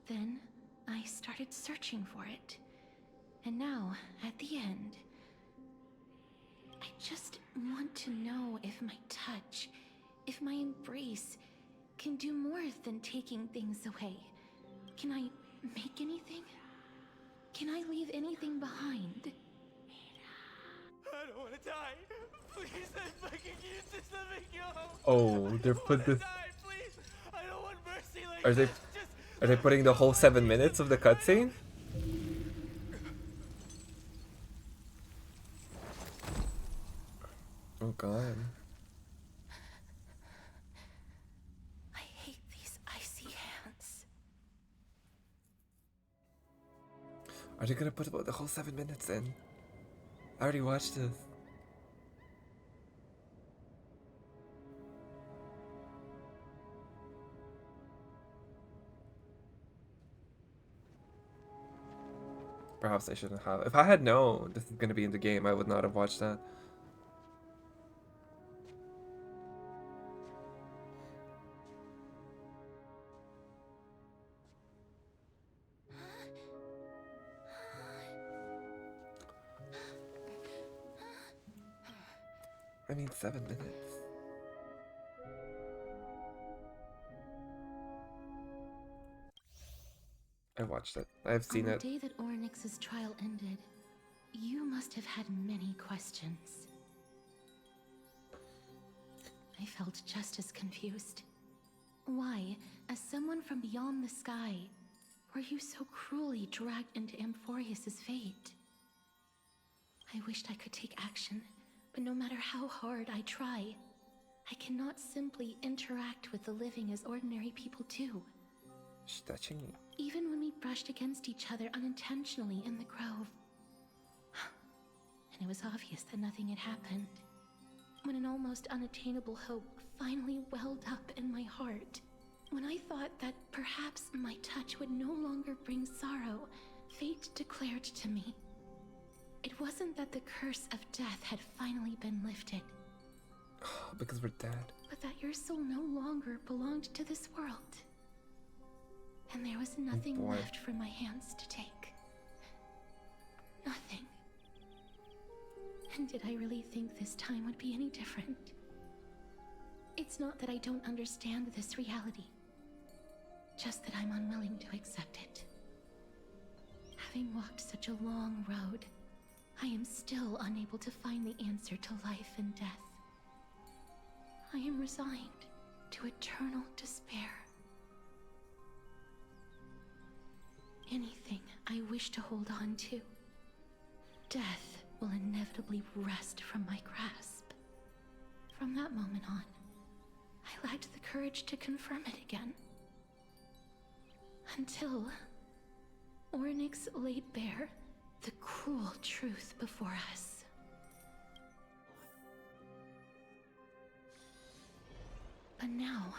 Then, I started searching for it. And now, at the end, I just want to know if my touch If my embrace can do more than taking things away, can I make anything? Can I leave anything behind? I don't want to die. Please, I'm begging you, just let me go. Oh, they're put this. Die, please. I don't want mercy like Are they? this. Just Are they putting the whole 7 minutes of the cutscene? Oh god. I hate these icy hands. Are they gonna put about the whole 7 minutes in? I already watched this. Perhaps I shouldn't have. If I had known this is gonna be in the game, I would not have watched that. I mean, 7 minutes. I watched it. I've seen On it. the day that Oryx's trial ended, you must have had many questions. I felt just as confused. Why, as someone from beyond the sky, were you so cruelly dragged into Amphoreus's fate? I wished I could take action, but no matter how hard I try, I cannot simply interact with the living as ordinary people do. She's touching me. Even when we brushed against each other unintentionally in the grove. And it was obvious that nothing had happened. When an almost unattainable hope finally welled up in my heart. When I thought that perhaps my touch would no longer bring sorrow, fate declared to me. It wasn't that the curse of death had finally been lifted. Because we're dead. But that your soul no longer belonged to this world. And there was nothing left for my hands to take. Nothing. And did I really think this time would be any different? It's not that I don't understand this reality. Just that I'm unwilling to accept it. Having walked such a long road, I am still unable to find the answer to life and death. I am resigned to eternal despair. Anything I wish to hold on to, death will inevitably wrest from my grasp. From that moment on, I lacked the courage to confirm it again. Until Oryx laid bare the cruel truth before us. But now,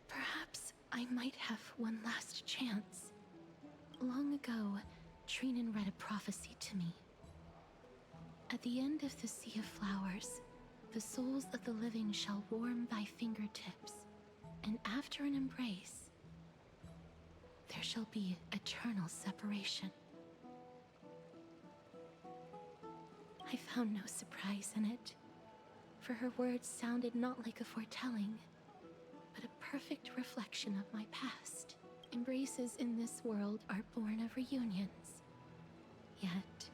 perhaps I might have one last chance. Long ago, Trinan read a prophecy to me. At the end of the Sea of Flowers, the souls of the living shall warm thy fingertips, and after an embrace, there shall be eternal separation. I found no surprise in it, for her words sounded not like a foretelling, but a perfect reflection of my past. Embraces in this world are born of reunions. Yet,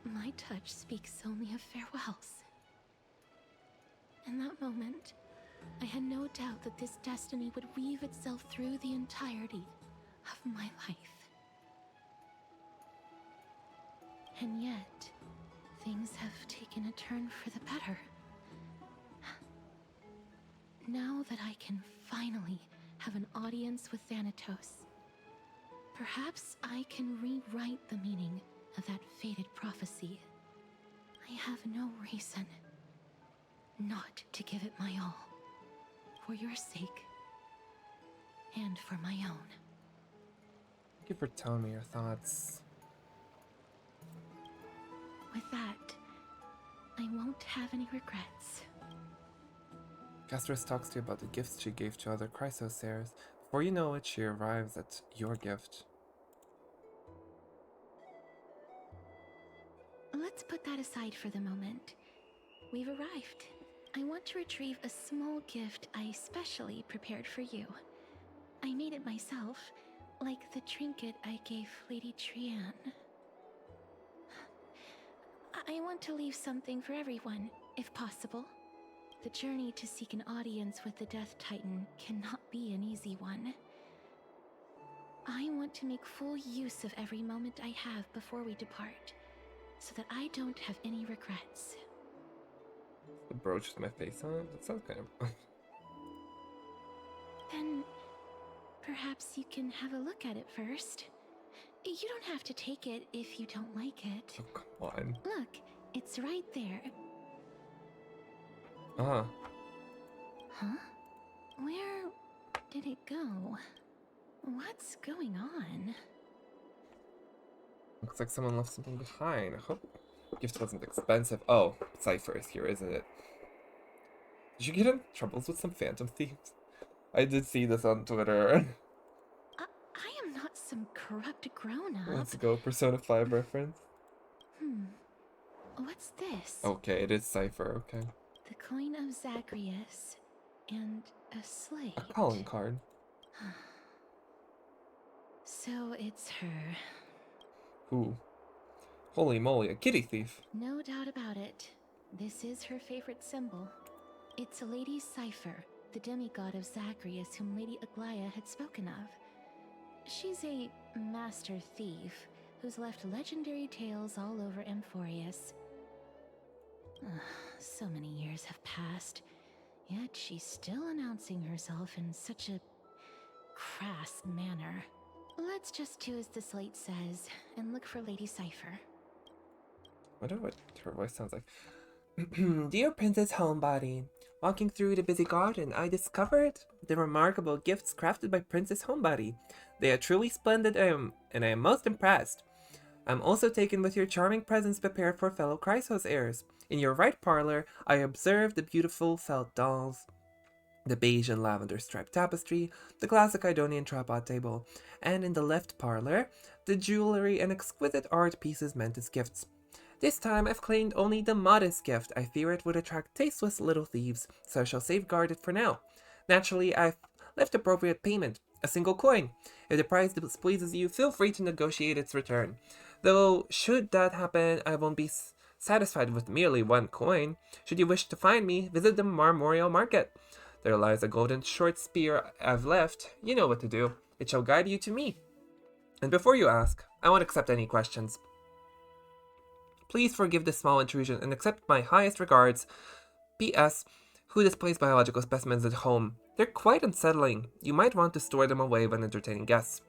my touch speaks only of farewells. In that moment, I had no doubt that this destiny would weave itself through the entirety of my life. And yet, things have taken a turn for the better. Now that I can finally have an audience with Thanatos, perhaps I can rewrite the meaning of that fated prophecy. I have no reason not to give it my all, for your sake, and for my own. Thank you for telling me your thoughts. With that, I won't have any regrets. Gastris talks to you about the gifts she gave to other Chrysosairs. Before you know it, she arrives at your gift. Let's put that aside for the moment. We've arrived. I want to retrieve a small gift I specially prepared for you. I made it myself, like the trinket I gave Lady Trian. I want to leave something for everyone, if possible. The journey to seek an audience with the Death Titan cannot be an easy one. I want to make full use of every moment I have before we depart, so that I don't have any regrets. The brooch with my face on it? That sounds kind of... Then, perhaps you can have a look at it first. You don't have to take it if you don't like it. Oh, come on. Look, it's right there. Ah. Huh? Where did it go? What's going on? Looks like someone left something behind. I hope the gift wasn't expensive. Oh, Cypher is here, isn't it? Did you get in troubles with some phantom thieves? I did see this on Twitter. I am not some corrupt grown-up. Let's go, Persona 5 reference. What's this? Okay, it is Cypher, okay. The coin of Zagreus and a slate. A calling card. So it's her. Who? Holy moly, a kitty thief. No doubt about it. This is her favorite symbol. It's Lady Cypher, the demigod of Zagreus whom Lady Aglaia had spoken of. She's a master thief who's left legendary tales all over Amphoreus. So many years have passed, yet she's still announcing herself in such a crass manner. Let's just do as the slate says and look for Lady Cypher. I don't know what her voice sounds like. Dear Princess Homebody, walking through the busy garden, I discovered the remarkable gifts crafted by Princess Homebody. They are truly splendid, and I am most impressed. I'm also taken with your charming presents prepared for fellow Chrysos heirs. In your right parlor, I observed the beautiful felt dolls, the beige and lavender striped tapestry, the classic Idonian tripod table, and in the left parlor, the jewelry and exquisite art pieces meant as gifts. This time I've claimed only the modest gift. I fear it would attract tasteless little thieves, so I shall safeguard it for now. Naturally, I've left appropriate payment, a single coin. If the price displeases you, feel free to negotiate its return. Though, should that happen, I won't be satisfied with merely one coin. Should you wish to find me, visit the Marmorial Market. There lies a golden short spear I've left. You know what to do. It shall guide you to me. And before you ask, I won't accept any questions. Please forgive this small intrusion and accept my highest regards. P.S. Who displays biological specimens at home? They're quite unsettling. You might want to store them away when entertaining guests.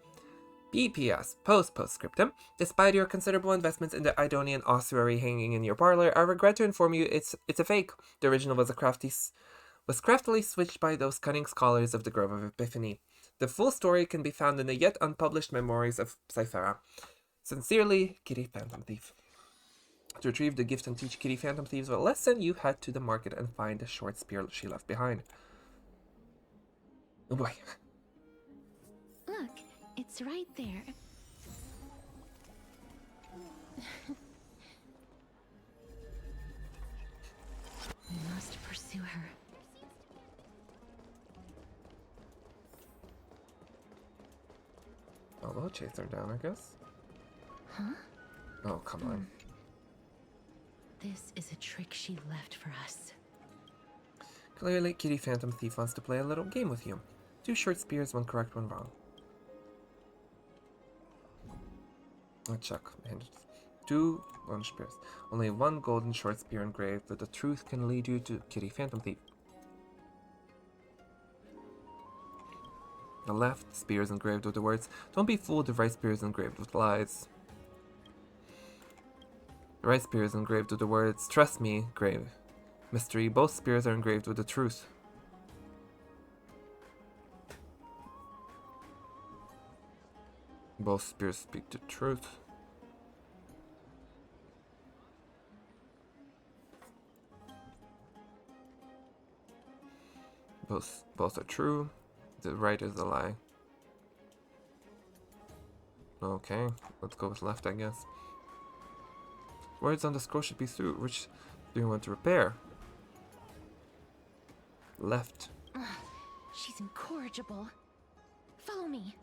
P.P.S. Postscriptum. Despite your considerable investments in the Idonian ossuary hanging in your parlor, I regret to inform you it's a fake. The original was craftily switched by those cunning scholars of the Grove of Epiphany. The full story can be found in the yet unpublished memoirs of Cyphera. Sincerely, Kitty Phantom Thief. To retrieve the gift and teach Kitty Phantom Thieves a lesson, you head to the market and find the short spear she left behind. Oh boy. Look, it's right there. We must pursue her. Oh, we'll chase her down, I guess. Huh? Oh, come on. This is a trick she left for us. Clearly, Kitty Phantom Thief wants to play a little game with you. 2 short spears, 1 correct, 1 wrong. Let's check. 2 1 spears. Only 1 golden short spear engraved, but the truth can lead you to Kitty Phantom Thief. The left spear is engraved with the words, "Don't be fooled, the right spear is engraved with lies." The right spear is engraved with the words, "Trust me, grave. Mystery." Both spears are engraved with the truth. Both spears speak the truth. Both are true. The right is a lie. Okay, let's go with left, I guess. Words on the scroll should be through. Which do you want to repair? Left. Ugh, she's incorrigible. Follow me.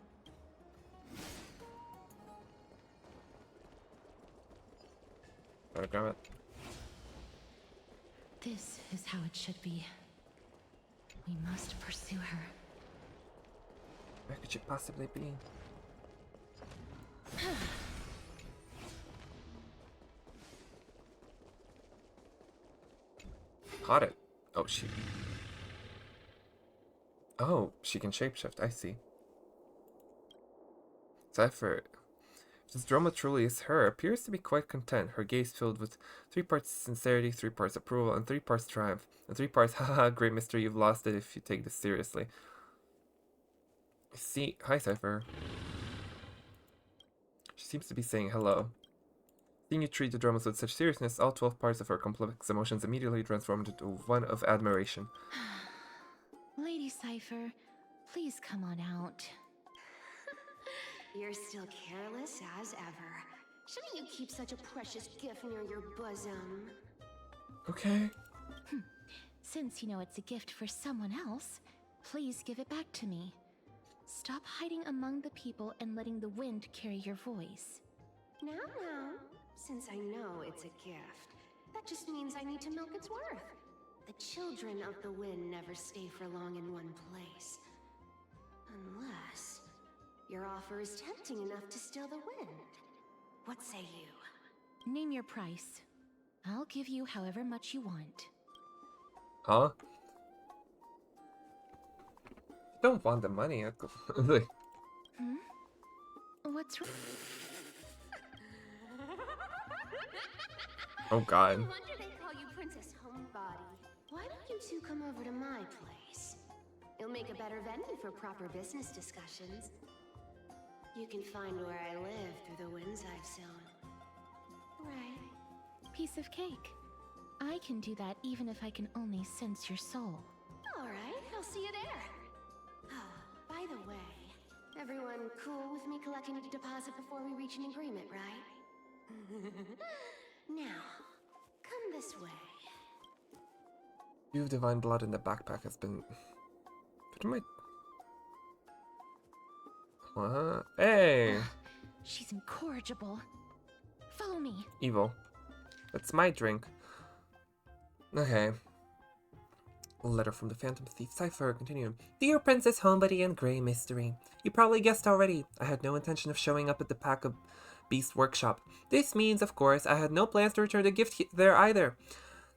Gotta grab it. This is how it should be. We must pursue her. Where could she possibly be? Caught it. Oh, Oh, she can shapeshift. I see. Cypher. If this drama truly is her, appears to be quite content. Her gaze filled with 3 parts sincerity, 3 parts approval, and 3 parts triumph. And 3 parts, haha, great mystery, you've lost it if you take this seriously. See, hi Cypher. She seems to be saying hello. Seeing you treat the dramas with such seriousness, all 12 parts of her complex emotions immediately transformed into one of admiration. Lady Cypher, please come on out. You're still careless as ever. Shouldn't you keep such a precious gift near your bosom? Okay. Since you know it's a gift for someone else, please give it back to me. Stop hiding among the people and letting the wind carry your voice. Now, since I know it's a gift, that just means I need to milk its worth. The children of the wind never stay for long in one place. Unless your offer is tempting enough to still the wind. What say you? Name your price. I'll give you however much you want. Huh? Don't want the money. What's wrong? Oh god. No wonder they call you Princess Homebody. Why don't you two come over to my place? It'll make a better venue for proper business discussions. You can find where I live through the winds I've sown. Right. Piece of cake. I can do that even if I can only sense your soul. Alright, I'll see you there. By the way, everyone cool with me collecting a deposit before we reach an agreement, right? Now, come this way. Dew of divine blood in the backpack has been put in my... What? Hey! She's incorrigible. Follow me. Evil. That's my drink. Okay. Letter from the Phantom Thief. Cypher, continue. Dear Princess Homebody and Grey Mystery. You probably guessed already. I had no intention of showing up at the Pack of Beast Workshop. This means, of course, I had no plans to return the gift there either.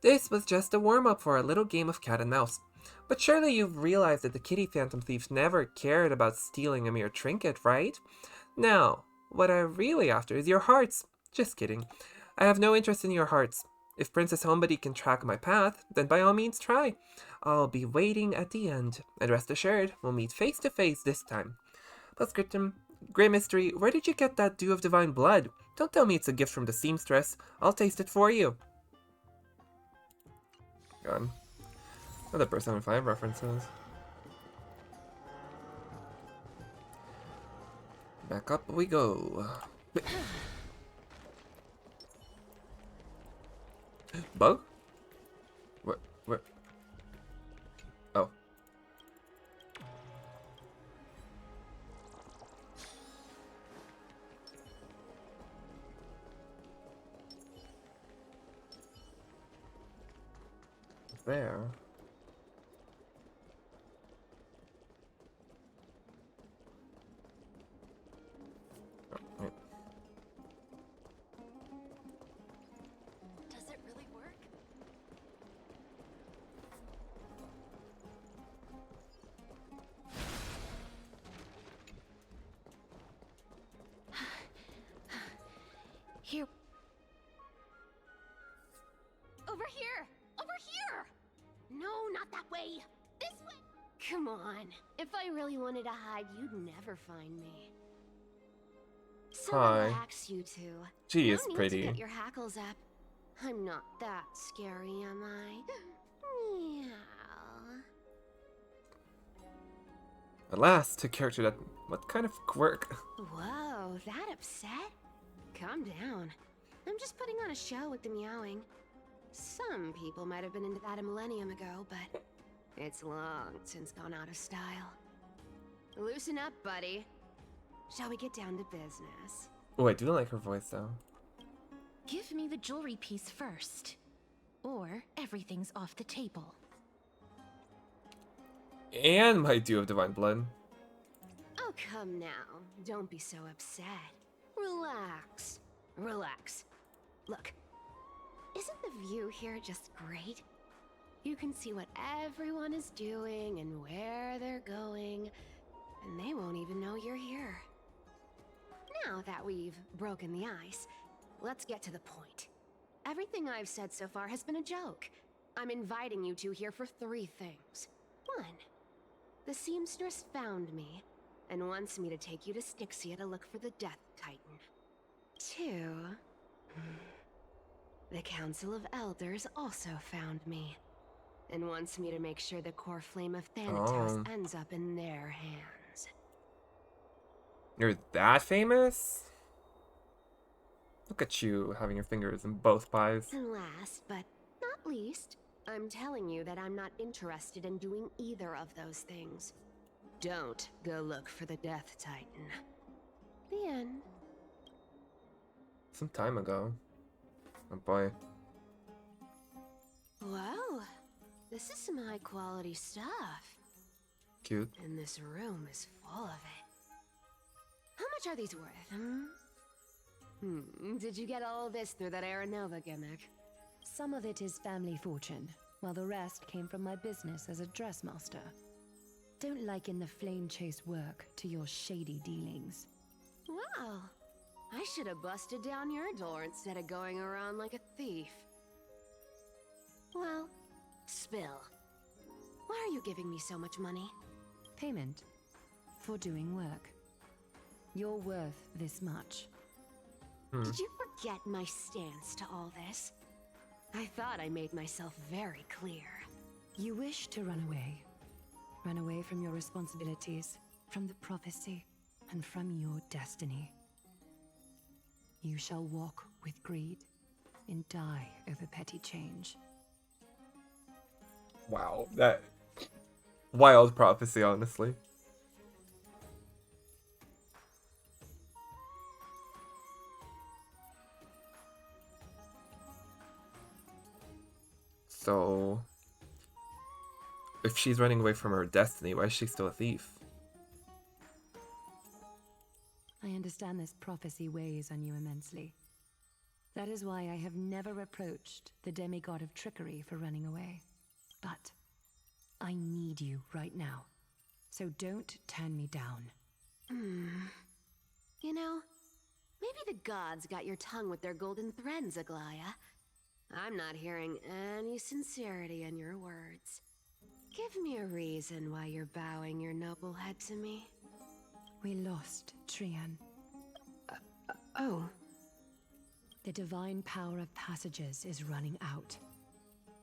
This was just a warm-up for a little game of cat and mouse. But surely you've realized that the kitty Phantom Thief never cared about stealing a mere trinket, right? Now, what I'm really after is your hearts. Just kidding. I have no interest in your hearts. If Princess Homebody can track my path, then by all means try. I'll be waiting at the end, and rest assured, we'll meet face to face this time. Postscriptum. Grey Mystery, where did you get that dew of divine blood? Don't tell me it's a gift from the seamstress. I'll taste it for you. God. Another Persona 5 references. Back up we go. Bug? Where? Oh. There. Oh, wait. Does it really work? Here. Over here! Over here! No, not that way! This way! Come on. If I really wanted to hide, you'd never find me. So Hi. relax, you two. She No is need pretty. to get your hackles up. I'm not that scary, am I? Meow. At last, a character that... What kind of quirk? Whoa, that upset? Calm down. I'm just putting on a show with the meowing. Some people might have been into that a millennium ago, but It's long since gone out of style. Loosen up, buddy. Shall we get down to business? Oh, I do like her voice though. Give me the jewelry piece first, or everything's off the table. And my Dew of Divine Blood. Oh, come now. Don't be so upset. Relax. Relax. Look, isn't the view here just great? You can see what everyone is doing and where they're going, and they won't even know you're here. Now that we've broken the ice, let's get to the point. Everything I've said so far has been a joke. I'm inviting you two here for 3 things. 1, the seamstress found me and wants me to take you to Styxia to look for the Death Titan. 2, the Council of Elders also found me and wants me to make sure the core flame of Thanatos ends up in their hands. You're that famous? Look at you having your fingers in both pies. And last, but not least, I'm telling you that I'm not interested in doing either of those things. Don't go look for the Death Titan. The end. Some time ago. Oh boy. Well, this is some high quality stuff. Cute. And this room is full of it. How much are these worth, Did you get all this through that Aranova gimmick? Some of it is family fortune, while the rest came from my business as a dressmaster. Don't liken the flame chase work to your shady dealings. Wow. I should have busted down your door instead of going around like a thief. Well, spill. Why are you giving me so much money? Payment for doing work. You're worth this much. Did you forget my stance to all this? I thought I made myself very clear. You wish to run away. Run away from your responsibilities, from the prophecy, and from your destiny. You shall walk with greed and die over petty change. Wow, that wild prophecy, honestly. So, if she's running away from her destiny, why is she still a thief? I understand this prophecy weighs on you immensely. That is why I have never reproached the demigod of trickery for running away. But I need you right now, so don't turn me down. You know, maybe the gods got your tongue with their golden threads, Aglaya. I'm not hearing any sincerity in your words. Give me a reason why you're bowing your noble head to me. We lost Trian. Oh. The divine power of passages is running out.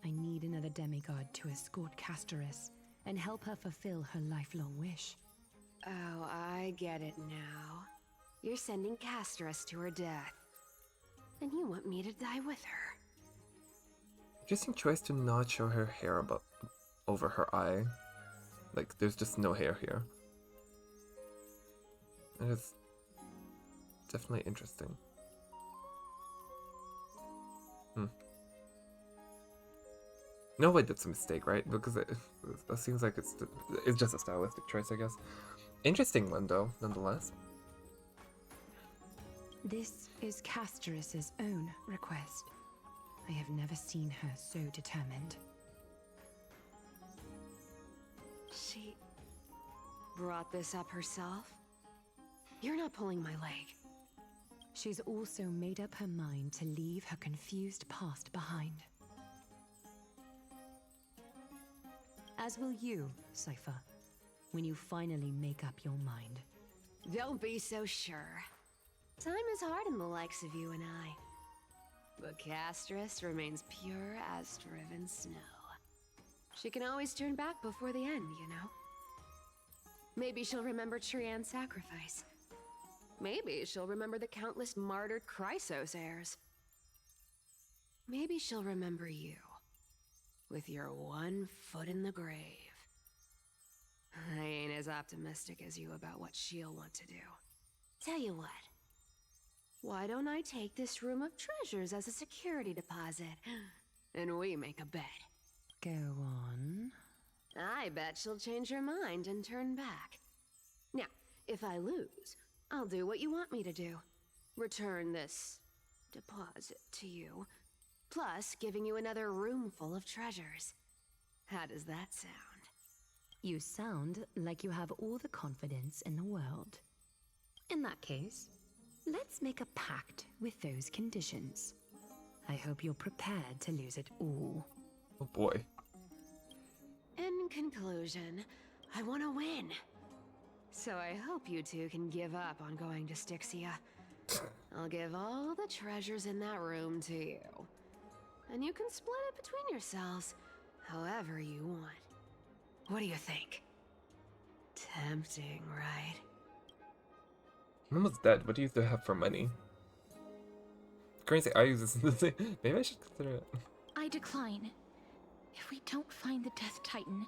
I need another demigod to escort Castorus and help her fulfill her lifelong wish. Oh, I get it now. You're sending Castorus to her death. And you want me to die with her. Interesting choice to not show her hair over her eye. Like, there's just no hair here. It is definitely interesting. No way that's a mistake, right? Because it seems like it's just a stylistic choice, I guess. Interesting one, though, nonetheless. This is Castorus's own request. I have never seen her so determined. She brought this up herself? You're not pulling my leg. She's also made up her mind to leave her confused past behind. As will you, Cypher, when you finally make up your mind. Don't be so sure. Time is hard in the likes of you and I. But Castorus remains pure as driven snow. She can always turn back before the end, you know? Maybe she'll remember Trian's sacrifice. Maybe she'll remember the countless martyred Chrysos heirs. Maybe she'll remember you. with your one foot in the grave. I ain't as optimistic as you about what she'll want to do. Tell you what. Why don't I take this room of treasures as a security deposit, and we make a bet? Go on. I bet she'll change her mind and turn back. Now, if I lose, I'll do what you want me to do. Return this deposit to you, plus giving you another room full of treasures. How does that sound? You sound like you have all the confidence in the world. In that case, let's make a pact with those conditions. I hope you're prepared to lose it all. Oh boy. In conclusion, I want to win. So I hope you two can give up on going to Styxia. I'll give all the treasures in that room to you. And you can split it between yourselves, however you want. What do you think? Tempting, right? I'm almost dead. What do you have for money? Crazy, I use this in the thing. Maybe I should consider it. I decline. If we don't find the Death Titan,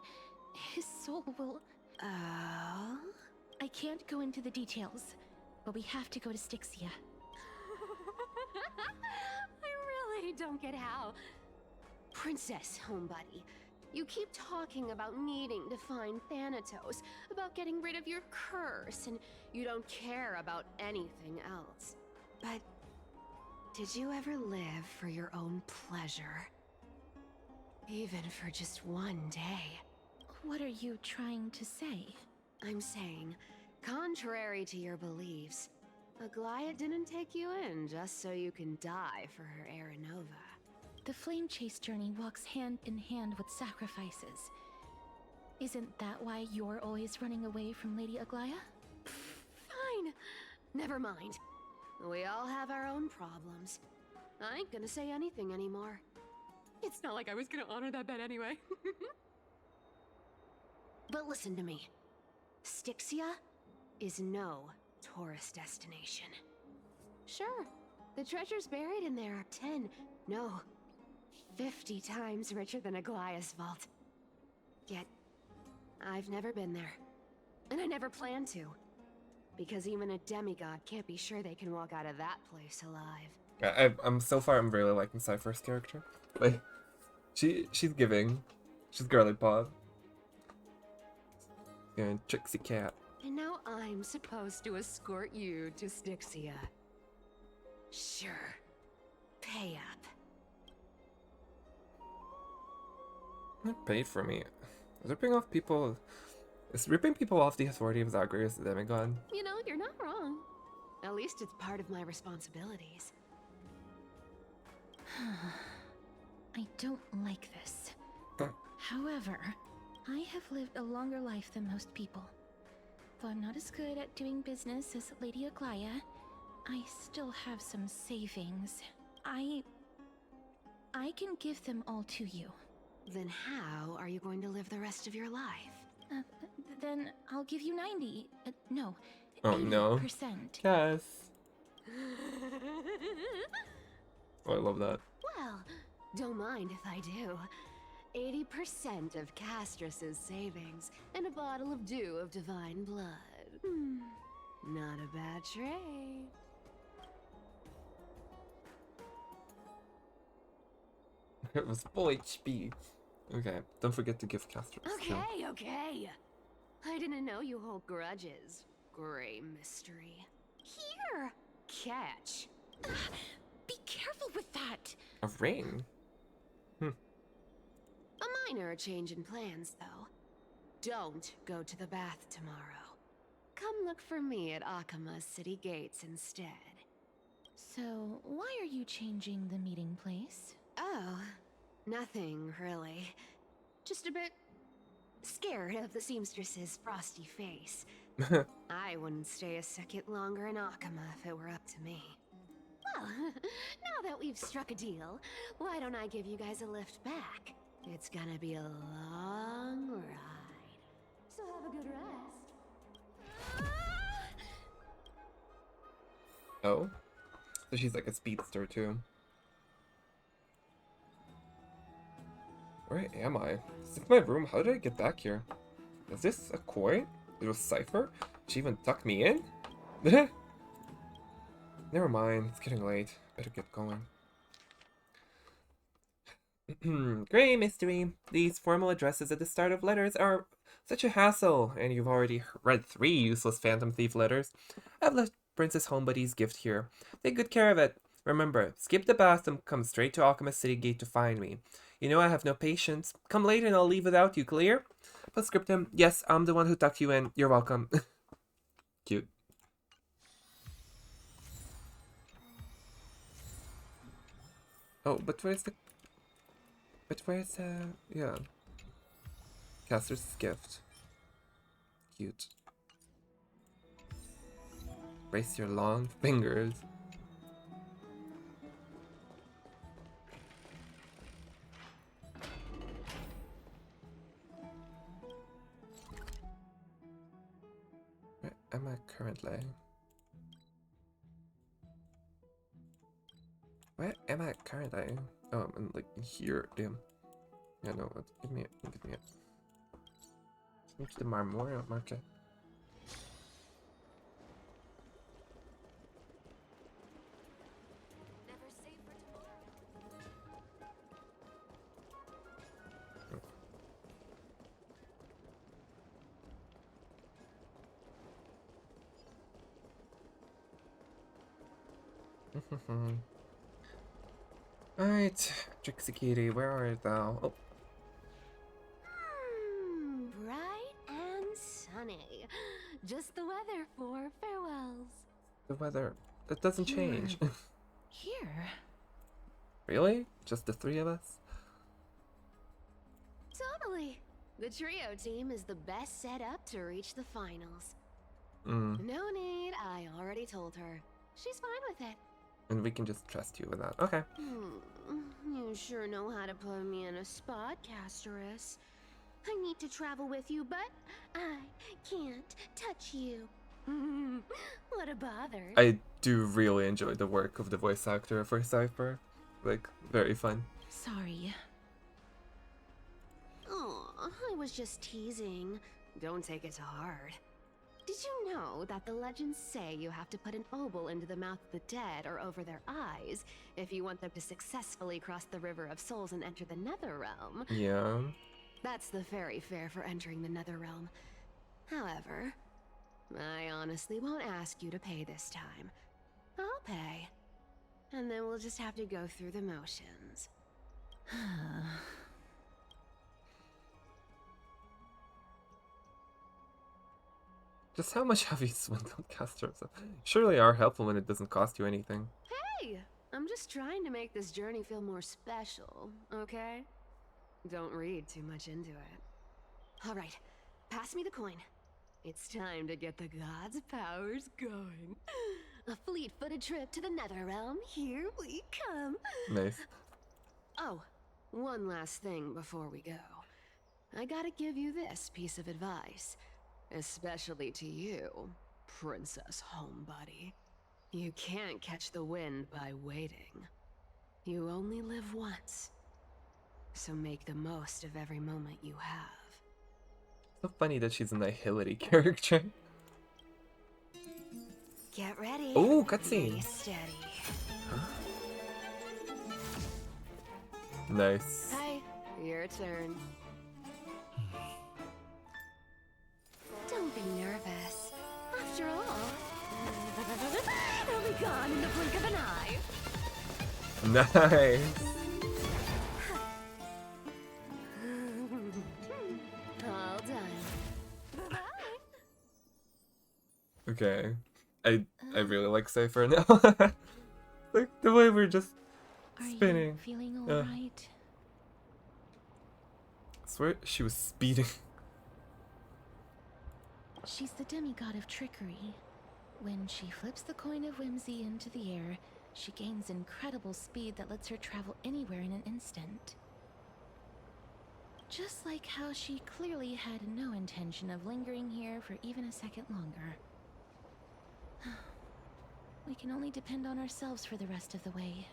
his soul will... Oh? I can't go into the details, but we have to go to Styxia. I really don't get how. Princess, homebuddy, you keep talking about needing to find Thanatos, about getting rid of your curse, and you don't care about anything else. But did you ever live for your own pleasure? Even for just one day? What are you trying to say? I'm saying, contrary to your beliefs, Aglaia didn't take you in just so you can die for her Aranova. The flame chase journey walks hand in hand with sacrifices. Isn't that why you're always running away from Lady Aglaia? Fine. Never mind. We all have our own problems. I ain't gonna say anything anymore. It's not like I was gonna honor that bet anyway. But listen to me. Styxia is no tourist destination. Sure, the treasures buried in there are 10, no, 50 times richer than Aglaia's vault. Yet, I've never been there. And I never plan to. Because even a demigod can't be sure they can walk out of that place alive. I'm so far I'm really liking Cypher's character. Like, she's giving. She's girly pop. And Trixie Cat. And now I'm supposed to escort you to Styxia. Sure. Pay up. Not paid for me. Is ripping off people... Is ripping people off the authority of Zagreus the demigod? You know, you're not wrong. At least it's part of my responsibilities. I don't like this. However, I have lived a longer life than most people. Though I'm not as good at doing business as Lady Aglaia, I still have some savings. I can give them all to you. Then how are you going to live the rest of your life? Then I'll give you 90. No. Oh no. 80%. Yes. Oh, I love that. Well, don't mind if I do. 80% of Castrus's savings and a bottle of dew of divine blood. Not a bad trade. It was full HP. Okay, don't forget to give Castrus. Okay. I didn't know you hold grudges. Gray mystery. Here! Catch. Be careful with that! A ring? A minor change in plans, though. Don't go to the bath tomorrow. Come look for me at Akama's city gates instead. So, why are you changing the meeting place? Oh, nothing, really. Just a bit scared of the seamstress's frosty face. I wouldn't stay a second longer in Akama if it were up to me. Well, now that we've struck a deal, why don't I give you guys a lift back? It's gonna be a long ride. So have a good rest. Oh? So she's like a speedster too. Where am I? Is this my room? How did I get back here? Is this a coin? It was Cypher? She even tucked me in? Never mind, it's getting late. Better get going. Gray mystery. These formal addresses at the start of letters are such a hassle, and you've already read 3 useless Phantom Thief letters. I've left Princess Homebuddy's gift here. Take good care of it. Remember, skip the bath and come straight to Alchemist City Gate to find me. You know I have no patience. Come later and I'll leave without you, clear? Postscriptum, yes, I'm the one who tucked you in. You're welcome. Cute. Oh, but where's the... yeah. Caster's gift. Cute. Brace your long fingers. Where am I currently? Where am I currently? Oh, I'm like here. Damn. Yeah, no, give me it. Switch the Memorial Market. Alright, Trixie Kitty, where art thou? Oh. Bright and sunny. Just the weather for farewells. The weather. That doesn't change. Here? Really? Just the 3 of us? Totally. The trio team is the best set up to reach the finals. Mm. No need, I already told her. She's fine with it. And we can just trust you with that. Okay. You sure know how to put me in a spot, Casterus. I need to travel with you, but I can't touch you. What a bother. I do really enjoy the work of the voice actor for Cypher. Like, very fun. Sorry. Oh, I was just teasing. Don't take it to heart. Did you know that the legends say you have to put an obol into the mouth of the dead or over their eyes if you want them to successfully cross the River of Souls and enter the Netherrealm? Yeah. That's the fairy fare for entering the Netherrealm. However, I honestly won't ask you to pay this time. I'll pay. And then we'll just have to go through the motions. Just how much have you spent on casters? Surely are helpful when it doesn't cost you anything. Hey! I'm just trying to make this journey feel more special, okay? Don't read too much into it. Alright, pass me the coin. It's time to get the gods' powers going. A fleet-footed trip to the Netherrealm. Here we come. Nice. Oh, one last thing before we go. I gotta give you this piece of advice. Especially to you, Princess Homebuddy. You can't catch the wind by waiting. You only live once. So make the most of every moment you have. So funny that she's an Nihility character. Get ready. Oh, cutscene. Steady. Nice. Hi, your turn. Don't be nervous. After all, it'll be gone in the blink of an eye. Nice. All done. Bye. Okay. I really like Cypher now. Like the way we're just spinning. Are you feeling alright? I swear she was speeding. She's the demigod of trickery. When she flips the coin of whimsy into the air, she gains incredible speed that lets her travel anywhere in an instant. Just like how she clearly had no intention of lingering here for even a second longer. We can only depend on ourselves for the rest of the way.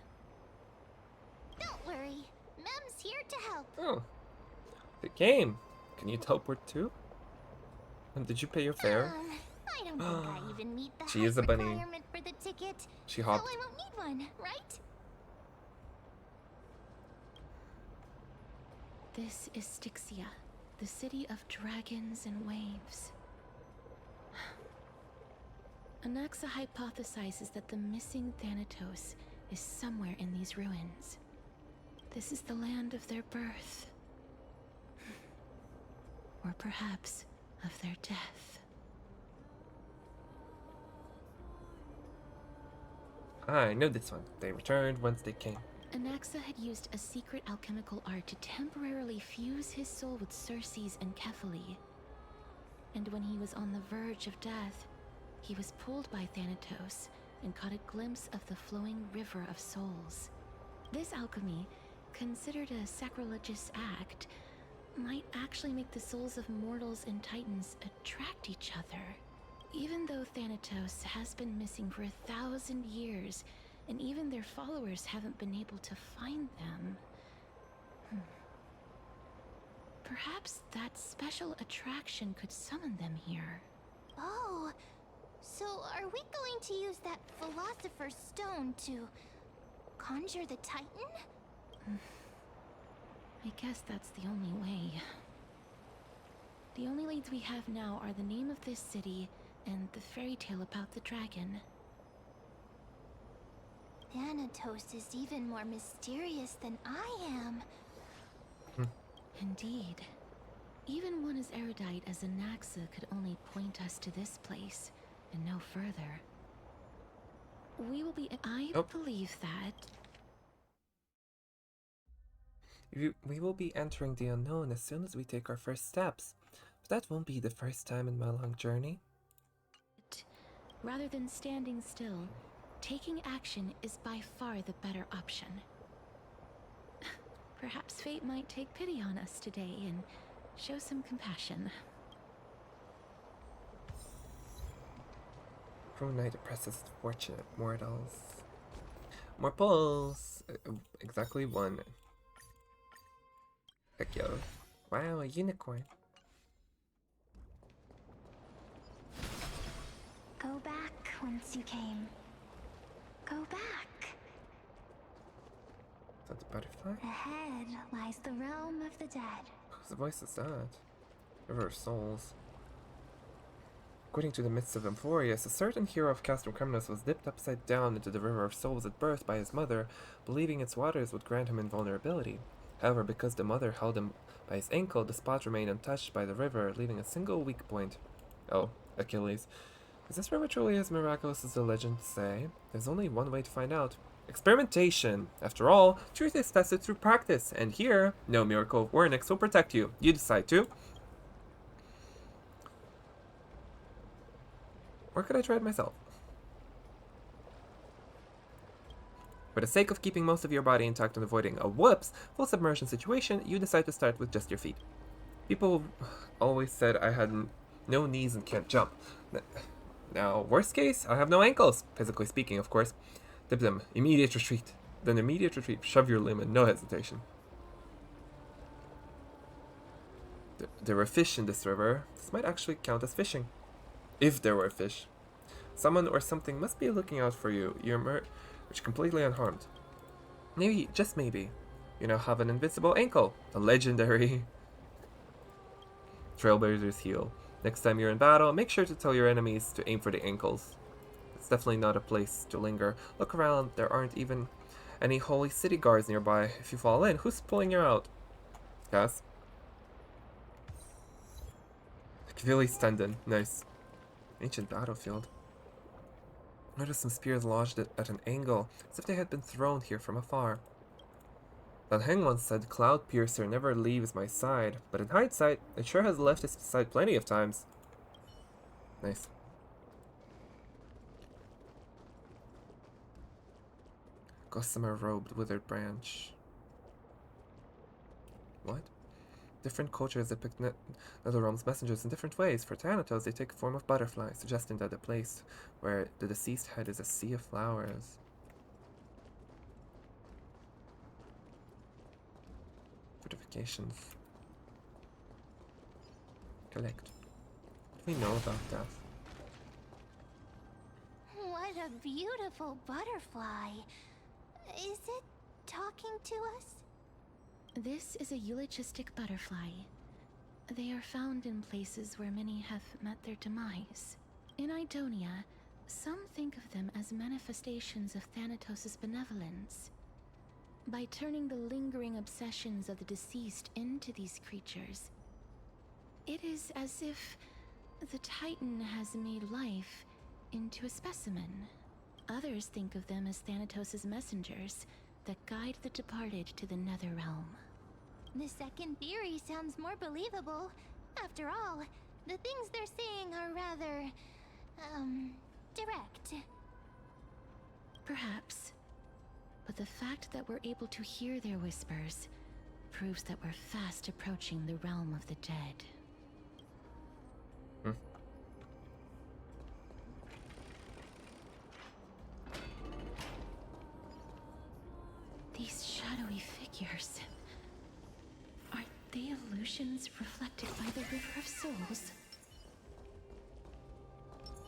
Don't worry. Mem's here to help. Oh, It came. Can you teleport too? And did you pay your fare? I don't think I even meet the She is a bunny. requirement for the ticket. She hopped. So I won't need one, right? This is Styxia, the city of dragons and waves. Anaxa hypothesizes that the missing Thanatos is somewhere in these ruins. This is the land of their birth. Or perhaps of their death. I know this one. They returned whence they came. Anaxa had used a secret alchemical art to temporarily fuse his soul with Circe's and Kephae. And when he was on the verge of death, he was pulled by Thanatos and caught a glimpse of the flowing river of souls. This alchemy, considered a sacrilegious act, might actually make the souls of mortals and titans attract each other. Even though Thanatos has been missing for 1,000 years, and even their followers haven't been able to find them. Perhaps that special attraction could summon them here. Oh, so are we going to use that Philosopher's Stone to conjure the Titan? I guess that's the only way. The only leads we have now are the name of this city and the fairy tale about the dragon. Thanatos is even more mysterious than I am. Indeed. Even one as erudite as Anaxa could only point us to this place, and no further. I believe that... We will be entering the unknown as soon as we take our first steps. But that won't be the first time in my long journey. Rather than standing still, taking action is by far the better option. Perhaps fate might take pity on us today and show some compassion. Cruel night oppresses fortunate mortals. More pulls! Exactly one. Heck yo. Wow, a unicorn. Go back whence you came. Go back. Is that the butterfly? Ahead lies the realm of the dead. Whose voice is that? River of Souls. According to the myths of Amphoreus, a certain hero of Castrum Criminus was dipped upside down into the River of Souls at birth by his mother, believing its waters would grant him invulnerability. However, because the mother held him by his ankle, the spot remained untouched by the river, leaving a single weak point. Oh, Achilles. Is this river truly as miraculous as the legends say? There's only one way to find out. Experimentation! After all, truth is tested through practice, and here, no miracle of Ornyx will protect you. You decide to. Or could I try it myself? For the sake of keeping most of your body intact and avoiding a whoops full submersion situation, you decide to start with just your feet. People always said I had no knees and can't jump. Now, worst case, I have no ankles, physically speaking, of course. Dip them, immediate retreat. Then immediate retreat, shove your limb in, no hesitation. There were fish in this river. This might actually count as fishing. If there were fish. Someone or something must be looking out for you. You emerge completely unharmed. Maybe, just maybe, you now have an invincible ankle. A legendary Trailblazer's heel. Next time you're in battle, make sure to tell your enemies to aim for the ankles. It's definitely not a place to linger. Look around, there aren't even any holy city guards nearby. If you fall in, who's pulling you out? Cass? Achilles tendon, nice. Ancient battlefield. Notice some spears lodged at an angle, as if they had been thrown here from afar. Van Heng once said, Cloud Piercer never leaves my side, but in hindsight, it sure has left his side plenty of times. Nice. Gossamer robed withered branch. What? Different cultures depict Netherrealm's messengers in different ways. For Thanatos, they take the form of butterflies, suggesting that the place where the deceased head is a sea of flowers. Fortifications. Collect. What do we know about death? What a beautiful butterfly. Is it talking to us? This is a eulogistic butterfly. They are found in places where many have met their demise. In Idonia, some think of them as manifestations of Thanatos' benevolence. By turning the lingering obsessions of the deceased into these creatures, it is as if the Titan has made life into a specimen. Others think of them as Thanatos' messengers that guide the departed to the nether realm. The second theory sounds more believable. After all, the things they're saying are rather, direct. Perhaps. But the fact that we're able to hear their whispers proves that we're fast approaching the realm of the dead. These shadowy figures. Are they illusions reflected by the River of Souls?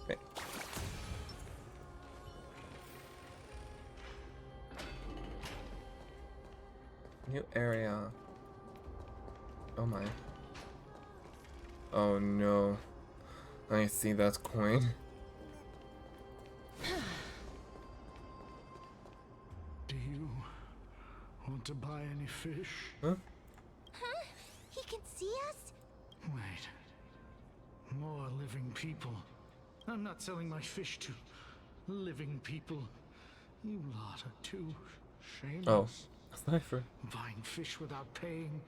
Okay. New area. Oh my. Oh no. I see that coin. Do you want to buy any fish? Huh? Huh? He can see us? Wait. More living people. I'm not selling my fish to living people. You lot are too shameless. Oh, a sniper. Buying fish without paying.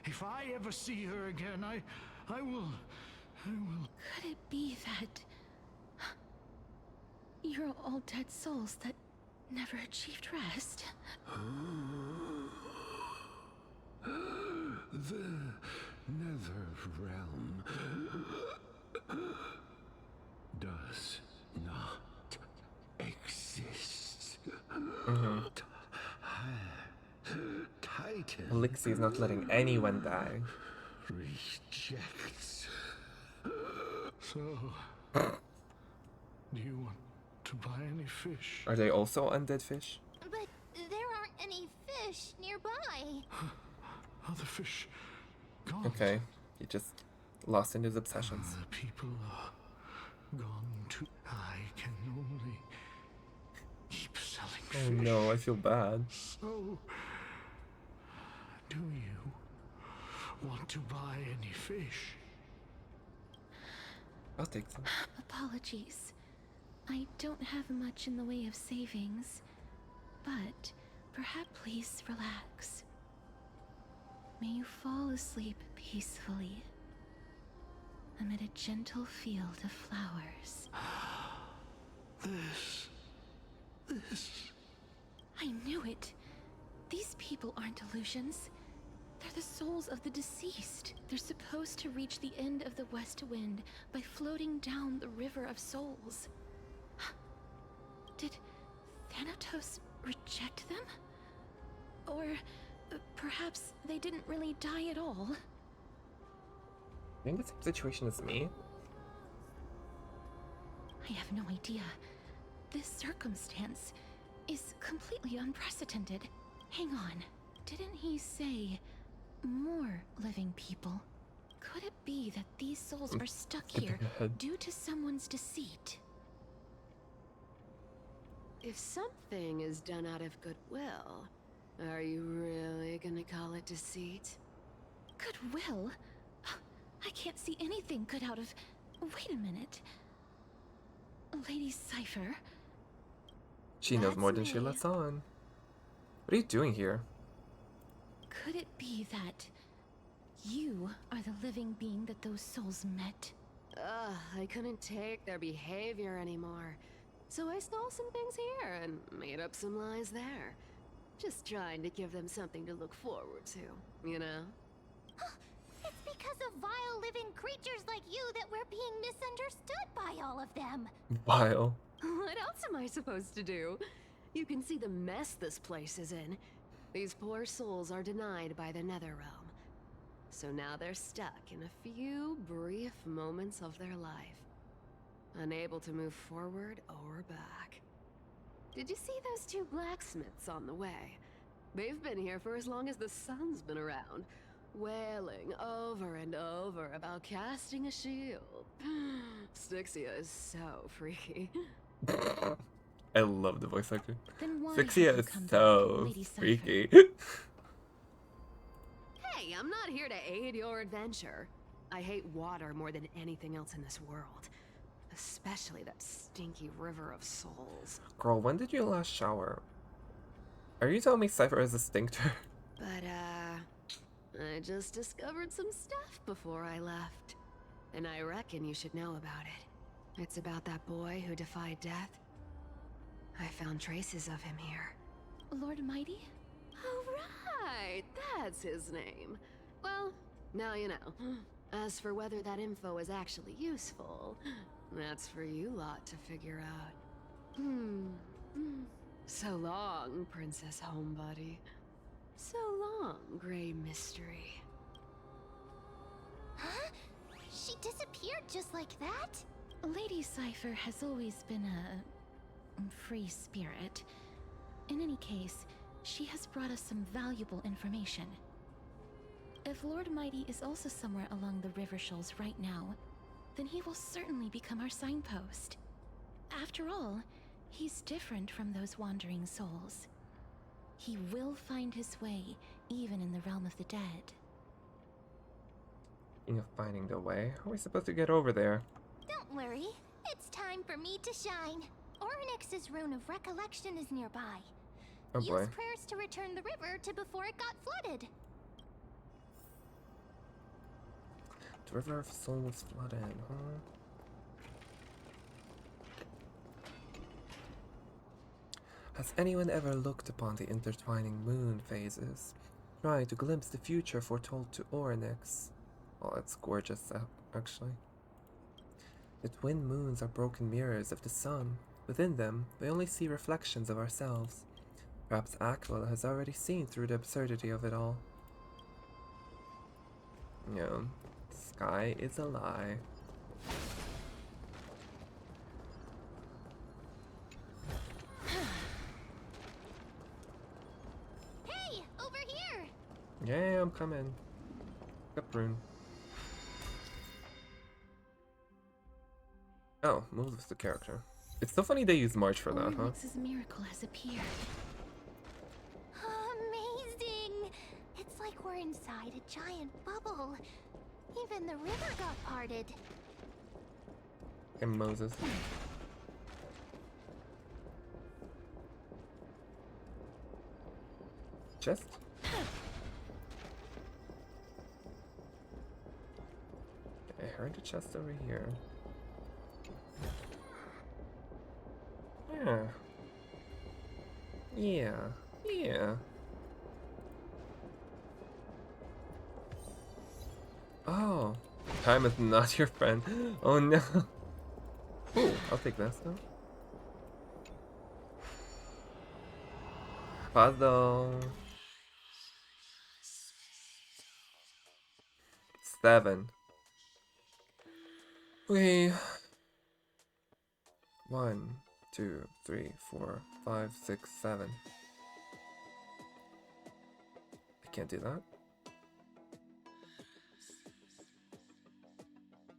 If I ever see her again, I will. Could it be that you're all dead souls that never achieved rest? The nether realm does not exist. Titan Elixir is not letting anyone die. rejects. So, do you want to buy any fish? Are they also undead fish? But there aren't any fish nearby. Other fish gone. Okay, he just lost in his obsessions. The people are gone too. I can only keep selling fish. Oh no, I feel bad. So, do you want to buy any fish? I'll take some. Apologies. I don't have much in the way of savings, but perhaps please relax. May you fall asleep peacefully amid a gentle field of flowers. This. I knew it. These people aren't illusions. They're the souls of the deceased. They're supposed to reach the end of the West Wind by floating down the River of Souls. Did Thanatos reject them? Or perhaps they didn't really die at all? I think the same situation as me. I have no idea. This circumstance is completely unprecedented. Hang on. Didn't he say more living people? Could it be that these souls are stuck here due to someone's deceit? If something is done out of goodwill, are you really gonna call it deceit? Goodwill? I can't see anything good out of... Wait a minute. Lady Cypher? She knows more than she lets on. What are you doing here? Could it be that you are the living being that those souls met? Ugh, I couldn't take their behavior anymore. So I stole some things here and made up some lies there. Just trying to give them something to look forward to, you know? It's because of vile living creatures like you that we're being misunderstood by all of them. Vile. What else am I supposed to do? You can see the mess this place is in. These poor souls are denied by the Nether Realm. So now they're stuck in a few brief moments of their life, unable to move forward or back. Did you see those two blacksmiths on the way? They've been here for as long as the sun's been around, wailing over and over about casting a shield. Styxia is so freaky. I love the voice actor. Then why Styxia have you is come so back, Lady Cypher? freaky. Hey, I'm not here to aid your adventure. I hate water more than anything else in this world. Especially that stinky river of souls. Girl, when did you last shower? Are you telling me Cypher is a stinkter? But, I just discovered some stuff before I left. And I reckon you should know about it. It's about that boy who defied death. I found traces of him here. Lord Mighty? Oh, right! That's his name. Well, now you know. As for whether that info is actually useful, that's for you lot to figure out. So long, Princess Homebody. So long, Grey Mystery. Huh? She disappeared just like that? Lady Cypher has always been a free spirit. In any case, she has brought us some valuable information. If Lord Mighty is also somewhere along the river shoals right now, then he will certainly become our signpost. After all, he's different from those wandering souls. He will find his way, even in the realm of the dead. Speaking of finding the way, how are we supposed to get over there? Don't worry. It's time for me to shine. Orynyx's rune of recollection is nearby. Oh Use boy. prayers to return the river to before it got flooded. The river of souls flooded, huh? Has anyone ever looked upon the intertwining moon phases, trying to glimpse the future foretold to Orynyx? Oh, it's gorgeous, actually. The twin moons are broken mirrors of the sun. Within them, we only see reflections of ourselves. Perhaps Aquila has already seen through the absurdity of it all. Yeah, sky is a lie. Hey, over here! Yeah, I'm coming. Pick up rune. Oh, moves the character. It's so funny they use March for that, huh? Orynyx's miracle has appeared. Amazing! It's like we're inside a giant bubble. Even the river got parted. And Moses. Chest? I heard a chest over here. Yeah. Yeah. Yeah. Oh. Time is not your friend. Oh no. Ooh, I'll take this though. Puzzle. 7. Okay. 1, 2, 3, 4, 5, 6, 7. I can't do that.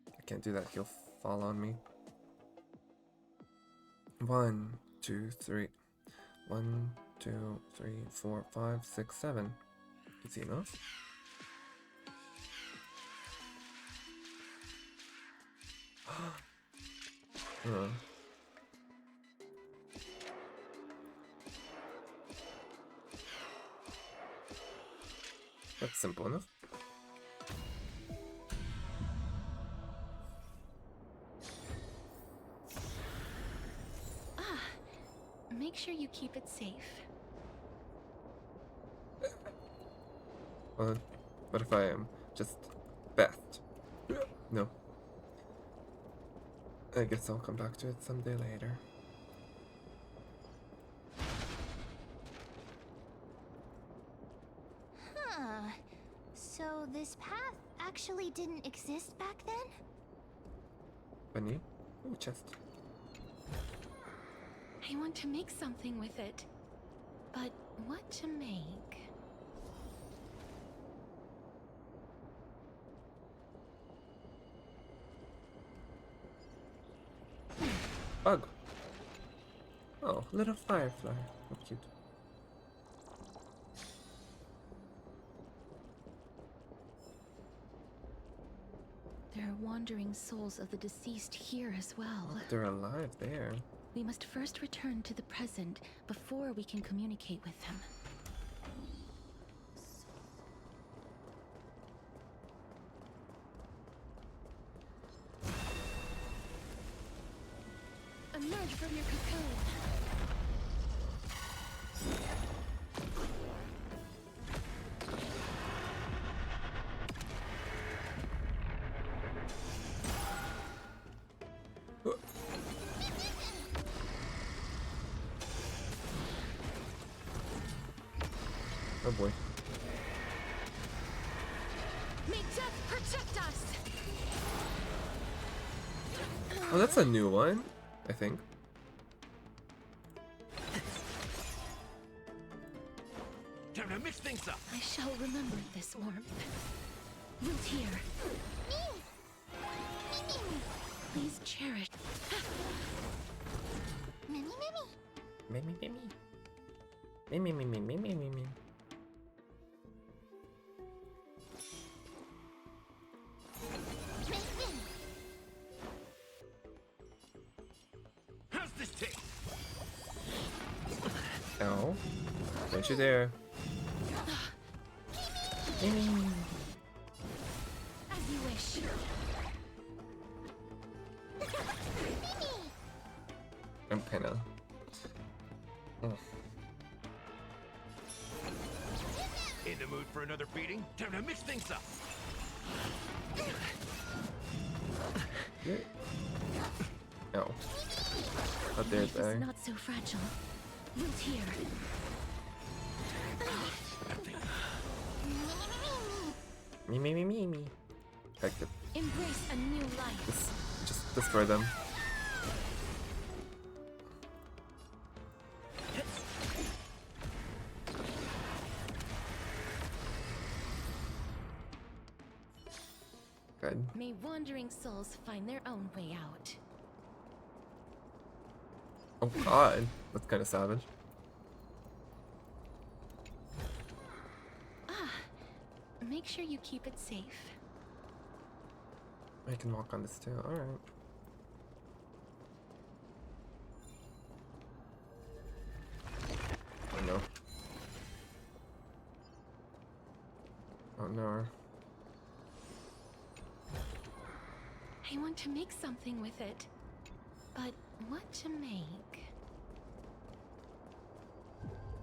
I can't do that. He'll fall on me. 1, 2, 3. 1, 2, 3, 4, 5, 6, 7. Easy enough. That's simple enough. Make sure you keep it safe. What if I am just Beth? No. I guess I'll come back to it someday later. Huh. So this path actually didn't exist back then? Bunny? Ooh, chest. I want to make something with it. But what to make? Bug. Oh, little firefly. How cute. There are wandering souls of the deceased here as well. Oh, they're alive there. We must first return to the present before we can communicate with them. Emerge from your cocoon. Oh boy. May death protect us. Oh, that's a new one, I think. Time to mix things up. I shall remember this warmth. Root here. Please cherish. Mimi, Mimi. Mimi, Mimi. Mimi, Mimi, Mimi, Mimi. How's this taste? Ow. Don't you dare. Mimi. As you wish. I'm kinda... Oh. In the mood for another beating? Time to mix things up. Yeah. Oh. How dare Life they? is not so fragile. Root here. Me, me, me, me, me. Effective. Embrace a new life. Just destroy them. Good. May wandering souls find their own way out. Oh god, that's kind of savage. Make sure you keep it safe. I can walk on this too, alright. Oh no. Oh no. I want to make something with it. But what to make?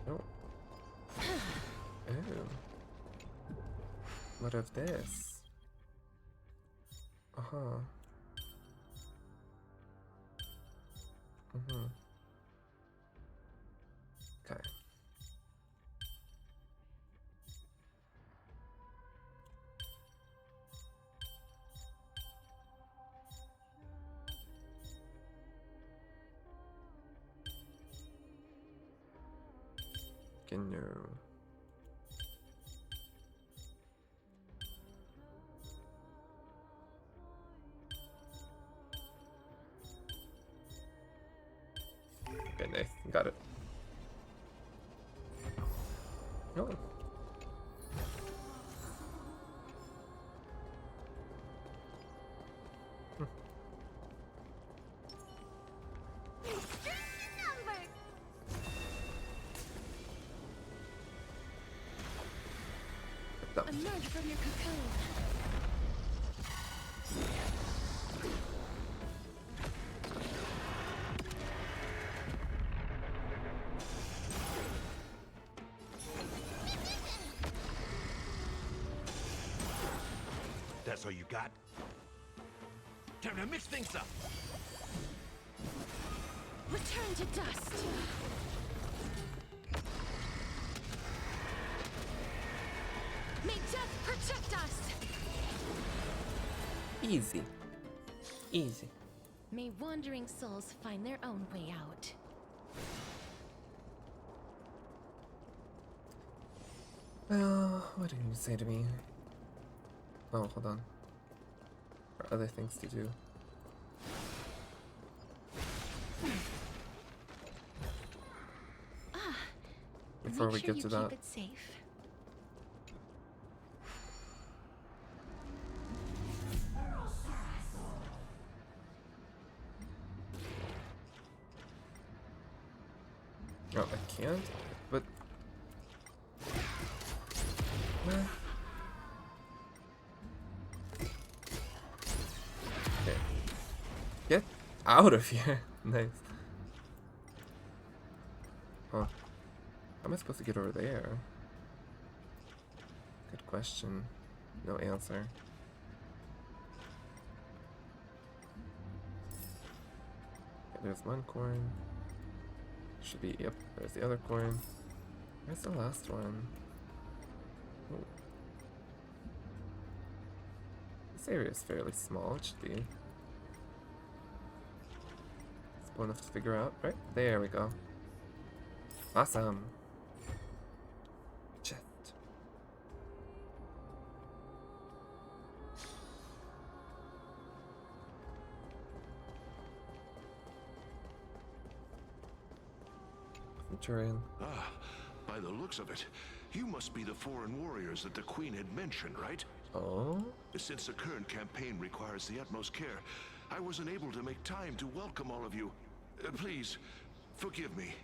Oh. Oh. What of this? Uh-huh. Mm-hmm. Okay. No. Okay, nice. Got it. Oh. Emerge from your cocoon. That's all you got? Time to mix things up. Return to dust. May death protect us! Easy. Easy. May wandering souls find their own way out. Well, what did you say to me? Oh, hold on. There are other things to do. Before we get to that. Keep it safe. Oh, I can't? But... Where? Okay. Get out of here. Nice. Huh. How am I supposed to get over there? Good question. No answer. Okay, there's one coin. Should be, yep, there's the other coin. Where's the last one? Oh. This area is fairly small, it should be. Simple enough to figure out, right? There we go. Awesome. Chest. Centurion. Ah, by the looks of it, you must be the foreign warriors that the Queen had mentioned, right? Oh? Since the current campaign requires the utmost care, I wasn't able to make time to welcome all of you. Please, forgive me.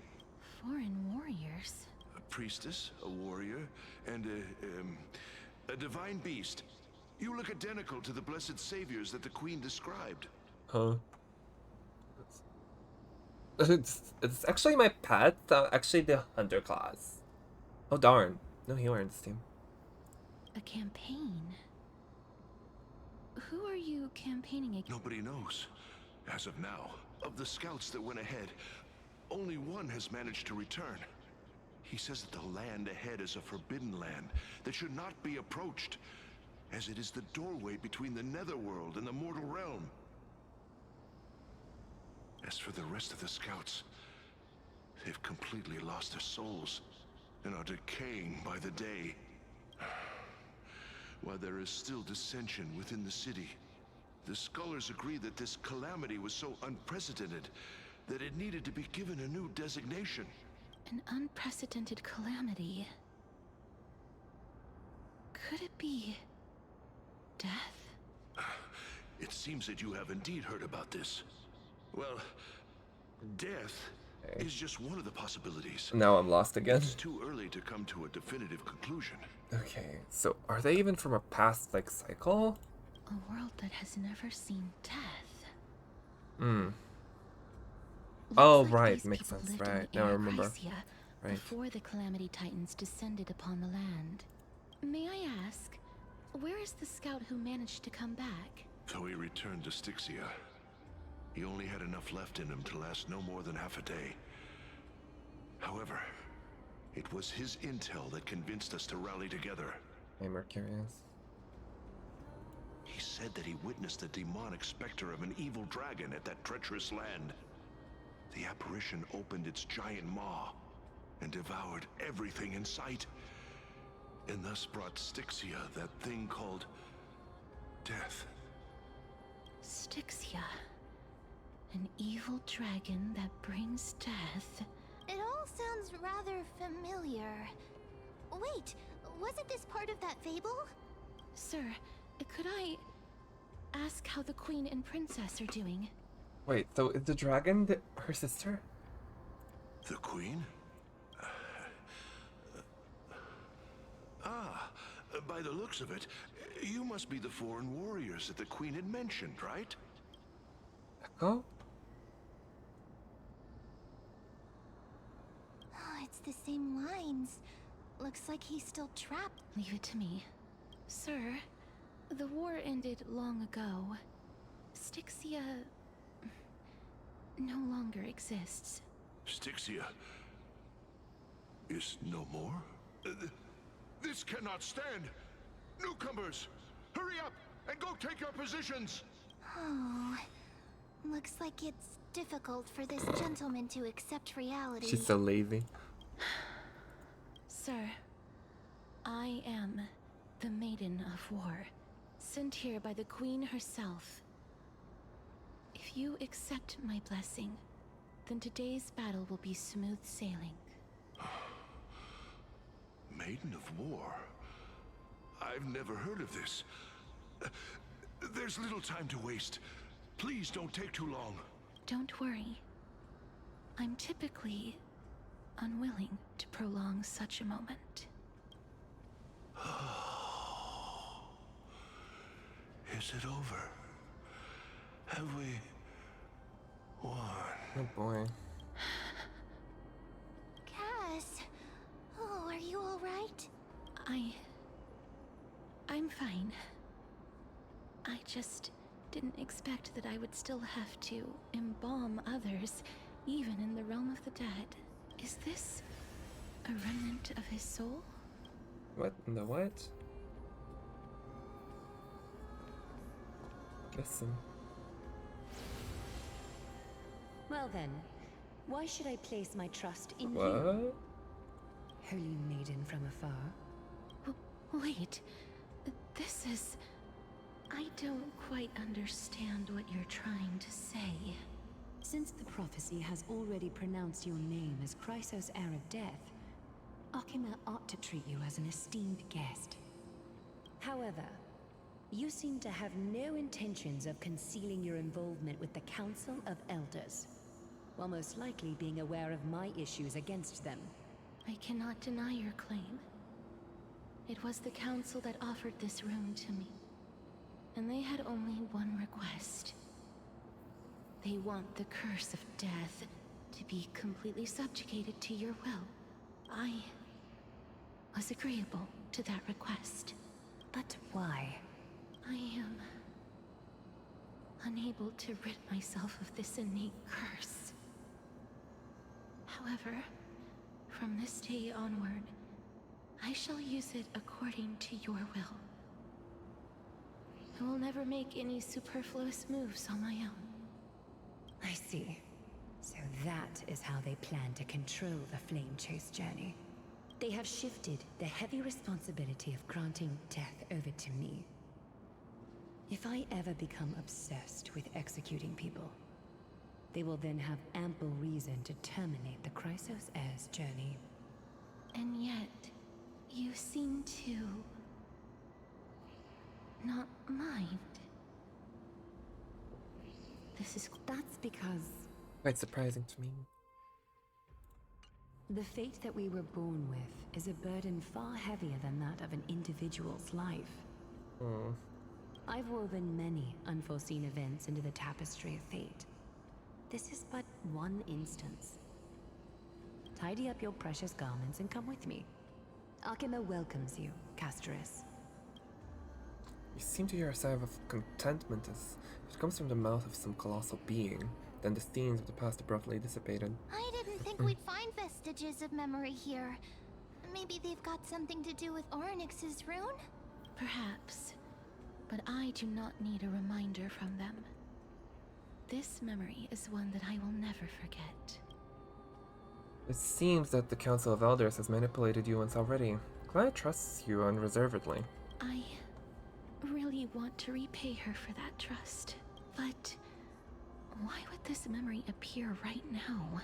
Foreign warriors? A priestess, a warrior, and a divine beast. You look identical to the blessed saviors that the Queen described. Huh? It's actually my pet, actually the hunter class. Oh darn. No healer in this team. A campaign? Who are you campaigning against? Nobody knows. As of now, of the scouts that went ahead, only one has managed to return. He says that the land ahead is a forbidden land that should not be approached, as it is the doorway between the netherworld and the mortal realm. As for the rest of the scouts, they've completely lost their souls and are decaying by the day. While there is still dissension within the city, the scholars agree that this calamity was so unprecedented that it needed to be given a new designation. An unprecedented calamity. Could it be death? It seems that you have indeed heard about this. Well, death is just one of the possibilities. Now I'm lost again. It's too early to come to a definitive conclusion. Okay, so are they even from a past, like, cycle? A world that has never seen death. Hmm. Looks Oh, like right, these makes people sense, lived in right. the Now I remember. Amphoreus Right. Before the Calamity Titans descended upon the land. May I ask, where is the scout who managed to come back? So he returned to Styxia. He only had enough left in him to last no more than half a day. However, it was his intel that convinced us to rally together. Hey, Mercurius. He said that he witnessed the demonic specter of an evil dragon at that treacherous land. The apparition opened its giant maw and devoured everything in sight, and thus brought Styxia that thing called death. Styxia. An evil dragon that brings death. It all sounds rather familiar. Wait, wasn't this part of that fable? Sir, could I ask how the Queen and Princess are doing? Wait, so is the dragon her sister? The Queen? By the looks of it, you must be the foreign warriors that the Queen had mentioned, right? Echo? Oh, it's the same lines. Looks like he's still trapped. Leave it to me. Sir, the war ended long ago. Styxia no longer exists. Styxia is no more? This cannot stand! Newcomers, hurry up and go take your positions! Oh, looks like it's difficult for this gentleman to accept reality. She's so lazy. Sir, I am the Maiden of War, sent here by the Queen herself. If you accept my blessing, then today's battle will be smooth sailing. Maiden of War? I've never heard of this. There's little time to waste. Please don't take too long. Don't worry. I'm typically unwilling to prolong such a moment. Is it over? Have we won? Oh boy. Cass, oh, are you all right? I'm fine. I just didn't expect that I would still have to embalm others, even in the realm of the dead. Is this a remnant of his soul? What in the what? Listen. Well then, why should I place my trust in What? you? Holy maiden from afar. Wait, this is... I don't quite understand what you're trying to say. Since the prophecy has already pronounced your name as Chrysos, heir of death, Akima ought to treat you as an esteemed guest. However, you seem to have no intentions of concealing your involvement with the Council of Elders, while most likely being aware of my issues against them. I cannot deny your claim. It was the Council that offered this room to me, and they had only one request. They want the curse of death to be completely subjugated to your will. I was agreeable to that request. But why? I am unable to rid myself of this innate curse. However, from this day onward, I shall use it according to your will. I will never make any superfluous moves on my own. I see. So that is how they plan to control the Flame Chase journey. They have shifted the heavy responsibility of granting death over to me. If I ever become obsessed with executing people, they will then have ample reason to terminate the Chrysos heir's journey. And yet, you seem to not mind. That's because Quite surprising to me. the fate that we were born with is a burden far heavier than that of an individual's life. Oh. I've woven many unforeseen events into the tapestry of fate. This is but one instance. Tidy up your precious garments and come with me. Akima welcomes you, Castoris. You seem to hear a sigh of contentment as it comes from the mouth of some colossal being. Then the scenes of the past abruptly dissipated. I didn't think we'd find vestiges of memory here. Maybe they've got something to do with Oryx's rune? Perhaps, but I do not need a reminder from them. This memory is one that I will never forget. It seems that the Council of Elders has manipulated you once already. Client trusts you unreservedly. I really want to repay her for that trust, but why would this memory appear right now?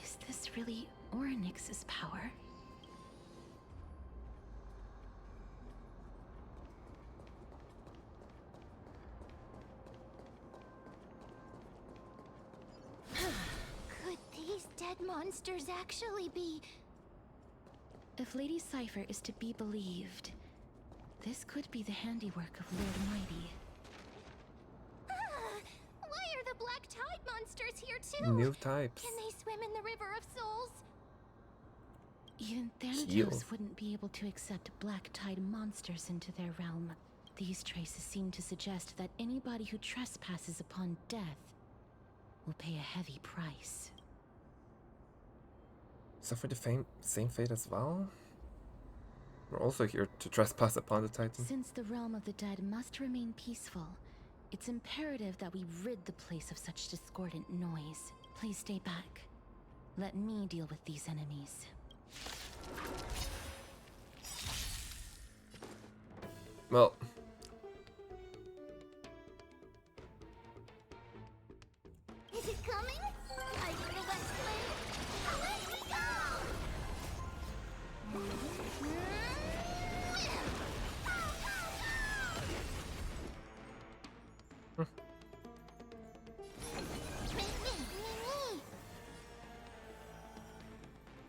Is this really Oryx's power? Could these dead monsters actually be... If Lady Cypher is to be believed, this could be the handiwork of Lord Mighty. Why are the Black Tide monsters here too? New types. Can they swim in the River of Souls? Even Thanatos Heal. wouldn't be able to accept Black Tide monsters into their realm. These traces seem to suggest that anybody who trespasses upon death will pay a heavy price. Suffer the same fate as well? We're also here to trespass upon the Titan. Since the realm of the dead must remain peaceful, it's imperative that we rid the place of such discordant noise. Please stay back. Let me deal with these enemies. Well, Is it coming? My little west wind. Let me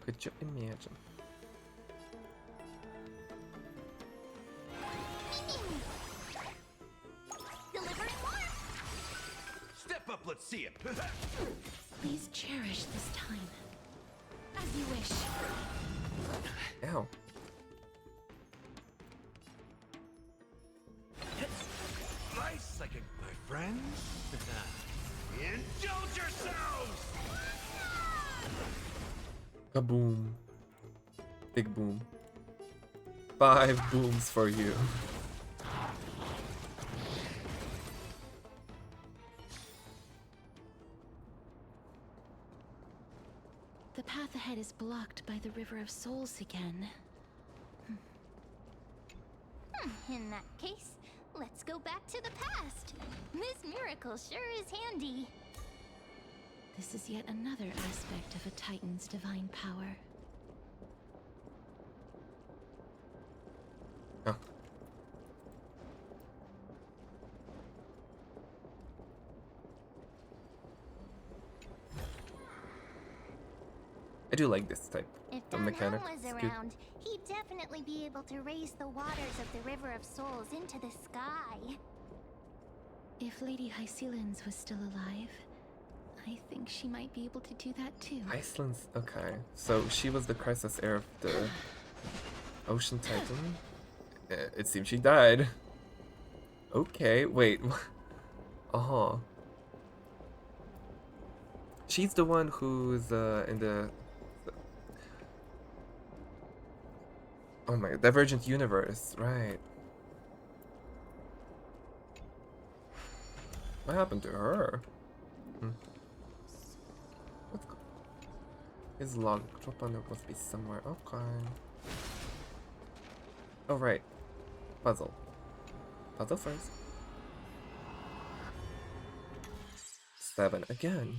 could you imagine? Delivering more. Step up, let's see it. Please cherish this time. As you wish. Ow. Nice second, my friends. Indulge yourselves! Kaboom. Big boom. 5 booms for you. The path ahead is blocked by the River of Souls again. In that case, let's go back to the past. This miracle sure is handy. This is yet another aspect of a Titan's divine power. Oh. I do like this type If of mechanic. was It's good. around, he'd definitely be able to raise the waters of the River of Souls into the sky. If Lady Hycelens was still alive, I think she might be able to do that too. Iceland's okay. So she was the crisis heir of the Ocean Titan. It seems she died. Okay, wait. Uh-huh. She's the one who's in the oh my Divergent Universe, right? What happened to her? Let's go. His log drop on it must be somewhere. Okay. Oh right. Puzzle. Puzzle first. 7 again.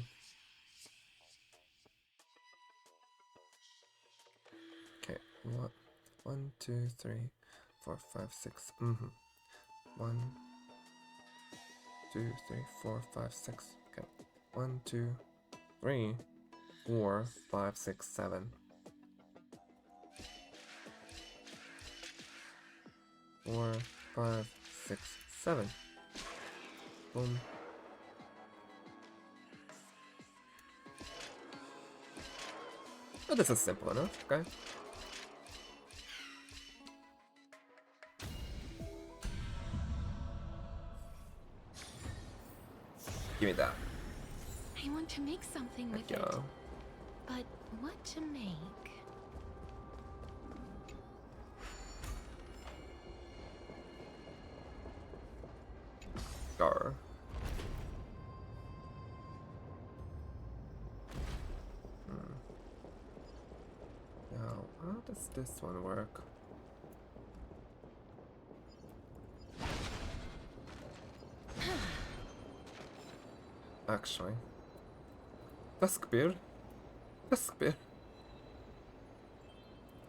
Okay. What? 1, 2, 3, 4, 5, 6. 1, 2, 3, 4, 5, 6. Okay. 1, 2, 3, 4, 5, 6, 7. 4, 5, 6, 7. Boom. Oh, this is simple enough, okay? Give me that. I want to make something with it. But what to make? Gar. Now, how does this one work? Actually. Duskbeard? Duskbeard.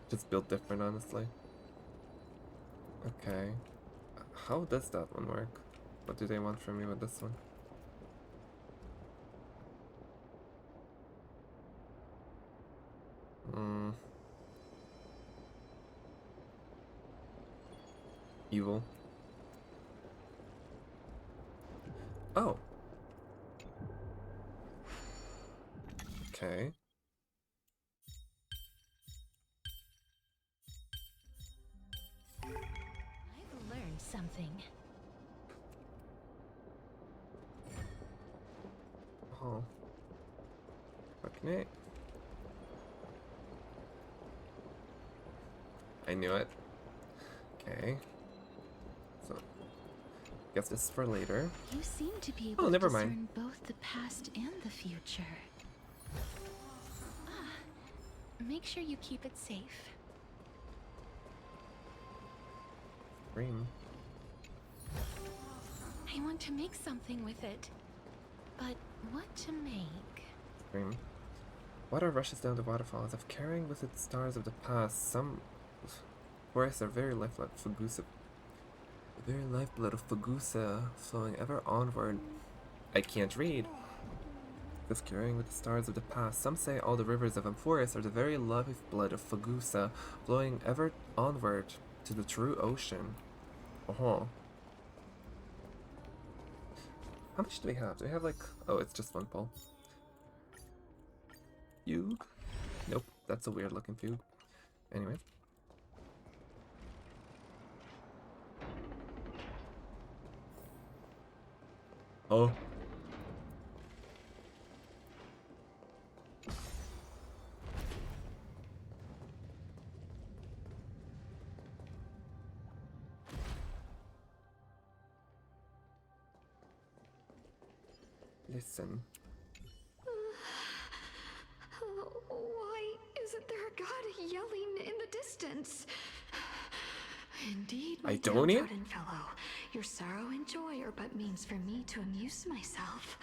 Just built different, honestly. Okay. How does that one work? What do they want from me with this one? Evil. Oh. Okay. I've learned something. Oh. Okay. I knew it. Okay. So, guess this is for later. You seem to be able to never discern mind. both the past and the future. Make sure you keep it safe. Cream. I want to make something with it. But what to make? Cream. Water rushes down the waterfalls of carrying with it stars of the past. Some forests are very lifeblood of Fagusa. The very lifeblood of Fagusa, flowing ever onward. I can't read. Of carrying with the stars of the past. Some say all the rivers of Amphoreus are the very lifeblood of Fagusa, flowing ever onward to the true ocean. Oh. How much do we have? Do we have like... Oh, it's just one pole. Fugue? Nope, that's a weird looking fugue. Anyway. Oh. Listen. Why isn't there a god yelling in the distance? Indeed, my Idonia? downtrodden fellow, your sorrow and joy are but means for me to amuse myself.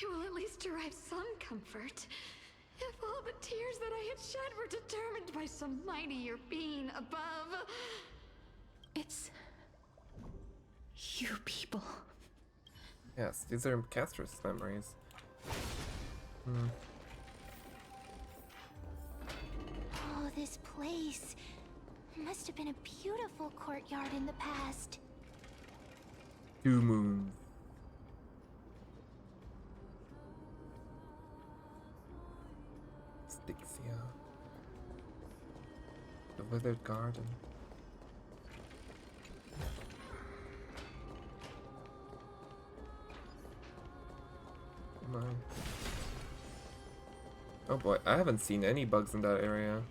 I will at least derive some comfort. If all the tears that I had shed were determined by some mightier being above. It's... you people. Yes, these are Castor's memories. Oh, this place must have been a beautiful courtyard in the past. 2 moons. Styxia. The withered garden. Come on. Oh boy, I haven't seen any bugs in that area.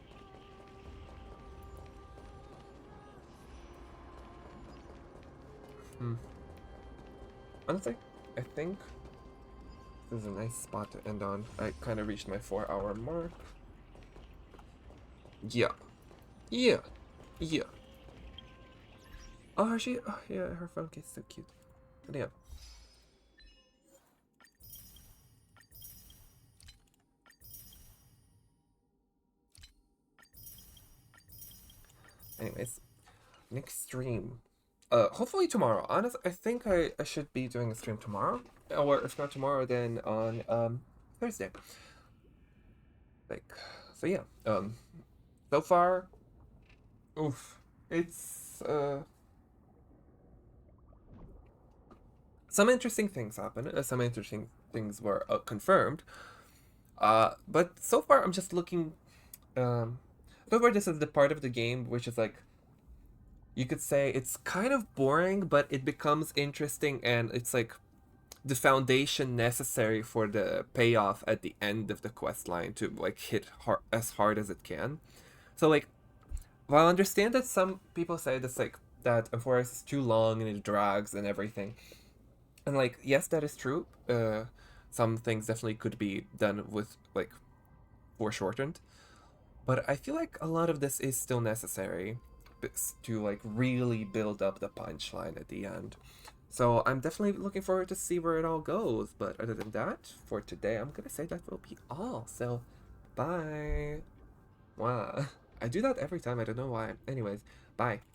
Honestly, I think this is a nice spot to end on. I kind of reached my 4-hour mark. Yeah. Yeah. Yeah. Oh, she... Oh, yeah, her phone case is so cute. But yeah. Anyways, next stream. Hopefully tomorrow. Honestly, I think I should be doing a stream tomorrow. Or if not tomorrow, then on Thursday. Like, so yeah. So far, oof. It's some interesting things happened. Some interesting things were confirmed. But so far I'm just looking. So far this is the part of the game which is like, you could say it's kind of boring, but it becomes interesting, and it's like the foundation necessary for the payoff at the end of the quest line to like hit as hard as it can. So like, while I understand that some people say that's like that Amphoreus is too long and it drags and everything, and like yes, that is true. Some things definitely could be done with like foreshortened, but I feel like a lot of this is still necessary to like really build up the punchline at the end. So I'm definitely looking forward to see where it all goes. But other than that, for today, I'm gonna say that will be all. So bye. Wow. I do that every time. I don't know why. Anyways, bye.